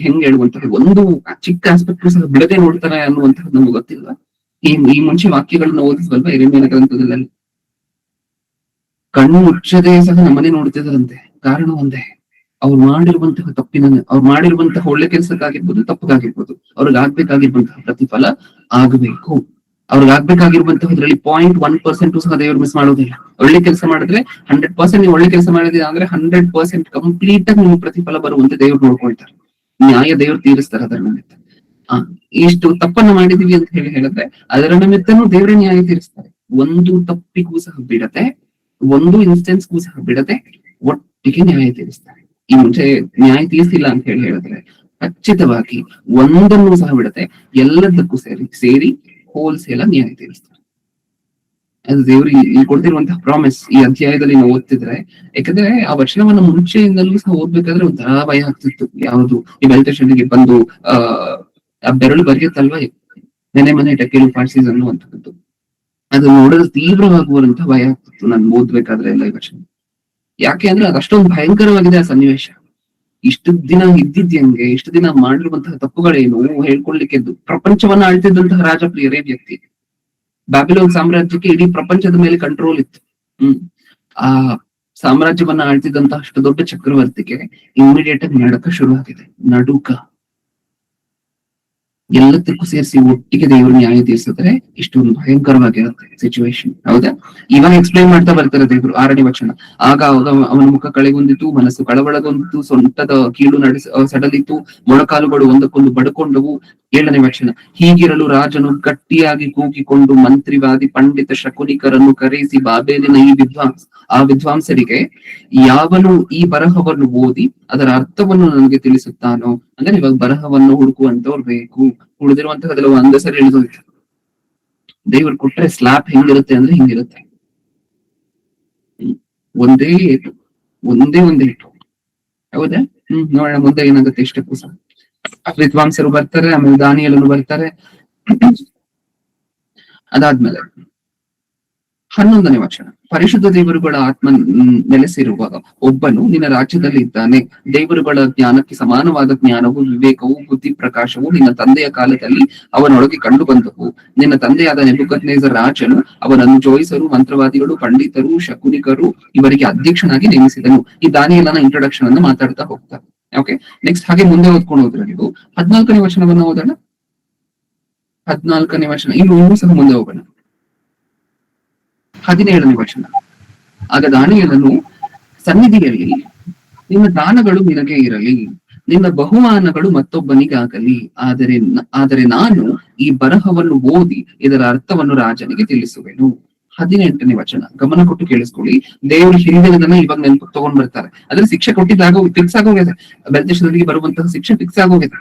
ಹೆಂಗ್ ಹೇಳುವಂತಹ ಒಂದು ಚಿಕ್ಕ ಆಸ್ಪೆಕ್ಟ್ ಸಹ ಬಿಡದೆ ನೋಡ್ತಾರೆ ಅನ್ನುವಂಥದ್ದು ನಮ್ಗೆ ಗೊತ್ತಿಲ್ವಾ? ಈ ಮುಂಚೆ ವಾಕ್ಯಗಳನ್ನ ಓದಿಸ್ವಲ್ವಾ ಹಿರೇಮೀಯನ ಗ್ರಂಥದಲ್ಲಿ? ಕಣ್ಣು ಮುಚ್ಚದೆ ಸಹ ನಮ್ಮನೆ ನೋಡ್ತಿದ್ರಂತೆ. ಕಾರಣ ಒಂದೇ, ಅವ್ರು ಮಾಡಿರುವಂತಹ ಒಳ್ಳೆ ಕೆಲಸಕ್ಕಾಗಿರ್ಬೋದು, ತಪ್ಪಗಾಗಿರ್ಬೋದು, ಅವ್ರಿಗೆ ಆಗ್ಬೇಕಾಗಿರುವಂತಹ ಪ್ರತಿಫಲ ಆಗ್ಬೇಕು. ಅವ್ರಿಗೆ ಆಗ್ಬೇಕಾಗಿರುವಂತಹದ್ರಲ್ಲಿ 0.1% ಸಹ ದೇವರು ಮಿಸ್ ಮಾಡೋದಿಲ್ಲ. ಒಳ್ಳೆ ಕೆಲಸ ಮಾಡಿದ್ರೆ 100% ನೀವು ಒಳ್ಳೆ ಕೆಲಸ ಮಾಡಿದ್ರೆ ಅಂದ್ರೆ 100% ಕಂಪ್ಲೀಟ್ ಆಗಿ ನಿಮ್ಗೆ ಪ್ರತಿಫಲ ಬರುವಂತೆ ದೇವ್ರು ನೋಡ್ಕೊಳ್ತಾರೆ. ನ್ಯಾಯ ದೇವ್ರು ತೀರಿಸ್ತಾರೆ ಅದರ ನಿಮಿತ್ತ. ಇಷ್ಟು ತಪ್ಪನ್ನ ಮಾಡಿದೀವಿ ಅಂತ ಹೇಳಿದ್ರೆ ಅದರ ನಿಮಿತ್ತನೂ ದೇವರೇ ನ್ಯಾಯ ತೀರಿಸ್ತಾರೆ. ಒಂದು ತಪ್ಪಿಗೂ ಸಹ ಬಿಡದೆ, ಒಂದು ಇನ್ಸ್ಟೆನ್ಸ್ಗೂ ಸಹ ಬಿಡದೆ ಒಟ್ಟಿಗೆ ನ್ಯಾಯ ತೀರಿಸ್ತಾರೆ. ಈ ಮುಂಚೆ ನ್ಯಾಯ ತೀರಿಸಿಲ್ಲ ಅಂತ ಹೇಳಿದ್ರೆ ಖಚಿತವಾಗಿ ಒಂದನ್ನು ಸಹ ಬಿಡದೆ ಎಲ್ಲದಕ್ಕೂ ಸೇರಿ ಹೋಲ್ಸೇಲ್ ನ್ಯಾಯ ತೀರಿಸ್ತಾರೆ. ಅದು ದೇವರು ಇಲ್ಲಿ ಕೊಡ್ತಿರುವಂತಹ ಪ್ರಾಮಿಸ್. ಈ ಅಧ್ಯಾಯದಲ್ಲಿ ನಾವು ಓದ್ತಿದ್ರೆ, ಯಾಕಂದ್ರೆ ಆ ವಚನವನ್ನ ಮುಂಚೆಯಿಂದಲೂ ಸಹ ಓದ್ಬೇಕಾದ್ರೆ ಒಂಥರ ಭಯ ಆಗ್ತಿತ್ತು. ಯಾವುದು ಈ ಮೆಡಿಟೇಷನ್ಗೆ ಬಂದು ಆ ಬೆರಳು ಬರೆಯುತ್ತಲ್ವಾ, ಮನೆ ಟೆಕೆಲು ಪಾರ್ಸಿಸ್ ಅನ್ನುವಂಥದ್ದು, ಅದು ನೋಡಲು ತೀವ್ರವಾಗುವಂತಹ ಭಯ ಆಗ್ತಿತ್ತು ನಾನು ಓದ್ಬೇಕಾದ್ರೆ ಎಲ್ಲ ಈ ವಚನ. ಯಾಕೆ ಅಂದ್ರೆ ಅದು ಅಷ್ಟೊಂದು ಭಯಂಕರವಾಗಿದೆ ಆ ಸನ್ನಿವೇಶ. ಇಷ್ಟು ದಿನ ಇದ್ದಿದ್ಯಂಗೆ, ಇಷ್ಟು ದಿನ ಮಾಡಿರುವಂತಹ ತಪ್ಪುಗಳೇನು ಹೇಳ್ಕೊಳ್ಲಿಕ್ಕೆ ಪ್ರಪಂಚವನ್ನ ಆಳ್ತಿದ್ದಂತಹ ರಾಜಪ್ರಿಯರೇ ವ್ಯಕ್ತಿ. ಬ್ಯಾಬಿಲೋನ್ ಸಾಮ್ರಾಜ್ಯಕ್ಕೆ ಇಡೀ ಪ್ರಪಂಚದ ಮೇಲೆ ಕಂಟ್ರೋಲ್ ಇತ್ತು. ಆ ಸಾಮ್ರಾಜ್ಯವನ್ನ ಆಳ್ತಿದ್ದಂತಹ ಅಷ್ಟು ದೊಡ್ಡ ಚಕ್ರವರ್ತಿಗೆ ಇಮಿಡಿಯೇಟ್ ಆಗಿ ನಡುಕ ಶುರುವಾಗಿದೆ. ನಡುಕ. ಎಲ್ಲದಕ್ಕೂ ಸೇರಿಸಿ ಒಟ್ಟಿಗೆ ದೇವರು ನ್ಯಾಯ ತೀರಿಸಿದ್ರೆ ಇಷ್ಟೊಂದು ಭಯಂಕರವಾಗಿರುತ್ತೆ ಸಿಚುವೇಶನ್. ಹೌದಾ? ಇವಾಗ ಎಕ್ಸ್ಪ್ಲೈನ್ ಮಾಡ್ತಾ ಬರ್ತಾರೆ ದೇವರು 6ನೇ ವಚನ. ಆಗ ಅವನ ಮುಖ ಕಳೆಗೊಂಡಿತು, ಮನಸ್ಸು ಕಳವಳಗೊಂಡಿತು, ಸೊಂಟದ ಕೀಳು ಸಡಲಿತು, ಮೊಣಕಾಲುಗಳು ಒಂದಕ್ಕೊಂದು ಬಡ್ಕೊಂಡವು. 7ನೇ ವಚನ. ಹೀಗಿರಲು ರಾಜನು ಗಟ್ಟಿಯಾಗಿ ಕೂಗಿಕೊಂಡು ಮಂತ್ರಿವಾದಿ ಪಂಡಿತ ಶಕುನಿಕರನ್ನು ಕರೆಸಿ ಬಾಬೇಲಿನ ಆ ವಿದ್ವಾಂಸರಿಗೆ, ಯಾವನು ಈ ಬರಹವನ್ನು ಓದಿ ಅದರ ಅರ್ಥವನ್ನು ನನಗೆ ತಿಳಿಸುತ್ತಾನೋ, ಅಂದ್ರೆ ಇವಾಗ ಬರಹವನ್ನು ಹುಡುಕುವಂತವ್ರು ಬೇಕು. ಉಳಿದಿರುವಂತಹದೆಲ್ಲ ಒಂದೇ ಸರಿ ಇಳಿದೋಯ್ತು. ದೇವರು ಕೊಟ್ರೆ ಸ್ಲಾಪ್ ಹೆಂಗಿರುತ್ತೆ ಅಂದ್ರೆ ಹಿಂಗಿರುತ್ತೆ. ಒಂದೇ ಏಟು, ಒಂದೇ ಏಟು. ಹೌದಾ? ನೋಡೋಣ ಮುಂದೆ ಏನಾಗುತ್ತೆ. ಇಷ್ಟಕ್ಕೂ ಸಹ ವಿದ್ವಾಂಸರು ಬರ್ತಾರೆ, ಆಮೇಲೆ ದಾನಿಯೇಲನು ಬರ್ತಾರೆ. ಅದಾದ್ಮೇಲೆ 11ನೇ ವಚನ. ಪರಿಶುದ್ಧ ದೇವರುಗಳ ಆತ್ಮ ನೆಲೆಸಿರುವ ಒಬ್ಬನು ನಿನ್ನ ರಾಜ್ಯದಲ್ಲಿ ಇದ್ದಾನೆ. ದೇವರುಗಳ ಜ್ಞಾನಕ್ಕೆ ಸಮಾನವಾದ ಜ್ಞಾನವು, ವಿವೇಕವು, ಬುದ್ಧಿ ಪ್ರಕಾಶವು ನಿನ್ನ ತಂದೆಯ ಕಾಲದಲ್ಲಿ ಅವನೊಳಗೆ ಕಂಡು ಬಂದವು. ನಿನ್ನ ತಂದೆಯಾದ ನೆಬೂಕದ್ನೆಚ್ಚರ್ ರಾಜನು ಅವನನ್ನು ಜೋಯಿಸರು, ಮಂತ್ರವಾದಿಗಳು, ಪಂಡಿತರು, ಶಕುನಿಕರು ಇವರಿಗೆ ಅಧ್ಯಕ್ಷನಾಗಿ ನೇಮಿಸಿದನು. ಈ ದಾನಿಯೇಲನ ಇಂಟ್ರೊಡಕ್ಷನ್ ಅನ್ನು ಮಾತಾಡ್ತಾ ಹೋಗ್ತಾರೆ. ಓಕೆ, ನೆಕ್ಸ್ಟ್ ಹಾಗೆ ಮುಂದೆ ಓದ್ಕೊಂಡು ಹೋದ್ರೆ ನೀವು 14ನೇ ವಚನವನ್ನು ಓದೋಣ. 14ನೇ ವಚನ ಇನ್ನೂ ಸಹ ಮುಂದೆ ಹೋಗೋಣ. 17ನೇ ವಚನ. ಆಗ ದಾನಿಯೇಲನು ಸನ್ನಿಧಿಯಲ್ಲಿ, ನಿನ್ನ ದಾನಗಳು ನಿನಗೆ ಇರಲಿ, ನಿನ್ನ ಬಹುಮಾನಗಳು ಮತ್ತೊಬ್ಬನಿಗಾಗಲಿ. ಆದರೆ ನಾನು ಈ ಬರಹವನ್ನು ಓದಿ ಇದರ ಅರ್ಥವನ್ನು ರಾಜನಿಗೆ ತಿಳಿಸುವೆನು. 18ನೇ ವಚನ. ಗಮನ ಕೊಟ್ಟು ಕೇಳಿಸ್ಕೊಳ್ಳಿ. ದೇವರು ಹಿಂದಿನದನ್ನ ಇವಾಗ ನೆನಪು ತಗೊಂಡ್ ಬರ್ತಾರೆ. ಅದ್ರ ಶಿಕ್ಷೆ ಕೊಟ್ಟಿದ್ದಾಗ ಫಿಕ್ಸ್ ಆಗೋಗಿದೆ. ದೇಶದಲ್ಲಿ ಬರುವಂತಹ ಶಿಕ್ಷೆ ಫಿಕ್ಸ್ ಆಗೋಗಿದೆ.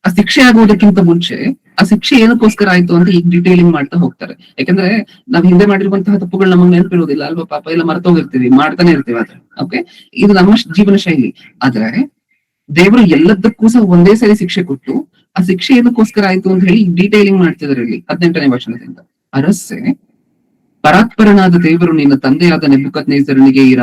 ಆ ಶಿಕ್ಷೆ ಆಗುವುದಕ್ಕಿಂತ ಮುಂಚೆ ಆ ಶಿಕ್ಷೆ ಏನಕ್ಕೋಸ್ಕರ ಆಯ್ತು ಅಂತ ಈಗ ಡಿಟೇಲಿಂಗ್ ಮಾಡ್ತಾ ಹೋಗ್ತಾರೆ. ಯಾಕಂದ್ರೆ ನಾವ್ ಹಿಂದೆ ಮಾಡಿರುವಂತಹ ತಪ್ಪುಗಳು ನಮಗೆ ನೆನಪಿರುವುದಿಲ್ಲ ಅಲ್ವಾ? ಪಾಪ ಎಲ್ಲ ಮರ್ತೋಗಿರ್ತೀವಿ, ಮಾಡ್ತಾನೆ ಇರ್ತೀವಿ. ಆದ್ರೆ ಓಕೆ, ಇದು ನಮ್ಮ ಜೀವನ ಶೈಲಿ. ಆದ್ರೆ ದೇವರು ಎಲ್ಲದಕ್ಕೂ ಸಹ ಒಂದೇ ಸರಿ ಶಿಕ್ಷೆ ಕೊಟ್ಟು ಆ ಶಿಕ್ಷೆ ಏನಕ್ಕೋಸ್ಕರ ಆಯ್ತು ಅಂತ ಹೇಳಿ ಡೀಟೇಲಿಂಗ್ ಮಾಡ್ತಿದ್ದಾರೆ ಇಲ್ಲಿ 18ನೇ ವಚನದಿಂದ. ಅರಸೆ ಪರಾತ್ಪರನಾದ ದೇವರು ನಿನ್ನ ತಂದೆಯಾದ ನೆಬೂಕದ್ನೆಚ್ಚರನಿಗೆ ಈ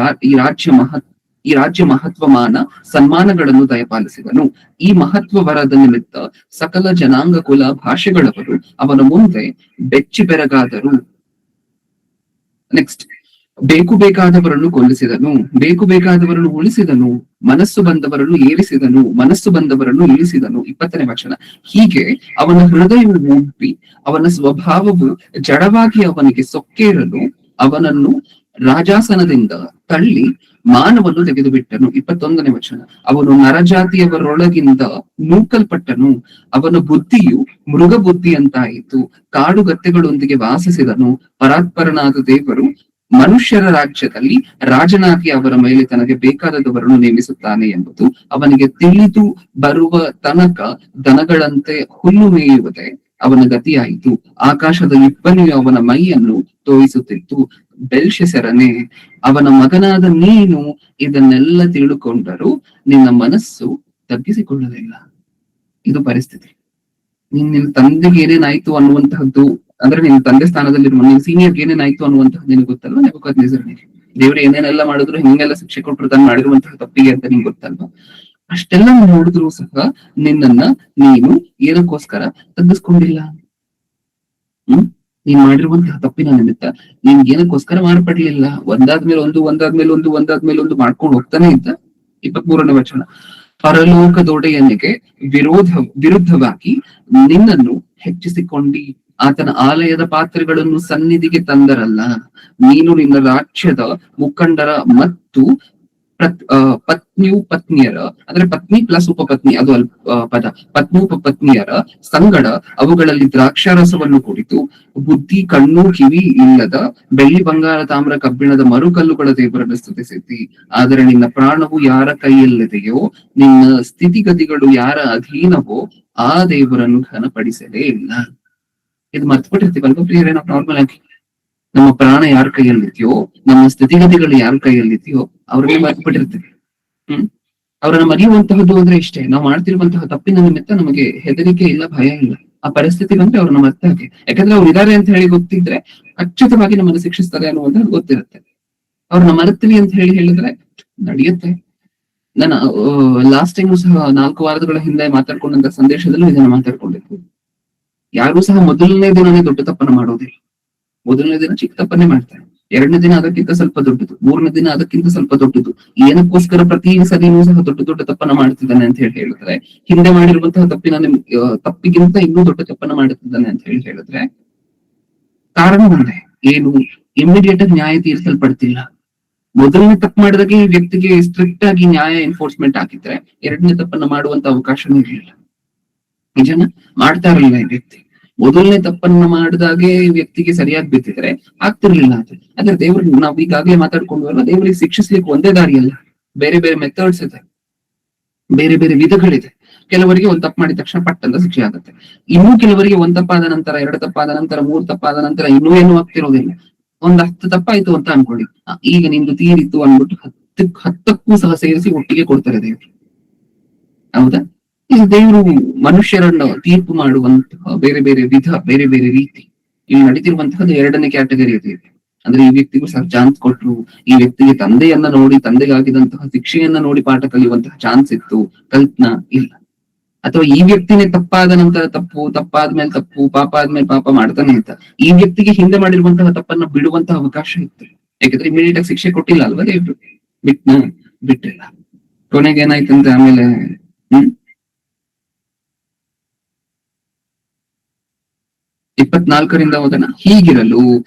ರಾಜ್ಯ ಮಹತ್ವಮಾನ ಸನ್ಮಾನಗಳನ್ನು ದಯಪಾಲಿಸಿದನು. ಈ ಮಹತ್ವ ವರದ ನಿಮಿತ್ತ ಸಕಲ ಜನಾಂಗ ಕುಲ ಭಾಷೆಗಳವರು ಅವನ ಮುಂದೆ ಬೆಚ್ಚಿ ಬೆರಗಾದರು. ನೆಕ್ಸ್ಟ್, ಬೇಕಾದವರನ್ನು ಕೊಲ್ಲಿಸಿದನು, ಬೇಕಾದವರನ್ನು ಉಳಿಸಿದನು, ಮನಸ್ಸು ಬಂದವರನ್ನು ಏರಿಸಿದನು, ಮನಸ್ಸು ಬಂದವರನ್ನು ಇಳಿಸಿದನು. 20ನೇ ವಚನ. ಹೀಗೆ ಅವನ ಹೃದಯವು ಉಬ್ಬಿ ಅವನ ಸ್ವಭಾವವು ಜಡವಾಗಿ ಅವನಿಗೆ ಸೊಕ್ಕೇರಲು ಅವನನ್ನು ರಾಜಾಸನದಿಂದ ತಳ್ಳಿ ಮಾನವನ್ನು ತೆಗೆದು ಬಿಟ್ಟನು. 21ನೇ ವಚನ. ಅವನು ನರಜಾತಿಯವರೊಳಗಿಂದ ನೂಕಲ್ಪಟ್ಟನು, ಅವನ ಬುದ್ಧಿಯು ಮೃಗ ಬುದ್ಧಿಯಂತಾಯಿತು, ಕಾಡುಗತ್ತೆಗಳೊಂದಿಗೆ ವಾಸಿಸಿದನು. ಪರಾತ್ಪರನಾದ ದೇವರು ಮನುಷ್ಯರ ರಾಜ್ಯದಲ್ಲಿ ರಾಜನಾಗಿ ಅವರ ಮೇಲೆ ತನಗೆ ಬೇಕಾದವರನ್ನು ನೇಮಿಸುತ್ತಾನೆ ಎಂಬುದು ಅವನಿಗೆ ತಿಳಿದು ಬರುವ ತನಕ ದನಗಳಂತೆ ಹುಲ್ಲು ಮೇಯುವುದೇ ಅವನ ಗತಿಯಾಯಿತು. ಆಕಾಶದ ಇಬ್ಬನಿಯು ಅವನ ಮೈಯನ್ನು ತೋಯಿಸುತ್ತಿತ್ತು. ಬೆಲ್ಶೆಸರನೇ, ಅವನ ಮಗನಾದ ನೀನು ಇದನ್ನೆಲ್ಲ ತಿಳುಕೊಂಡರೂ ನಿನ್ನ ಮನಸ್ಸು ತಗ್ಗಿಸಿಕೊಳ್ಳಲಿಲ್ಲ. ಇದು ಪರಿಸ್ಥಿತಿ. ನಿನ್ನ ತಂದೆಗೆ ಏನೇನಾಯ್ತು ಅನ್ನುವಂತಹದ್ದು, ಅಂದ್ರೆ ನಿನ್ನ ತಂದೆ ಸ್ಥಾನದಲ್ಲಿರುವ ನಿನ್ ಸೀನಿಯರ್ಗೆ ಏನೇನಾಯ್ತು ಅನ್ನುವಂತಹದ್ದು ನಿನಗೆ ಗೊತ್ತಲ್ವಾ? ನೆಬೂಕದ್ನೆಚ್ಚರನಿಗೆ ದೇವ್ರು ಏನೇನೆಲ್ಲ ಮಾಡಿದ್ರು, ಹಿಂಗೆಲ್ಲ ಶಿಕ್ಷೆ ಕೊಟ್ಟರು ತಾನು ಮಾಡಿರುವಂತಹ ತಪ್ಪಿಗೆ ಅಂತ ನಿಂಗೆ ಗೊತ್ತಲ್ವಾ? ಅಷ್ಟೆಲ್ಲ ನೋಡಿದ್ರು ಸಹ ನಿನ್ನನ್ನ ನೀನು ಏನಕ್ಕೋಸ್ಕರ ತಗ್ಗಿಸ್ಕೊಂಡಿಲ್ಲ? ನೀನ್ ಮಾಡಿರುವಂತಹ ತಪ್ಪಿನ ನಿಮಿತ್ತ ನೀನ್ ಏನಕ್ಕೋಸ್ಕರ ಮಾರ್ಪಡ್ಲಿಲ್ಲ? ಒಂದಾದ್ಮೇಲೆ ಒಂದು ಮಾಡ್ಕೊಂಡು ಹೋಗ್ತಾನೆ ಇದ್ದ. 23ನೇ ವಚನ. ಪರಲೋಕದೊಡೆಯನಿಗೆ ವಿರುದ್ಧವಾಗಿ ನಿನ್ನನ್ನು ಹೆಚ್ಚಿಸಿಕೊಂಡಿ ಆತನ ಆಲಯದ ಪಾತ್ರೆಗಳನ್ನು ಸನ್ನಿಧಿಗೆ ತಂದರಲ್ಲ. ನೀನು ನಿನ್ನ ರಾಜ್ಯದ ಮುಖಂಡರ ಮತ್ತು ಪತ್ನಿಯರ, ಅಂದ್ರೆ ಪತ್ನಿ ಪ್ಲಸ್ ಉಪಪತ್ನಿ, ಅದು ಪದ, ಪತ್ನಿಯರ ಸಂಗಡ ಅವುಗಳಲ್ಲಿ ದ್ರಾಕ್ಷಾರಸವನ್ನು ಕುಡಿತು ಬುದ್ಧಿ ಕಣ್ಣು ಕಿವಿ ಇಲ್ಲದ ಬೆಳ್ಳಿ ಬಂಗಾರ ತಾಮ್ರ ಕಬ್ಬಿಣದ ಮರುಕಲ್ಲುಗಳ ದೇವರನ್ನು ಸ್ತುತಿಸಿದ್ದಿ. ಆದರೆ ನಿನ್ನ ಪ್ರಾಣವು ಯಾರ ಕೈಯಲ್ಲಿದೆಯೋ, ನಿನ್ನ ಸ್ಥಿತಿಗತಿಗಳು ಯಾರ ಅಧೀನವೋ ಆ ದೇವರನ್ನು ಘನಪಡಿಸಲೇ ಇಲ್ಲ. ಇದು ಮರ್ತ್ಬಿಟ್ಟಿರ್ತೀವಲ್ವ ಪ್ರಿಯರೇ? ನಾವು ನಾರ್ಮಲ್ ಆಗಿ ನಮ್ಮ ಪ್ರಾಣ ಯಾರ ಕೈಯಲ್ಲಿದೆಯೋ, ನಮ್ಮ ಸ್ಥಿತಿಗತಿಗಳು ಯಾರ ಕೈಯಲ್ಲಿದೆಯೋ ಅವ್ರನ್ನೇ ಮರ್ತ್ಬಿಟ್ಟಿರ್ತೀವಿ. ಅವರನ್ನ ಮರೆಯುವಂತಹದ್ದು ಅಂದ್ರೆ ಇಷ್ಟೇ, ನಾವು ಮಾಡ್ತಿರುವಂತಹ ತಪ್ಪಿನ ನಿಮಿತ್ತ ನಮಗೆ ಹೆದರಿಕೆ ಇಲ್ಲ, ಭಯ ಇಲ್ಲ. ಆ ಪರಿಸ್ಥಿತಿ ಬಂದ್ರೆ ಅವ್ರನ್ನ ಮರ್ತಾಗೆ, ಯಾಕಂದ್ರೆ ಅವ್ರು ಇದಾರೆ ಅಂತ ಹೇಳಿ ಗೊತ್ತಿದ್ರೆ ಖಚಿತವಾಗಿ ನಮ್ಮನ್ನು ಶಿಕ್ಷಿಸ್ತಾರೆ ಅನ್ನುವಂಥದ್ದು ಗೊತ್ತಿರುತ್ತೆ. ಅವ್ರನ್ನ ಮರೆತೀವಿ ಅಂತ ಹೇಳಿದ್ರೆ ನಡೆಯುತ್ತೆ. ನಾನು ಲಾಸ್ಟ್ ಟೈಮು ಸಹ 4 ವಾರಗಳ ಹಿಂದೆ ಮಾತಾಡ್ಕೊಂಡಂತ ಸಂದೇಶದಲ್ಲೂ ಇದನ್ನ ಮಾತಾಡ್ಕೊಂಡಿದ್ವಿ. ಯಾರು ಸಹ ಮೊದಲನೇ ದಿನನೇ ದೊಡ್ಡ ತಪ್ಪನ್ನ ಮಾಡೋದಿಲ್ಲ. ಮೊದಲನೇ ದಿನ ಚಿಕ್ಕ ತಪ್ಪನ್ನೇ ಮಾಡ್ತಾರೆ, 2ನೇ ದಿನ ಅದಕ್ಕಿಂತ ಸ್ವಲ್ಪ ದೊಡ್ಡದು, 3ನೇ ದಿನ ಅದಕ್ಕಿಂತ ಸ್ವಲ್ಪ ದೊಡ್ಡದು. ಏನಕ್ಕೋಸ್ಕರ ಪ್ರತಿ ಸದಿನೂ ಸಹ ದೊಡ್ಡ ತಪ್ಪನ್ನ ಮಾಡ್ತಿದ್ದಾನೆ ಅಂತ ಹೇಳಿದ್ರೆ, ಹಿಂದೆ ಮಾಡಿರುವಂತಹ ತಪ್ಪಿಗಿಂತ ಇನ್ನೂ ದೊಡ್ಡ ತಪ್ಪನ್ನ ಮಾಡುತ್ತಿದ್ದಾನೆ ಅಂತ ಹೇಳಿದ್ರೆ ಕಾರಣ ಒಂದೇ, ಏನು? ಇಮಿಡಿಯೇಟ್ ಆಗಿ ನ್ಯಾಯ ತೀರಿಸಲ್ಪಡ್ತಿಲ್ಲ. ಮೊದಲನೇ ತಪ್ಪು ಮಾಡಿದಾಗೆ ಈ ವ್ಯಕ್ತಿಗೆ ಸ್ಟ್ರಿಕ್ಟ್ ಆಗಿ ನ್ಯಾಯ ಎನ್ಫೋರ್ಸ್ಮೆಂಟ್ ಹಾಕಿದ್ರೆ 2ನೇ ತಪ್ಪನ್ನ ಮಾಡುವಂತ ಅವಕಾಶನೂ ಇರಲಿಲ್ಲ. ನಿಜನ ಮಾಡ್ತಾ ಇರಲಿಲ್ಲ ಈ ವ್ಯಕ್ತಿ. ಮೊದಲನೇ ತಪ್ಪನ್ನ ಮಾಡಿದಾಗೆ ವ್ಯಕ್ತಿಗೆ ಸರಿಯಾಗಿ ಬಿದ್ದಿದ್ರೆ ಆಗ್ತಿರ್ಲಿಲ್ಲ ಅದು. ಆದ್ರೆ ದೇವ್ರಿಗೆ, ನಾವ್ ಈಗಾಗಲೇ ಮಾತಾಡ್ಕೊಂಡ್ವಲ್ಲ, ದೇವ್ರಿಗೆ ಶಿಕ್ಷಿಸ್ಲಿಕ್ಕೆ ಒಂದೇ ದಾರಿ ಅಲ್ಲ, ಬೇರೆ ಬೇರೆ ಮೆಥಡ್ಸ್ ಇದೆ, ಬೇರೆ ಬೇರೆ ವಿಧಗಳಿದೆ. ಕೆಲವರಿಗೆ ಒಂದ್ ತಪ್ಪು ಮಾಡಿದ ತಕ್ಷಣ ಪಟ್ಟಂತ ಶಿಕ್ಷೆ ಆಗುತ್ತೆ. ಇನ್ನೂ ಕೆಲವರಿಗೆ 1 ತಪ್ಪಾದ ನಂತರ, 2 ತಪ್ಪಾದ ನಂತರ, 3 ತಪ್ಪಾದ ನಂತರ ಇನ್ನೂ ಏನೂ ಆಗ್ತಿರೋದಿಲ್ಲ. 10 ತಪ್ಪಾಯ್ತು ಅಂತ ಅನ್ಕೊಳ್ಳಿ, ಈಗ ನಿಮ್ದು ತೀರಿತ್ತು ಅನ್ಬಿಟ್ಟು 10ಕ್ಕೂ ಸಹ ಸೇರಿಸಿ ಒಟ್ಟಿಗೆ ಕೊಡ್ತಾರೆ ದೇವ್ರು. ಹೌದಾ? ಇದು ದೇವರು ಮನುಷ್ಯರನ್ನು ತೀರ್ಪು ಮಾಡುವಂತಹ ಬೇರೆ ಬೇರೆ ವಿಧ, ಬೇರೆ ಬೇರೆ ರೀತಿ. ಇಲ್ಲಿ ನಡೀತಿರುವಂತಹದ್ದು 2ನೇ ಕ್ಯಾಟಗರಿ ಇದೆ. ಅಂದ್ರೆ ಈ ವ್ಯಕ್ತಿಗೂ ಸಹ ಚಾನ್ಸ್ ಕೊಟ್ರು, ಈ ವ್ಯಕ್ತಿಗೆ ತಂದೆಯನ್ನ ನೋಡಿ, ತಂದೆಗಾಗಿದಂತಹ ಶಿಕ್ಷೆಯನ್ನ ನೋಡಿ ಪಾಠ ಕಲಿಯುವಂತಹ ಚಾನ್ಸ್ ಇತ್ತು, ಕಲ್ಪನಾ ಇಲ್ಲ. ಅಥವಾ ಈ ವ್ಯಕ್ತಿನೇ ತಪ್ಪಾದ ನಂತರ ತಪ್ಪು, ತಪ್ಪಾದ್ಮೇಲೆ ತಪ್ಪು, ಪಾಪ ಆದ್ಮೇಲೆ ಪಾಪ ಮಾಡ್ತಾನೆ ಅಂತ ಈ ವ್ಯಕ್ತಿಗೆ ಹಿಂದೆ ಮಾಡಿರುವಂತಹ ತಪ್ಪನ್ನ ಬಿಡುವಂತಹ ಅವಕಾಶ ಇತ್ತು. ಯಾಕಂದ್ರೆ ಇಮಿಡಿಯೇಟ್ ಆಗಿ ಶಿಕ್ಷೆ ಕೊಟ್ಟಿಲ್ಲ ಅಲ್ವಾ ದೇವ್ರು, ಬಿಟ್ಟಿಲ್ಲ. ಕೊನೆಗೆ ಏನಾಯ್ತಂದ್ರೆ ಆಮೇಲೆ 24ರಿಂದ ಹೋದನ. ಹೀಗಿರಲು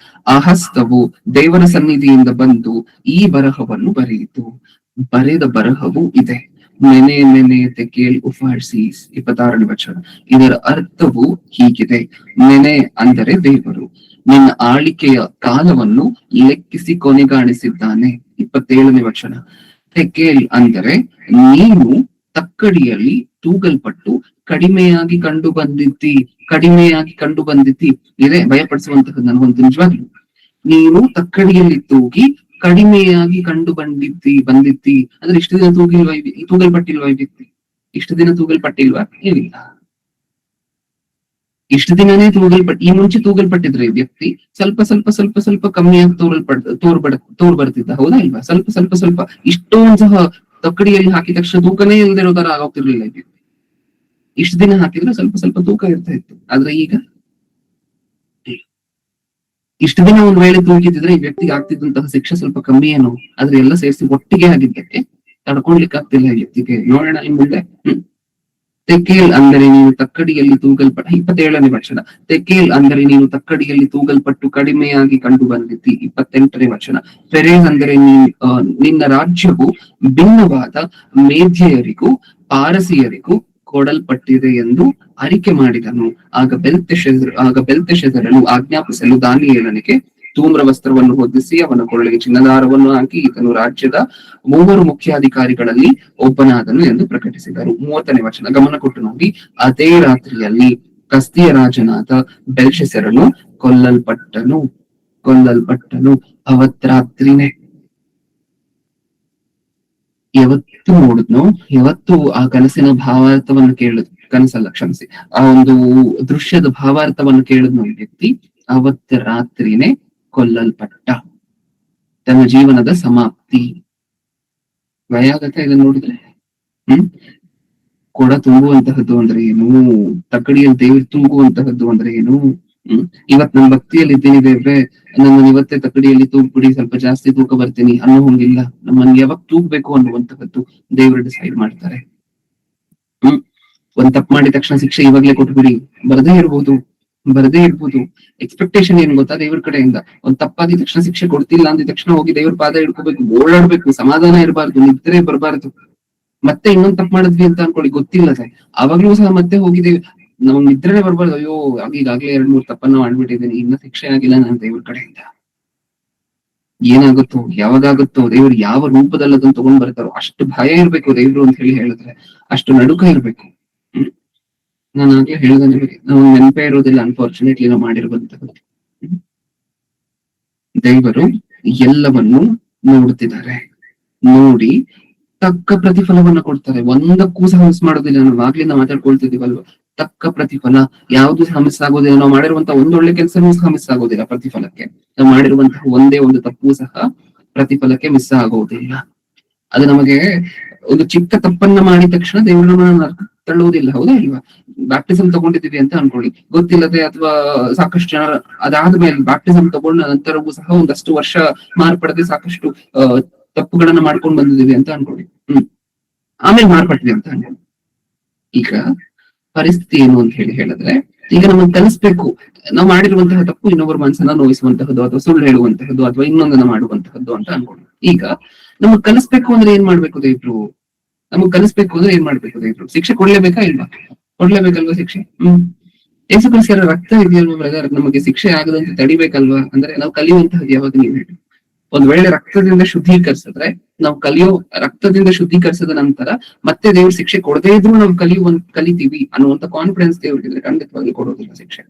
ಆ ಹಸ್ತವು ದೇವರ ಸನ್ನಿಧಿಯಿಂದ ಬಂದು ಈ ಬರಹವನ್ನು ಬರೆಯಿತು. ಬರೆದ ಬರಹವು ಇದೆ. ಮೆನೆ ಮೆನೆ ತೆಕೇಲ್ ಉಫಾರ್ಸೀಸ್. 26ನೇ ವಚನ. ಇದರ ಅರ್ಥವು ಹೀಗಿದೆ: ಮೆನೆ ಅಂದರೆ ದೇವರು ನಿನ್ನ ಆಳಿಕೆಯ ಕಾಲವನ್ನು ಲೆಕ್ಕಿಸಿ ಕೊನೆಗಾಣಿಸಿದ್ದಾನೆ. 27ನೇ ವಚನ. ತೆಕೇಲ್ ಅಂದರೆ ನೀನು ತಕ್ಕಡಿಯಲ್ಲಿ ತೂಗಲ್ಪಟ್ಟು ಕಡಿಮೆಯಾಗಿ ಕಂಡು ಬಂದಿದ್ದಿ. ಇದೇ ಭಯಪಡಿಸುವಂತಹದ್ದು ನನಗೊಂದು ನಿಜವಾಗ್ಲು. ನೀನು ತಕ್ಕಡಿಯಲ್ಲಿ ತೂಗಿ ಕಡಿಮೆಯಾಗಿ ಕಂಡು ಬಂದಿದ್ದಿ ಅಂದ್ರೆ ಇಷ್ಟು ದಿನ ತೂಗಲ್ಪಟ್ಟಿಲ್ವಾ ಈ ವ್ಯಕ್ತಿ? ಇಷ್ಟು ದಿನ ತೂಗಲ್ಪಟ್ಟಿಲ್ವಾ? ಏನಿಲ್ಲ. ಇಷ್ಟು ದಿನನೇ ಈ ಮುಂಚೆ ತೂಗಲ್ಪಟ್ಟಿದ್ರೆ ಈ ವ್ಯಕ್ತಿ ಸ್ವಲ್ಪ ಸ್ವಲ್ಪ ಸ್ವಲ್ಪ ಸ್ವಲ್ಪ ಕಮ್ಮಿಯಾಗಿ ತೋರ್ ಬರ್ತಿದ್ದ, ಹೌದಾ ಇಲ್ವಾ? ಸ್ವಲ್ಪ ಸ್ವಲ್ಪ ಸ್ವಲ್ಪ ಇಷ್ಟೊಂದ್ ಸಹ ತಕ್ಕಡಿಯಲ್ಲಿ ಹಾಕಿದ ತಕ್ಷಣ ತೂಕನೇ ಇಲ್ದಿರೋ ತರ ಆಗೋಗ್ತಿರ್ಲಿಲ್ಲ ಈ ವ್ಯಕ್ತಿ. ಇಷ್ಟು ದಿನ ಹಾಕಿದ್ರೆ ಸ್ವಲ್ಪ ಸ್ವಲ್ಪ ತೂಕ ಇರ್ತಾ ಇತ್ತು. ಆದ್ರೆ ಈಗ ಇಷ್ಟು ದಿನ ಒಂದ್ ವೇಳೆ ತೂಗಿದ್ರೆ ಈ ವ್ಯಕ್ತಿಗೆ ಆಗ್ತಿದ್ದಂತಹ ಶಿಕ್ಷೆ ಸ್ವಲ್ಪ ಕಮ್ಮಿ ಏನೋ, ಆದ್ರೆ ಎಲ್ಲ ಸೇರಿಸಿ ಒಟ್ಟಿಗೆ ಆಗಿದ್ದಕ್ಕೆ ತಡ್ಕೊಳ್ಲಿಕ್ಕೆ ಆಗ್ತಿಲ್ಲ ಈ ವ್ಯಕ್ತಿಗೆ. ನೋಡೋಣ ಇನ್ ಮುಂದೆ. ತೆಕೇಲ್ ಅಂದರೆ ನೀನು ತಕ್ಕಡಿಯಲ್ಲಿ 27ನೇ ವಚನ. ತೆಕೇಲ್ ಅಂದರೆ ನೀನು ತಕ್ಕಡಿಯಲ್ಲಿ ತೂಗಲ್ಪಟ್ಟು ಕಡಿಮೆಯಾಗಿ ಕಂಡು ಬಂದಿದ್ದಿ. 28ನೇ ವಚನ. ಫೆರೇಸ್ ಅಂದರೆ ನಿನ್ನ ರಾಜ್ಯವು ಭಿನ್ನವಾದ ಮೇಧ್ಯರಿಗೂ ಪಾರಸಿಯರಿಗೂ ಕೊಡಲ್ಪಟ್ಟಿದೆ ಎಂದು ಅರಿಕೆ ಮಾಡಿದನು. ಆಗ ಬೆಲ್ತೆಶೆದರನು ಆಜ್ಞಾಪಿಸಲು ದಾನಿಯೇಲನಿಗೆ ಧೂಮ್ರ ವಸ್ತ್ರವನ್ನು ಹೊದಿಸಿ ಅವನ ಕೊರಳಿಗೆ ಚಿನ್ನದಾರವನ್ನು ಹಾಕಿ ಈತನು ರಾಜ್ಯದ 3 ಮುಖ್ಯಾಧಿಕಾರಿಗಳಲ್ಲಿ ಒಬ್ಬನಾದನು ಎಂದು ಪ್ರಕಟಿಸಿದರು. 30ನೇ ವಚನ. ಗಮನ ಕೊಟ್ಟು ನೋಡಿ. ಅದೇ ರಾತ್ರಿಯಲ್ಲಿ ಕಸ್ತಿಯ ರಾಜನಾದ ಬೆಲ್ಶೆಸರನು ಕೊಲ್ಲಲ್ಪಟ್ಟನು. ಅವತ್ ರಾತ್ರಿನೇ ಯಾವತ್ತು ನೋಡಿದ್ನೋ, ಯಾವತ್ತು ಆ ಕನಸಿನ ಭಾವಾರ್ಥವನ್ನು ಕನಸಲ್ಲ ಕ್ಷಮಿಸಿ, ಆ ಒಂದು ದೃಶ್ಯದ ಭಾವಾರ್ಥವನ್ನು ಕೇಳಿದ್ನೋ ಈ ವ್ಯಕ್ತಿ, ಅವತ್ತ ರಾತ್ರಿನೇ ಕೊಲ್ಲಲ್ಪಟ್ಟ. ತನ್ನ ಜೀವನದ ಸಮಾಪ್ತಿ. ಭಯ ಆಗತ್ತೆ ಇದನ್ನ ನೋಡಿದ್ರೆ. ಕೊಡ ತುಂಬುವಂತಹದ್ದು ಅಂದ್ರೆ ಏನು, ತಕ್ಕಡಿಯಲ್ಲಿ ದೇವರು ತುಂಬುವಂತಹದ್ದು ಅಂದ್ರೆ ಏನು. ಇವತ್ ನನ್ ಭಕ್ತಿಯಲ್ಲಿ ಇದ್ದೀನಿ ದೇವ್ರೆ, ನನ್ನ ಇವತ್ತೇ ತಕ್ಕಡಿಯಲ್ಲಿ ತೂಗ್ಬಿಡಿ, ಸ್ವಲ್ಪ ಜಾಸ್ತಿ ತೂಕ ಬರ್ತೀನಿ ಅನ್ನೋ ಹಂಗಿಲ್ಲ. ನಮ್ಮನ್ನ ಯಾವಾಗ ತೂಗ್ಬೇಕು ಅನ್ನುವಂತಹದ್ದು ದೇವರು ಡಿಸೈಡ್ ಮಾಡ್ತಾರೆ. ಒಂದ್ ತಪ್ಪು ಮಾಡಿದ ತಕ್ಷಣ ಶಿಕ್ಷೆ ಇವಾಗ್ಲೇ ಕೊಟ್ಬಿಡಿ, ಬರದೇ ಇರ್ಬೋದು. ಎಕ್ಸ್ಪೆಕ್ಟೇಷನ್ ಏನ್ ಗೊತ್ತಾ ದೇವ್ರ ಕಡೆಯಿಂದ? ಒಂದ್ ತಪ್ಪಾದ ತಕ್ಷಣ ಶಿಕ್ಷೆ ಕೊಡ್ತಿಲ್ಲ ಅಂದಿದ ತಕ್ಷಣ ಹೋಗಿ ದೇವ್ರ ಪಾದ ಹಿಡ್ಕೋಬೇಕು, ಓಡಾಡ್ಬೇಕು, ಸಮಾಧಾನ ಇರಬಾರ್ದು, ನಿದ್ರೆ ಬರಬಾರ್ದು. ಮತ್ತೆ ಇನ್ನೊಂದ್ ತಪ್ಪು ಮಾಡಿದ್ವಿ ಅಂತ ಅನ್ಕೊಳ್ಳಿ, ಗೊತ್ತಿಲ್ಲ ಅವಾಗ್ಲೂ ಸಹ ಮತ್ತೆ ಹೋಗಿದ್ದೇವೆ, ನಮ್ಗ್ ನಿದ್ರೆನೆ ಬರ್ಬಾರ್ದು. ಅಯ್ಯೋ ಈಗಾಗ್ಲೇ 2-3 ತಪ್ಪನ್ನ ಮಾಡ್ಬಿಟ್ಟಿದ್ದೀನಿ, ಇನ್ನ ಶಿಕ್ಷೆ ಆಗಿಲ್ಲ ನಾನು ದೇವ್ರ ಕಡೆಯಿಂದ. ಏನಾಗುತ್ತೋ ಯಾವಾಗಾಗುತ್ತೋ, ದೇವ್ರು ಯಾವ ರೂಪದಲ್ಲಿ ಅದನ್ನ ತಗೊಂಡ್ ಬರ್ತಾರೋ ಅಷ್ಟು ಭಯ ಇರ್ಬೇಕು ದೇವ್ರು ಅಂತ ಹೇಳಿದ್ರೆ, ಅಷ್ಟು ನಡುಕ ಇರ್ಬೇಕು. ನಾನು ಆಗ್ಲೇ ಹೇಳಿದ ನಿಮಗೆ, ನಾವು ನೆನಪೇ ಇರೋದಿಲ್ಲ ಅನ್ಫಾರ್ಚುನೇಟ್ಲಿ ನಾವು ಮಾಡಿರುವಂತಹದ್ದು. ದೇವರು ಎಲ್ಲವನ್ನು ನೋಡ್ತಿದ್ದಾರೆ, ನೋಡಿ ತಕ್ಕ ಪ್ರತಿಫಲವನ್ನ ಕೊಡ್ತಾರೆ. ಒಂದಕ್ಕೂ ಸಹ ಮಿಸ್ ಮಾಡೋದಿಲ್ಲ. ನಾವು ಆಗ್ಲಿಂದ ಮಾತಾಡ್ಕೊಳ್ತಿದೀವಲ್ವ, ತಕ್ಕ ಪ್ರತಿಫಲ ಯಾವ್ದು ಸಹ ಮಿಸ್ ಆಗೋದಿಲ್ಲ. ನಾವು ಮಾಡಿರುವಂತಹ ಒಂದೊಳ್ಳೆ ಕೆಲಸನೂ ಸಹ ಮಿಸ್ ಆಗೋದಿಲ್ಲ ಪ್ರತಿಫಲಕ್ಕೆ. ನಾವು ಮಾಡಿರುವಂತಹ ಒಂದೇ ಒಂದು ತಪ್ಪು ಸಹ ಪ್ರತಿಫಲಕ್ಕೆ ಮಿಸ್ ಆಗೋದಿಲ್ಲ. ಅದು ನಮಗೆ ಒಂದು ಚಿಕ್ಕ ತಪ್ಪನ್ನ ಮಾಡಿದ ತಕ್ಷಣ ದೇವರನ್ನ ತಳ್ಳುವುದಿಲ್ಲ, ಹೌದಾ ಇಲ್ವಾ? ಬ್ಯಾಪ್ಟಿಸಮ್ ತಗೊಂಡಿದ್ದೀವಿ ಅಂತ ಅನ್ಕೊಳ್ಳಿ, ಗೊತ್ತಿಲ್ಲದೆ ಅಥವಾ ಸಾಕಷ್ಟು ಜನ ಅದಾದ್ಮೇಲೆ ಬ್ಯಾಪ್ಟಿಸಮ್ ತಗೊಂಡ ನಂತರವೂ ಸಹ ಒಂದಷ್ಟು ವರ್ಷ ಮಾರ್ಪಡದೆ ಸಾಕಷ್ಟು ತಪ್ಪುಗಳನ್ನ ಮಾಡ್ಕೊಂಡು ಬಂದಿದ್ದೀವಿ ಅಂತ ಅನ್ಕೊಳ್ಳಿ. ಆಮೇಲೆ ಮಾರ್ಪಟ್ವಿ ಅಂತ ಅನ್ಕೊಳ್ಳಿ. ಈಗ ಪರಿಸ್ಥಿತಿ ಏನು ಅಂತ ಹೇಳಿದ್ರೆ, ಈಗ ನಮ್ಮನ್ನು ಕಲಿಸ್ಬೇಕು, ನಾವು ಮಾಡಿರುವಂತಹ ತಪ್ಪು ಇನ್ನೊಬ್ಬರ ಮನಸ್ಸನ್ನ ನೋಯಿಸುವಂತಹದ್ದು ಅಥವಾ ಸುಳ್ಳು ಹೇಳುವಂತಹದ್ದು ಅಥವಾ ಇನ್ನೊಂದನ್ನ ಮಾಡುವಂತಹದ್ದು ಅಂತ ಅನ್ಕೊಳ್ಳಿ. ಈಗ ನಮಗ್ ಕಲಿಸ್ಬೇಕು ಅಂದ್ರೆ ಏನ್ ಮಾಡ್ಬೇಕು ದೇವ್ರು? ಶಿಕ್ಷೆ ಕೊಡ್ಲೇಬೇಕಾ ಇಲ್ವಾ? ಕೊಡ್ಲೇಬೇಕಲ್ವಾ ಶಿಕ್ಷೆ? ಯೇಸು ಕ್ರಿಸ್ತರ ರಕ್ತ ಇದೆಯಲ್ವಾ ಬ್ರದರ್, ನಮಗೆ ಶಿಕ್ಷೆ ಆಗದಂತೆ ತಡಿಬೇಕಲ್ವಾ? ಅಂದ್ರೆ ನಾವು ಕಲಿಯುವಂತಹದ್ದು ಯಾವಾಗ ನೀವು ಹೇಳಿ? ಒಂದ್ ವೇಳೆ ರಕ್ತದಿಂದ ಶುದ್ಧೀಕರಿಸಿದ್ರೆ, ನಾವು ರಕ್ತದಿಂದ ಶುದ್ಧೀಕರಿಸಿದ ನಂತರ ಮತ್ತೆ ದೇವ್ರ ಶಿಕ್ಷೆ ಕೊಡದೇ ಇದ್ರು ನಾವು ಕಲಿತೀವಿ ಅನ್ನುವಂತ ಕಾನ್ಫಿಡೆನ್ಸ್ ದೇವ್ರಿಗಿದ್ರೆ ಖಂಡಿತವಾಗಿ ಕೊಡೋದಿಲ್ಲ ಶಿಕ್ಷೆ.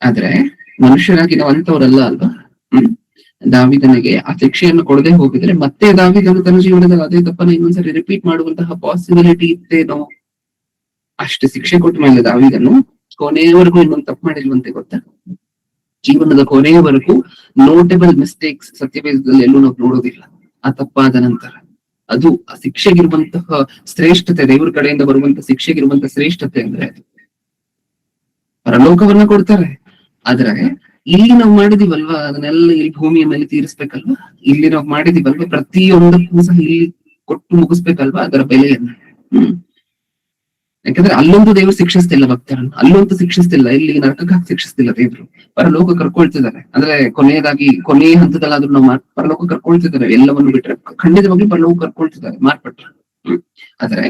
ಆದ್ರೆ ಮನುಷ್ಯರಾಗಿ ನಾವು ಅಂತವ್ರಲ್ಲ ಅಲ್ವಾ? ದಾವಿದನಿಗೆ ಆ ಶಿಕ್ಷೆಯನ್ನು ಕೊಡದೆ ಹೋಗಿದ್ರೆ ಮತ್ತೆ ದಾವಿದನು ತನ್ನ ಜೀವನದಲ್ಲಿ ಅದೇ ತಪ್ಪನ್ನ ಇನ್ನೊಂದ್ಸರಿ ರಿಪೀಟ್ ಮಾಡುವಂತಹ ಪಾಸಿಬಿಲಿಟಿ ಇತ್ತೇನೋ. ಅಷ್ಟು ಶಿಕ್ಷೆ ಕೊಟ್ಟ ಮೇಲೆ ದಾವಿದನು ಕೊನೆಯವರೆಗೂ ಇನ್ನೊಂದು ತಪ್ಪು ಮಾಡಿಲ್ವಂತೆ ಗೊತ್ತಾ? ಜೀವನದ ಕೊನೆಯವರೆಗೂ ನೋಟೇಬಲ್ ಮಿಸ್ಟೇಕ್ಸ್ ಸತ್ಯವೇದದಲ್ಲಿ ಎಲ್ಲೂ ನಾವು ನೋಡೋದಿಲ್ಲ. ಆ ತಪ್ಪಾದ ನಂತರ ಅದು ಆ ಶಿಕ್ಷೆಗಿರುವಂತಹ ಶ್ರೇಷ್ಠತೆ, ದೇವರ ಕಡೆಯಿಂದ ಬರುವಂತಹ ಶಿಕ್ಷೆಗಿರುವಂತಹ ಶ್ರೇಷ್ಠತೆ ಅಂದ್ರೆ ಪರಲೋಕವನ್ನ ಕೊಡ್ತಾರೆ. ಆದ್ರೆ ಇಲ್ಲಿ ನಾವು ಮಾಡಿದೀವಲ್ವಾ, ಅದನ್ನೆಲ್ಲ ಇಲ್ಲಿ ಭೂಮಿಯ ಮೇಲೆ ತೀರಿಸ್ಬೇಕಲ್ವಾ? ಇಲ್ಲಿ ನಾವು ಮಾಡಿದೀವಲ್ವಾ, ಪ್ರತಿಯೊಂದಕ್ಕೂ ಸಹ ಇಲ್ಲಿ ಕೊಟ್ಟು ಮುಗಿಸ್ಬೇಕಲ್ವಾ ಅದರ ಬೆಲೆಯನ್ನು. ಯಾಕಂದ್ರೆ ಅಲ್ಲೊಂದು ದೇವರು ಶಿಕ್ಷಿಸ್ತಿಲ್ಲ ಭಕ್ತರನ್ನು, ಅಲ್ಲೊಂದು ಶಿಕ್ಷಿಸ್ತಿಲ್ಲ, ಇಲ್ಲಿ ನರಕಕ್ಕೆ ಹಾಕಿ ಶಿಕ್ಷಿಸ್ತಿಲ್ಲ ದೇವರು. ಪರಲೋಕ ಕರ್ಕೊಳ್ತಿದ್ದಾರೆ. ಅಂದ್ರೆ ಕೊನೆಯ ಹಂತದಲ್ಲಾದ್ರೂ ನಾವು ಪರಲೋಕ ಕರ್ಕೊಳ್ತಿದ್ದಾರೆ. ಎಲ್ಲವನ್ನು ಬಿಟ್ರೆ ಖಂಡಿತವಾಗ್ಲೂ ಪರಲೋಕ ಕರ್ಕೊಳ್ತಿದ್ದಾರೆ ಮಾರ್ಪಟ್ರೆ. ಆದ್ರೆ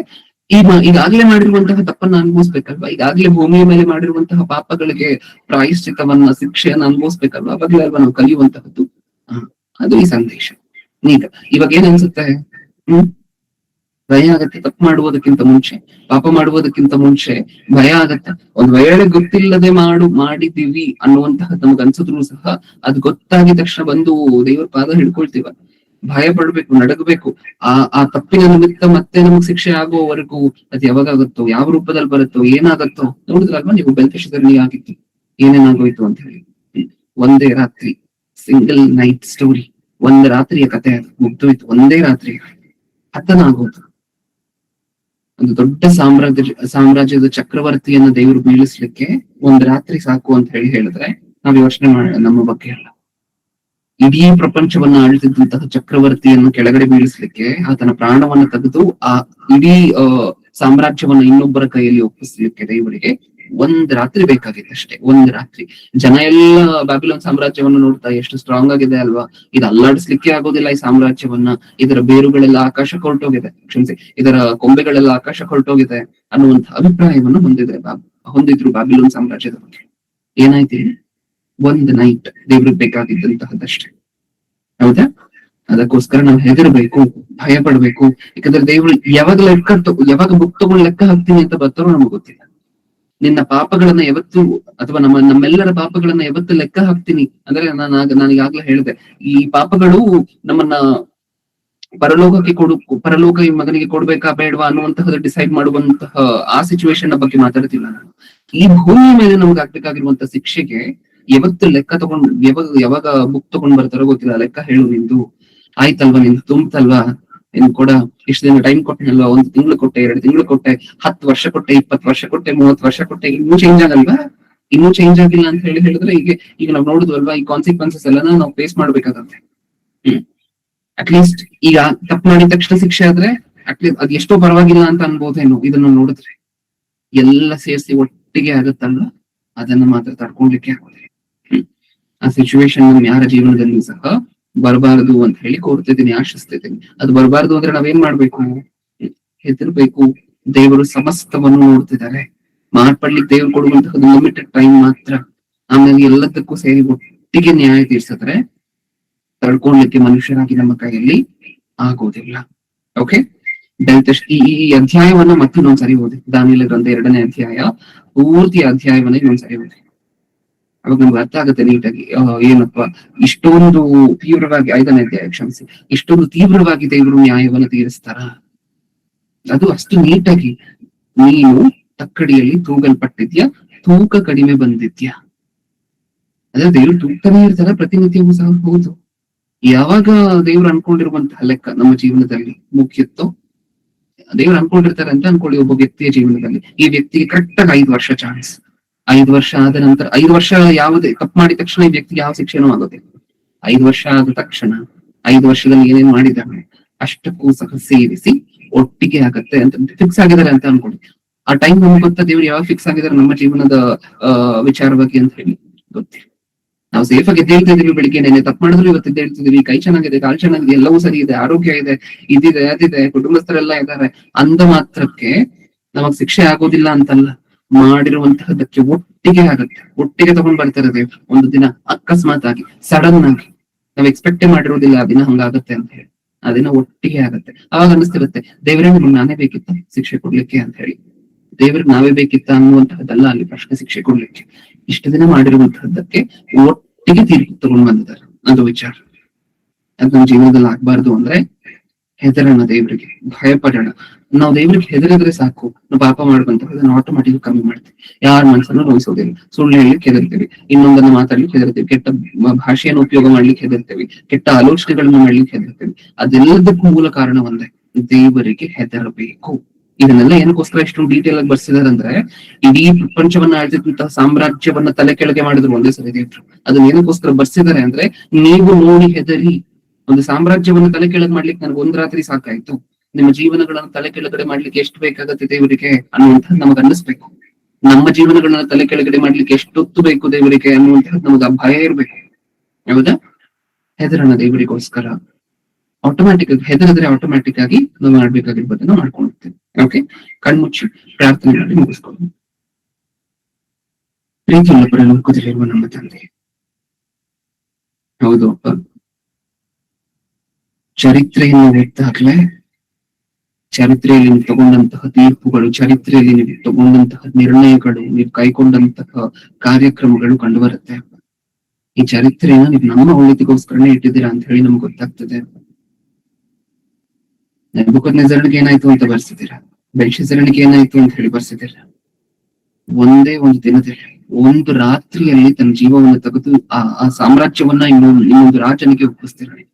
ಈಗಾಗ್ಲೇ ಮಾಡಿರುವಂತಹ ತಪ್ಪನ್ನ ಅನುಭವಿಸ್ಬೇಕಲ್ವಾ? ಈಗಾಗ್ಲೇ ಭೂಮಿಯ ಮೇಲೆ ಮಾಡಿರುವಂತಹ ಪಾಪಗಳಿಗೆ ಪ್ರಾಯಶ್ಚಿತ್ತವನ್ನ, ಶಿಕ್ಷೆಯನ್ನ ಅನುಭವಿಸ್ಬೇಕಲ್ವಾ? ಅವಾಗ್ಲೇ ಅಲ್ವಾ ನಾವು ಕಲಿಯುವಂತಹದ್ದು. ಅದು ಈ ಸಂದೇಶ. ಇವಾಗ ಏನ್ ಅನ್ಸುತ್ತೆ? ಭಯ ಆಗತ್ತೆ. ತಪ್ಪು ಮಾಡುವುದಕ್ಕಿಂತ ಮುಂಚೆ, ಪಾಪ ಮಾಡುವುದಕ್ಕಿಂತ ಮುಂಚೆ ಭಯ ಆಗತ್ತೆ. ಒಂದ್ ವೇಳೆ ಗೊತ್ತಿಲ್ಲದೆ ಮಾಡಿದೀವಿ ಅನ್ನುವಂತಹ ನಮಗ್ ಅನ್ಸಿದ್ರು ಸಹ ಅದು ಗೊತ್ತಾಗಿದ ತಕ್ಷಣ ಬಂದು ದೇವರ ಪಾದ ಹಿಡ್ಕೊಳ್ತೀವ. ಭಯ ಪಡ್ಬೇಕು, ನಡಗಬೇಕು. ಆ ತಪ್ಪಿನ ನಿಮಿತ್ತ ಮತ್ತೆ ನಮಗ್ ಶಿಕ್ಷೆ ಆಗುವವರೆಗೂ ಅದು ಯಾವಾಗಾಗುತ್ತೋ, ಯಾವ ರೂಪದಲ್ಲಿ ಬರುತ್ತೋ, ಏನಾಗತ್ತೋ ನೋಡಿದ್ರಲ್ವಾ ನೀವು ಬೆಲ್ತಶಿದರ್ನಿ ಆಗಿತ್ತು, ಏನೇನಾಗೋಯ್ತು ಅಂತ ಹೇಳಿ. ಒಂದೇ ರಾತ್ರಿ, ಸಿಂಗಲ್ ನೈಟ್ ಸ್ಟೋರಿ, ಒಂದ್ ರಾತ್ರಿಯ ಕಥೆ ಅದು ಮುಗ್ದೋಯ್ತು. ಒಂದೇ ರಾತ್ರಿ ಹತನಾಗೋದು. ಒಂದು ದೊಡ್ಡ ಸಾಮ್ರಾಜ್ಯದ ಚಕ್ರವರ್ತಿಯನ್ನ ದೇವರು ಬೀಳಿಸ್ಲಿಕ್ಕೆ ಒಂದ್ ರಾತ್ರಿ ಸಾಕು ಅಂತ ಹೇಳಿದ್ರೆ ನಾವ್ ಯೋಚನೆ ಮಾಡ, ನಮ್ಮ ಬಗ್ಗೆ ಅಲ್ಲ, ಇಡೀ ಪ್ರಪಂಚವನ್ನ ಆಳ್ತಿದ್ದಂತಹ ಚಕ್ರವರ್ತಿಯನ್ನು ಕೆಳಗಡೆ ಬೀಳಿಸ್ಲಿಕ್ಕೆ ಆತನ ಪ್ರಾಣವನ್ನ ತೆಗೆದು ಆ ಇಡೀ ಸಾಮ್ರಾಜ್ಯವನ್ನ ಇನ್ನೊಬ್ಬರ ಕೈಯಲ್ಲಿ ಒಪ್ಪಿಸ್ಲಿಕ್ಕೆ ದೇವರಿಗೆ ಒಂದ್ ರಾತ್ರಿ ಬೇಕಾಗಿತ್ತು ಅಷ್ಟೇ. ಒಂದ್ ರಾತ್ರಿ. ಜನ ಎಲ್ಲ ಬ್ಯಾಬಿಲೋನ್ ಸಾಮ್ರಾಜ್ಯವನ್ನ ನೋಡ್ತಾ ಎಷ್ಟು ಸ್ಟ್ರಾಂಗ್ ಆಗಿದೆ ಅಲ್ವಾ, ಇದು ಅಲ್ಲಾಡಿಸ್ಲಿಕ್ಕೆ ಆಗೋದಿಲ್ಲ ಈ ಸಾಮ್ರಾಜ್ಯವನ್ನ, ಇದರ ಬೇರುಗಳೆಲ್ಲ ಆಕಾಶಕ್ಕೆ ಹೊರಟೋಗಿದೆ, ಕ್ಷಮಿಸಿ, ಇದರ ಕೊಂಬೆಗಳೆಲ್ಲ ಆಕಾಶಕ್ಕೆ ಹೊರಟೋಗಿದೆ ಅನ್ನುವಂಥ ಅಭಿಪ್ರಾಯವನ್ನು ಹೊಂದಿದ್ರು ಬ್ಯಾಬಿಲೋನ್ ಸಾಮ್ರಾಜ್ಯದ ಬಗ್ಗೆ. ಏನಾಯ್ತು? ಒಂದ್ ನೈಟ್ ದೇವ್ರಿಗೆ ಬೇಕಾಗಿದ್ದಂತಹದ್ದಷ್ಟೇ. ಹೌದಾ? ಅದಕ್ಕೋಸ್ಕರ ನಾವು ಹೆದರ್ಬೇಕು, ಭಯ ಪಡ್ಬೇಕು. ಯಾಕಂದ್ರೆ ದೇವ್ರು ಯಾವಾಗ ಬುಕ್ ತಗೊಂಡು ಲೆಕ್ಕ ಹಾಕ್ತೀನಿ ಅಂತ ಬರ್ತಾರೋ ನಮಗ್ ಗೊತ್ತಿಲ್ಲ. ನಿನ್ನ ಪಾಪಗಳನ್ನ ಯಾವತ್ತು, ಅಥವಾ ನಮ್ಮೆಲ್ಲರ ಪಾಪಗಳನ್ನ ಯಾವತ್ತು ಲೆಕ್ಕ ಹಾಕ್ತೀನಿ ಅಂದ್ರೆ, ನಾನೀಗಾಗ್ಲೇ ಹೇಳಿದೆ, ಈ ಪಾಪಗಳು ನಮ್ಮನ್ನ ಪರಲೋಕ ಈ ಮಗನಿಗೆ ಕೊಡ್ಬೇಕಾ ಬೇಡವಾ ಅನ್ನುವಂತಹದ್ದು ಡಿಸೈಡ್ ಮಾಡುವಂತಹ ಆ ಸಿಚುವೇಶನ್ ಬಗ್ಗೆ ಮಾತಾಡ್ತಿಲ್ಲ ನಾನು. ಈ ಭೂಮಿ ಮೇಲೆ ನಮ್ಗೆ ಆಗ್ಬೇಕಾಗಿರುವಂತ ಶಿಕ್ಷೆಗೆ ಯಾವತ್ತು ಲೆಕ್ಕ ತಗೊಂಡ್ ಯಾವಾಗ ಬುಕ್ ತಗೊಂಡ್ ಬರ್ತಾರೋ ಗೊತ್ತಿಲ್ಲ. ಲೆಕ್ಕ ಹೇಳು, ನಿಂದು ಆಯ್ತಲ್ವಾ, ನಿಂದು ತುಂಬತಲ್ವಾ, ಇನ್ ಕೂಡ ಇಷ್ಟು ದಿನ ಟೈಮ್ ಕೊಟ್ಟೆನಲ್ವಾ, 1 ತಿಂಗಳು ಕೊಟ್ಟೆ, 2 ತಿಂಗಳು ಕೊಟ್ಟೆ, 10 ವರ್ಷ ಕೊಟ್ಟೆ, 20 ವರ್ಷ ಕೊಟ್ಟೆ, 30 ವರ್ಷ ಕೊಟ್ಟೆ, ಇನ್ನೂ ಚೇಂಜ್ ಆಗಲ್ವಾ? ಇನ್ನೂ ಚೇಂಜ್ ಆಗಿಲ್ಲ ಅಂತ ಹೇಳಿದ್ರೆ ಈಗ ನಾವು ನೋಡುದ್ವಲ್ವಾ, ಈ ಕಾನ್ಸಿಕ್ವೆನ್ಸಸ್ ಎಲ್ಲಾನ ನಾವು ಫೇಸ್ ಮಾಡ್ಬೇಕಾಗತ್ತೆ. ಅಟ್ಲೀಸ್ಟ್ ಈಗ ತಪ್ಪು ಮಾಡಿದ ತಕ್ಷಣ ಶಿಕ್ಷೆ ಆದ್ರೆ ಅಟ್ಲೀಸ್ಟ್ ಅದ್ ಎಷ್ಟೋ ಪರವಾಗಿಲ್ಲ ಅಂತ ಅನ್ಬೋದೇನೋ. ಇದನ್ನ ನೋಡಿದ್ರೆ ಎಲ್ಲ ಸೇರಿಸಿ ಒಟ್ಟಿಗೆ ಆಗತ್ತಲ್ವ, ಅದನ್ನ ಮಾತ್ರ ತಡ್ಕೊಳ್ಲಿಕ್ಕೆ ಆಗೋದಿಲ್ಲ. ಆ ಸಿಚುವೇಶನ್ ನಮ್ ಯಾರ ಜೀವನದಲ್ಲಿ ಸಹ ಬರಬಾರದು ಅಂತ ಹೇಳಿ ಕೋರ್ತಿದ್ದೀನಿ, ಆಶಿಸ್ತಿದ್ದೀನಿ. ಅದು ಬರಬಾರದು ಅಂದ್ರೆ ನಾವೇನ್ ಮಾಡ್ಬೇಕು? ಹೆದರ್ಬೇಕು. ದೇವರು ಸಮಸ್ತವನ್ನು ನೋಡ್ತಿದ್ದಾರೆ. ಮಾರ್ಪಡ್ಲಿಕ್ಕೆ ದೇವ್ರು ಕೊಡುವಂತಹ ಲಿಮಿಟೆಡ್ ಟೈಮ್ ಮಾತ್ರ. ಆಮೇಲೆ ಎಲ್ಲದಕ್ಕೂ ಸೇರಿ ಒಟ್ಟಿಗೆ ನ್ಯಾಯ ತೀರ್ಸಿದ್ರೆ ತಡ್ಕೊಳ್ಲಿಕ್ಕೆ ಮನುಷ್ಯರಾಗಿ ನಮ್ಮ ಕೈಯಲ್ಲಿ ಆಗೋದಿಲ್ಲ. ಓಕೆ, ಈ ಅಧ್ಯಾಯವನ್ನ ಮತ್ತೆ ಇನ್ನೊಂದ್ಸರಿ ಓದಿ. ದಾನಿಯೇಲ ಗ್ರಂಥ 2ನೇ ಅಧ್ಯಾಯ ಪೂರ್ತಿ ಅಧ್ಯಾಯವನ್ನ ಇನ್ನೊಂದ್ಸರಿ ಓದಿ. ಅವಾಗ ನಮ್ಗೆ ಅರ್ಥ ಆಗುತ್ತೆ ನೀಟಾಗಿ, ಏನಪ್ಪಾ ಇಷ್ಟೊಂದು ತೀವ್ರವಾಗಿ, 5ನೇ ಅಧ್ಯಾಯ ಕ್ಷಮಿಸಿ, ಇಷ್ಟೊಂದು ತೀವ್ರವಾಗಿ ದೇವರು ನ್ಯಾಯವನ್ನು ತೀರಿಸ್ತಾರ. ಅದು ಅಷ್ಟು ನೀಟಾಗಿ, ನೀನು ತಕ್ಕಡಿಯಲ್ಲಿ ತೂಗಲ್ಪಟ್ಟಿದ್ಯಾ, ತೂಕ ಕಡಿಮೆ ಬಂದಿದ್ಯಾ. ಅದೇ ದೇವ್ರು ತೂಗ್ತಾನೆ ಇರ್ತಾರ ಪ್ರತಿನಿತ್ಯವೂ ಸಹ. ಹೌದು, ಯಾವಾಗ ದೇವ್ರು ಅನ್ಕೊಂಡಿರುವಂತಹ ಲೆಕ್ಕ ನಮ್ಮ ಜೀವನದಲ್ಲಿ ಮುಖ್ಯತ್ತೋ, ದೇವ್ರು ಅನ್ಕೊಂಡಿರ್ತಾರೆ ಅಂತ ಅನ್ಕೊಳ್ಳಿ ಒಬ್ಬ ವ್ಯಕ್ತಿಯ ಜೀವನದಲ್ಲಿ. ಈ ವ್ಯಕ್ತಿಗೆ ಕರೆಕ್ಟ್ ಆಗಿ 5 ವರ್ಷ ಚಾನ್ಸ್. 5 ವರ್ಷ ಆದ ನಂತರ, 5 ವರ್ಷ ಯಾವುದೇ ತಪ್ಪು ಮಾಡಿದ ತಕ್ಷಣ ಈ ವ್ಯಕ್ತಿಗೆ ಯಾವ ಶಿಕ್ಷೆನೂ ಆಗೋದಿಲ್ಲ. 5 ವರ್ಷ ಆದ ತಕ್ಷಣ 5 ವರ್ಷದಲ್ಲಿ ಏನೇನ್ ಮಾಡಿದಾನೆ ಅಷ್ಟಕ್ಕೂ ಸಹ ಸೇರಿಸಿ ಒಟ್ಟಿಗೆ ಆಗತ್ತೆ ಅಂತ ಫಿಕ್ಸ್ ಆಗಿದ್ದಾರೆ ಅಂತ ಅನ್ಕೊಳ್ಳಿ. ಆ ಟೈಮ್ ನಮ್ಗೆ ಗೊತ್ತಾ ದೇವ್ರು ಯಾವಾಗ ಫಿಕ್ಸ್ ಆಗಿದ್ದಾರೆ ನಮ್ಮ ಜೀವನದ ವಿಚಾರವಾಗಿ ಅಂತ ಹೇಳಿ ಗೊತ್ತಿಲ್ಲ. ನಾವು ಸೇಫ್ ಆಗಿ ಎದ್ದೇಳ್ತಿದೀವಿ, ಬೆಳಿಗ್ಗೆ ನೆನೆ ತಪ್ಪು ಮಾಡಿದ್ರು ಇವತ್ತು ಎದ್ದೇಳ್ತಿದೀವಿ, ಕೈ ಚೆನ್ನಾಗಿದೆ, ಕಾಲ್ ಚೆನ್ನಾಗಿದೆ, ಎಲ್ಲವೂ ಸರಿ ಇದೆ, ಆರೋಗ್ಯ ಇದೆ, ಇದಿದೆ, ಅದಿದೆ, ಕುಟುಂಬಸ್ಥರೆಲ್ಲ ಇದ್ದಾರೆ ಅಂದ ಮಾತ್ರಕ್ಕೆ ನಮಗ್ ಶಿಕ್ಷೆ ಆಗೋದಿಲ್ಲ ಅಂತಲ್ಲ. ಮಾಡಿರುವಂತಹದಕ್ಕೆ ಒಟ್ಟಿಗೆ ಆಗತ್ತೆ, ಒಟ್ಟಿಗೆ ತಗೊಂಡ್ ಬರ್ತಾರೆ ದೇವ್ರು. ಒಂದು ದಿನ ಅಕಸ್ಮಾತ್ ಆಗಿ, ಸಡನ್ ಆಗಿ, ನಾವ್ ಎಕ್ಸ್ಪೆಕ್ಟೇ ಮಾಡಿರೋದಿಲ್ಲ ಆ ದಿನ ಹಂಗಾಗತ್ತೆ ಅಂತ ಹೇಳಿ, ಆ ದಿನ ಒಟ್ಟಿಗೆ ಆಗತ್ತೆ. ಅವಾಗ ಅನಿಸ್ತಿರುತ್ತೆ, ದೇವ್ರೇ ನಿಮ್ಗೆ ನಾನೇ ಬೇಕಿತ್ತ ಶಿಕ್ಷೆ ಕೊಡ್ಲಿಕ್ಕೆ ಅಂತ ಹೇಳಿ. ದೇವ್ರಿಗೆ ನಾವೇ ಬೇಕಿತ್ತ ಅನ್ನುವಂತಹದ್ದಲ್ಲ ಅಲ್ಲಿ ಪ್ರಶ್ನೆ, ಶಿಕ್ಷೆ ಕೊಡ್ಲಿಕ್ಕೆ. ಇಷ್ಟು ದಿನ ಮಾಡಿರುವಂತಹದ್ದಕ್ಕೆ ಒಟ್ಟಿಗೆ ತೀರ್ಪು ತಗೊಂಡ್ ಬಂದಿದ್ದಾರೆ, ಅದು ವಿಚಾರ. ಅದ್ ನಮ್ಮ ಜೀವನದಲ್ಲಿ ಆಗ್ಬಾರ್ದು ಅಂದ್ರೆ ಹೆದರೋಣ, ದೇವ್ರಿಗೆ ಭಯ ಪಡೋಣ. ನಾವು ದೇವ್ರಿಗೆ ಹೆದರಿದ್ರೆ ಸಾಕು, ನಾವು ಪಾಪ ಮಾಡ್ಕೊಂತ ಆಟೋಮೆಟಿಕ್ ಕಮ್ಮಿ ಮಾಡ್ತೀವಿ. ಯಾರ ಮನಸ್ಸನ್ನು ನೋಯಿಸೋದಿಲ್ಲ. ಸುಳ್ಳು ಹೇಳಲಿಕ್ಕೆ ಹೆದರ್ತೀವಿ, ಇನ್ನೊಂದನ್ನ ಮಾತಾಡ್ಲಿಕ್ಕೆ ಹೆದರ್ತೀವಿ, ಕೆಟ್ಟ ಭಾಷೆಯನ್ನು ಉಪಯೋಗ ಮಾಡ್ಲಿಕ್ಕೆ ಹೆದರ್ತೀವಿ, ಕೆಟ್ಟ ಆಲೋಚನೆಗಳನ್ನ ಮಾಡ್ಲಿಕ್ಕೆ ಹೆದರ್ತೀವಿ. ಅದೆಲ್ಲದಕ್ಕೂ ಮೂಲ ಕಾರಣ ಒಂದೇ, ದೇವರಿಗೆ ಹೆದರಬೇಕು. ಇದನ್ನೆಲ್ಲ ಏನಕ್ಕೋಸ್ಕರ ಇಷ್ಟು ಡೀಟೇಲ್ ಆಗಿ ಬರ್ಸಿದಾರೆ ಅಂದ್ರೆ, ಇಡೀ ಪ್ರಪಂಚವನ್ನ ಆಳ್ತಿದ್ದಂತಹ ಸಾಮ್ರಾಜ್ಯವನ್ನ ತಲೆ ಕೆಳಗೆ ಮಾಡಿದ್ರು ಒಂದೇ ಸರಿ ದೇವ್ರು. ಅದನ್ನ ಏನಕ್ಕೋಸ್ಕರ ಬರ್ಸಿದ್ದಾರೆ ಅಂದ್ರೆ, ನೀವು ನೋಡಿ ಹೆದರಿ. ಒಂದು ಸಾಮ್ರಾಜ್ಯವನ್ನು ತಲೆ ಕೆಳಗೆ ಮಾಡ್ಲಿಕ್ಕೆ ನನಗೆ 1 ರಾತ್ರಿ ಸಾಕಾಯ್ತು, ನಿಮ್ಮ ಜೀವನಗಳನ್ನ ತಲೆ ಕೆಳಗಡೆ ಮಾಡ್ಲಿಕ್ಕೆ ಎಷ್ಟು ಬೇಕಾಗತ್ತೆ ದೇವರಿಗೆ ಅನ್ನುವಂಥದ್ದು ನಮಗ್ ಅನ್ನಿಸ್ಬೇಕು. ನಮ್ಮ ಜೀವನಗಳನ್ನ ತಲೆ ಕೆಳಗಡೆ ಮಾಡ್ಲಿಕ್ಕೆ ಎಷ್ಟೊತ್ತು ಬೇಕು ದೇವರಿಗೆ ಅನ್ನುವಂಥದ್ದು ನಮಗ ಭಯ ಇರ್ಬೇಕು. ಹೌದಾ? ಹೆದರೋಣ ದೇವರಿಗೋಸ್ಕರ. ಆಟೋಮ್ಯಾಟಿಕ್ ಆಗಿ ಹೆದರಿದ್ರೆ ಆಟೋಮ್ಯಾಟಿಕ್ ಆಗಿ ನಾವು ಮಾಡ್ಬೇಕಾಗಿರ್ಬೋದನ್ನ ಮಾಡ್ಕೊಂಡಿರ್ತೀವಿ. ಓಕೆ, ಕಣ್ಮುಚ್ಚಿ ಪ್ರಾರ್ಥನೆ ಮಾಡಿ ಮುಗಿಸ್ಕೊಂಡು. ಪ್ರೀತಿಯುಳ್ಳ ಪರಲೋಕದಲ್ಲಿರುವ ನಮ್ಮ ತಂದೆ, ಹೌದು ಅಪ್ಪ, ಚರಿತ್ರೆಯನ್ನು ಓದಿದಾಗ್ಲೇ ಚರಿತ್ರೆಯಲ್ಲಿ ನೀವು ತಗೊಂಡಂತಹ ತೀರ್ಪುಗಳು, ಚರಿತ್ರೆಯಲ್ಲಿ ನೀವು ತಗೊಂಡಂತಹ ನಿರ್ಣಯಗಳು, ನೀವು ಕೈಗೊಂಡಂತಹ ಕಾರ್ಯಕ್ರಮಗಳು ಕಂಡು ಬರುತ್ತೆ. ಈ ಚರಿತ್ರೆಯನ್ನ ನೀವು ನಮ್ಮ ಒಳ್ಳೆದಿಗೋಸ್ಕರನೇ ಇಟ್ಟಿದ್ದೀರಾ ಅಂತ ಹೇಳಿ ನಮ್ಗೆ ಗೊತ್ತಾಗ್ತದೆ. ನೆಬೂಕದ್ನೆಚ್ಚರನಿಗೆ ಏನಾಯ್ತು ಅಂತ ಬರ್ಸಿದ್ದೀರಾ, ಬೆಲ್ಶಚ್ಚರನಿಗೆ ಏನಾಯ್ತು ಅಂತ ಹೇಳಿ ಬರ್ಸಿದ್ದೀರಾ. ಒಂದೇ ಒಂದು ದಿನದಲ್ಲಿ, ಒಂದು ರಾತ್ರಿಯಲ್ಲಿ ತನ್ನ ಜೀವವನ್ನು ತೆಗೆದು ಆ ಸಾಮ್ರಾಜ್ಯವನ್ನ ಇನ್ನೊಂದು ರಾಜನಿಗೆ ಒಪ್ಪಿಸ್ತಿರಲಿ.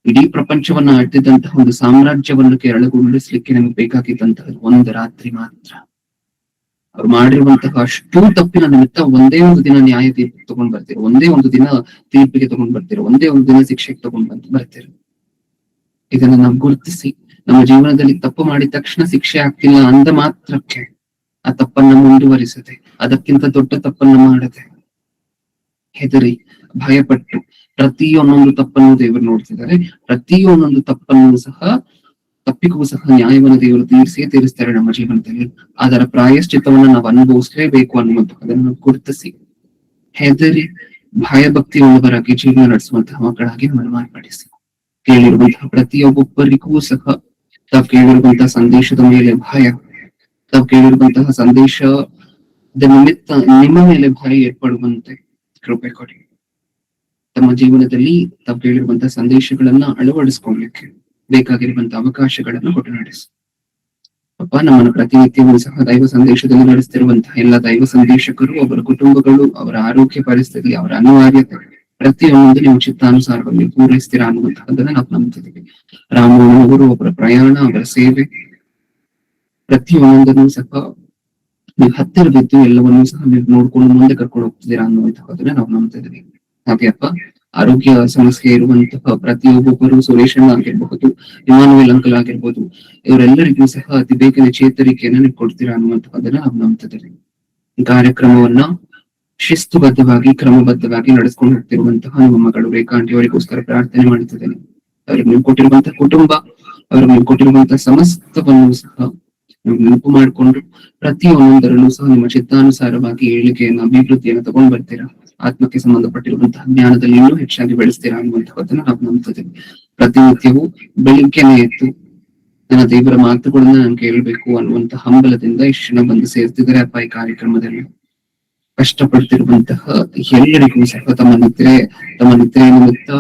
ಇಡೀ ಪ್ರಪಂಚವನ್ನ ಆಳ್ತಿದ್ದಂತಹ ಒಂದು ಸಾಮ್ರಾಜ್ಯವನ್ನು ಕೆಳಗುರುಳಿಸ್ಲಿಕ್ಕೆ ನಮ್ಗೆ ಬೇಕಾಗಿದ್ದಂತಹ ಒಂದು ರಾತ್ರಿ ಮಾತ್ರ. ಅವ್ರು ಮಾಡಿರುವಂತಹ ಅಷ್ಟು ತಪ್ಪಿನ ನಿಮಿತ್ತ ಒಂದೇ ಒಂದು ದಿನ ನ್ಯಾಯ ತೀರ್ಪು ತಗೊಂಡ್ ಬರ್ತೀರ, ಒಂದೇ ಒಂದು ದಿನ ತೀರ್ಪಿಗೆ ತಗೊಂಡ್ ಬರ್ತೀರ, ಒಂದೇ ಒಂದು ದಿನ ಶಿಕ್ಷೆಗೆ ತಗೊಂಡ್ ಬರ್ತೀರ. ಇದನ್ನ ನಾವು ಗುರುತಿಸಿ ನಮ್ಮ ಜೀವನದಲ್ಲಿ ತಪ್ಪು ಮಾಡಿದ ತಕ್ಷಣ ಶಿಕ್ಷೆ ಆಗ್ತಿಲ್ಲ ಅಂದ ಮಾತ್ರಕ್ಕೆ ಆ ತಪ್ಪನ್ನ ಮುಂದುವರಿಸದೆ, ಅದಕ್ಕಿಂತ ದೊಡ್ಡ ತಪ್ಪನ್ನ ಮಾಡದೆ, ಹೆದರಿ ಭಯಪಟ್ಟು ಪ್ರತಿಯೊಂದೊಂದು ತಪ್ಪನ್ನು ದೇವರು ನೋಡ್ತಿದ್ದಾರೆ. ಪ್ರತಿಯೊಂದೊಂದು ತಪ್ಪನ್ನು ಸಹ, ತಪ್ಪಿಗೂ ಸಹ ನ್ಯಾಯವನ್ನು ದೇವರು ತೀರಿಸ್ತಾರೆ ನಮ್ಮ ಜೀವನದಲ್ಲಿ. ಅದರ ಪ್ರಾಯಶ್ಚಿತ್ತವನ್ನ ನಾವು ಅನುಭವಿಸಲೇಬೇಕು ಅನ್ನುವಂಥದ್ದನ್ನು ನಾವು ಗುರುತಿಸಿ ಹೆದರಿ ಭಯಭಕ್ತಿಯುಳ್ಳವರಾಗಿ ಜೀವನ ನಡೆಸುವಂತಹ ಮಕ್ಕಳಾಗಿ ನಮ್ಮನ್ನು ಮಾರ್ಪಡಿಸಿ, ಕೇಳಿರುವಂತಹ ಪ್ರತಿಯೊಬ್ಬೊಬ್ಬರಿಗೂ ಸಹ ತಾವು ಕೇಳಿರುವಂತಹ ಸಂದೇಶದ ಮೇಲೆ ಭಯ, ತಾವು ಕೇಳಿರುವಂತಹ ಸಂದೇಶದ ನಿಮಿತ್ತ ನಿಮ್ಮ ಮೇಲೆ ಭಯ ಏರ್ಪಡುವಂತೆ ಕೃಪೆ ಕೊಡಿ. ತಮ್ಮ ಜೀವನದಲ್ಲಿ ತಾವು ಕೇಳಿರುವಂತಹ ಸಂದೇಶಗಳನ್ನ ಅಳವಡಿಸ್ಕೊಳ್ಳಿಕ್ಕೆ ಬೇಕಾಗಿರುವಂತಹ ಅವಕಾಶಗಳನ್ನು ಕೊಟ್ಟು ನಡೆಸಿ. ಅಪ್ಪ, ನಮ್ಮನ್ನು ಪ್ರತಿನಿತ್ಯವೂ ಸಹ ದೈವ ಸಂದೇಶದಲ್ಲಿ ನಡೆಸ್ತಿರುವಂತಹ ಎಲ್ಲ ದೈವ ಸಂದೇಶಕರು, ಅವರ ಕುಟುಂಬಗಳು, ಅವರ ಆರೋಗ್ಯ ಪರಿಸ್ಥಿತಿ, ಅವರ ಅನಿವಾರ್ಯತೆ ಪ್ರತಿಯೊಂದು ನೀವು ಚಿತ್ತಾನುಸಾರವಾಗಿ ಪೂರೈಸ್ತೀರಾ ಅನ್ನುವಂತಹದ್ದನ್ನ ನಾವು ನಂಬ್ತಿದ್ದೀವಿ. ರಾಮನವರು, ಅವರ ಪ್ರಯಾಣ, ಅವರ ಸೇವೆ ಪ್ರತಿಯೊಂದನ್ನು ಸಹ ನೀವು ಹತ್ತಿರವಿದ್ದು ಎಲ್ಲವನ್ನೂ ಸಹ ನೀವು ನೋಡ್ಕೊಂಡು ಮುಂದೆ ಕರ್ಕೊಂಡು ಹೋಗ್ತಿದ್ದೀರಾ ಅನ್ನುವಂತಹದನ್ನ ನಾವು ನಂಬ್ತಿದ್ದೀವಿ. ಹಾಗೆ ಅಪ್ಪ, ಆರೋಗ್ಯ ಸಮಸ್ಯೆ ಇರುವಂತಹ ಪ್ರತಿಯೊಬ್ಬೊಬ್ಬರು, ಸುರೇಶ್ ಅಣ್ಣ ಆಗಿರ್ಬಹುದು, ಇಮಾನುವೇಲ್ ಅಂಕಲ್ ಆಗಿರ್ಬೋದು, ಇವರೆಲ್ಲರಿಗೂ ಸಹ ಅತಿ ಬೇಗನೆ ಚೇತರಿಕೆಯನ್ನ ನೀವು ಕೊಡ್ತೀರಾ ಅನ್ನುವಂತಹದನ್ನ ನಾವು ನಂಬ್ತಿದ್ದೀವಿ. ಈ ಕಾರ್ಯಕ್ರಮವನ್ನ ಶಿಸ್ತುಬದ್ಧವಾಗಿ, ಕ್ರಮಬದ್ಧವಾಗಿ ನಡೆಸ್ಕೊಂಡು ಹೋಗ್ತಿರುವಂತಹ ನಮ್ಮ ಮಗಳು ರೇಖಾ ಆಂಟಿ ಅವರಿಗೋಸ್ಕರ ಪ್ರಾರ್ಥನೆ ಮಾಡ್ತಿದ್ದೇನೆ. ಅವ್ರಿಗೆ ನೀವು ಕೊಟ್ಟಿರುವಂತಹ ಕುಟುಂಬ, ಅವ್ರಿಗೆ ನೀವು ಕೊಟ್ಟಿರುವಂತಹ ಸಮಸ್ತವನ್ನು ಸಹ ನೀವು ನೆನಪು ಮಾಡಿಕೊಂಡು ಪ್ರತಿಯೊಂದರಲ್ಲೂ ಸಹ ನಿಮ್ಮ ಚಿತ್ತಾನುಸಾರವಾಗಿ ಏಳಿಗೆಯನ್ನು, ಅಭಿವೃದ್ಧಿಯನ್ನು ತಗೊಂಡ್ ಬರ್ತೀರಾ. ಆತ್ಮಕ್ಕೆ ಸಂಬಂಧಪಟ್ಟಿರುವಂತಹ ಜ್ಞಾನದಲ್ಲಿ ಇನ್ನೂ ಹೆಚ್ಚಾಗಿ ಬೆಳೆಸ್ತೀರಾ ಅನ್ನುವಂಥದ್ದನ್ನ ನಾವು ನಂಬ್ತಿದ್ದೇವೆ. ಪ್ರತಿನಿತ್ಯವೂ ಬೆಳಿಗ್ಗೆನೆ ಎದ್ದು ನನ್ನ ದೇವರ ಮಾತುಗಳನ್ನ ನಾನು ಕೇಳಬೇಕು ಅನ್ನುವಂತಹ ಹಂಬಲದಿಂದ ಇಷ್ಟು ಜನ ಬಂದು ಸೇರ್ತಿದ್ದಾರೆ ಅಪ್ಪ. ಈ ಕಾರ್ಯಕ್ರಮದಲ್ಲಿ ಕಷ್ಟಪಡ್ತಿರುವಂತಹ ಎಲ್ಲರಿಗೂ ಸಹ ತಮ್ಮ ನಿದ್ರೆ ನಿಮಿತ್ತ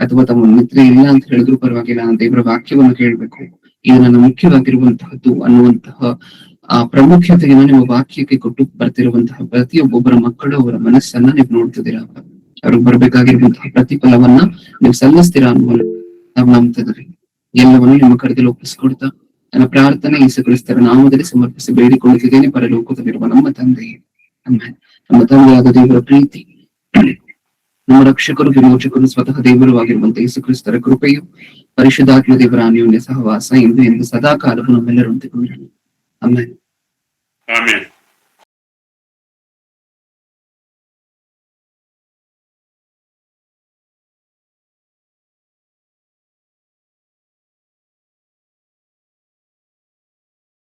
ಅಥವಾ ತಮ್ಮ ನಿದ್ರೆ ಇಲ್ಲ ಅಂತ ಹೇಳಿದ್ರು ಪರವಾಗಿಲ್ಲ, ನಾನು ದೇವರ ವಾಕ್ಯವನ್ನು ಕೇಳಬೇಕು, ಇದು ನನ್ನ ಮುಖ್ಯವಾಗಿರುವಂತಹದ್ದು ಅನ್ನುವಂತಹ ಆ ಪ್ರಾಮುಖ್ಯತೆಯನ್ನು ನಿಮ್ಮ ವಾಕ್ಯಕ್ಕೆ ಕೊಟ್ಟು ಬರ್ತಿರುವಂತಹ ಪ್ರತಿಯೊಬ್ಬೊಬ್ಬರ ಮಕ್ಕಳು, ಅವರ ಮನಸ್ಸನ್ನ ನೀವು ನೋಡ್ತಿದ್ದೀರಾ. ಅವ್ರಿಗೆ ಬರ್ಬೇಕಾಗಿರುವಂತಹ ಪ್ರತಿಫಲವನ್ನ ನೀವು ಸಲ್ಲಿಸ್ತೀರಾ ಅನ್ನುವ ನಾವು ನಂಬ್ತಿದ್ರಿ. ಎಲ್ಲವನ್ನು ನಿಮ್ಮ ಕರೆದಲ್ಲಿ ಒಪ್ಪಿಸ್ಕೊಡ್ತಾ ನನ್ನ ಪ್ರಾರ್ಥನೆ ಯೇಸು ಕ್ರಿಸ್ತರ ನಾಮದಲ್ಲಿ ಸಮರ್ಪಿಸಿ ಬೇಡಿಕೊಳ್ಳುತ್ತಿದ್ದೇನೆ, ಪರಲೋಕದಲ್ಲಿರುವ ನಮ್ಮ ತಂದೆಯೇ. ನಮ್ಮ ತಂದೆಯಾದ ದೇವರ ಪ್ರೀತಿ, ನಮ್ಮ ರಕ್ಷಕರು, ವಿಮೋಚಕರು, ಸ್ವತಃ ದೇವರು ಆಗಿರುವಂತಹ ಯೇಸು ಕ್ರಿಸ್ತರ ಕೃಪೆಯು, ಪರಿಶುದ್ಧಾತ್ಮ ದೇವರ ಅನ್ಯೋನ್ಯ ಸಹವಾಸ ಇಂದು ಎಂದು ಸದಾ ಕಾಲವು ನಮ್ಮೆಲ್ಲರೊಂದಿಗೂ ಇರಲಿ. ಆಮೆನ್. ಆಮೆನ್.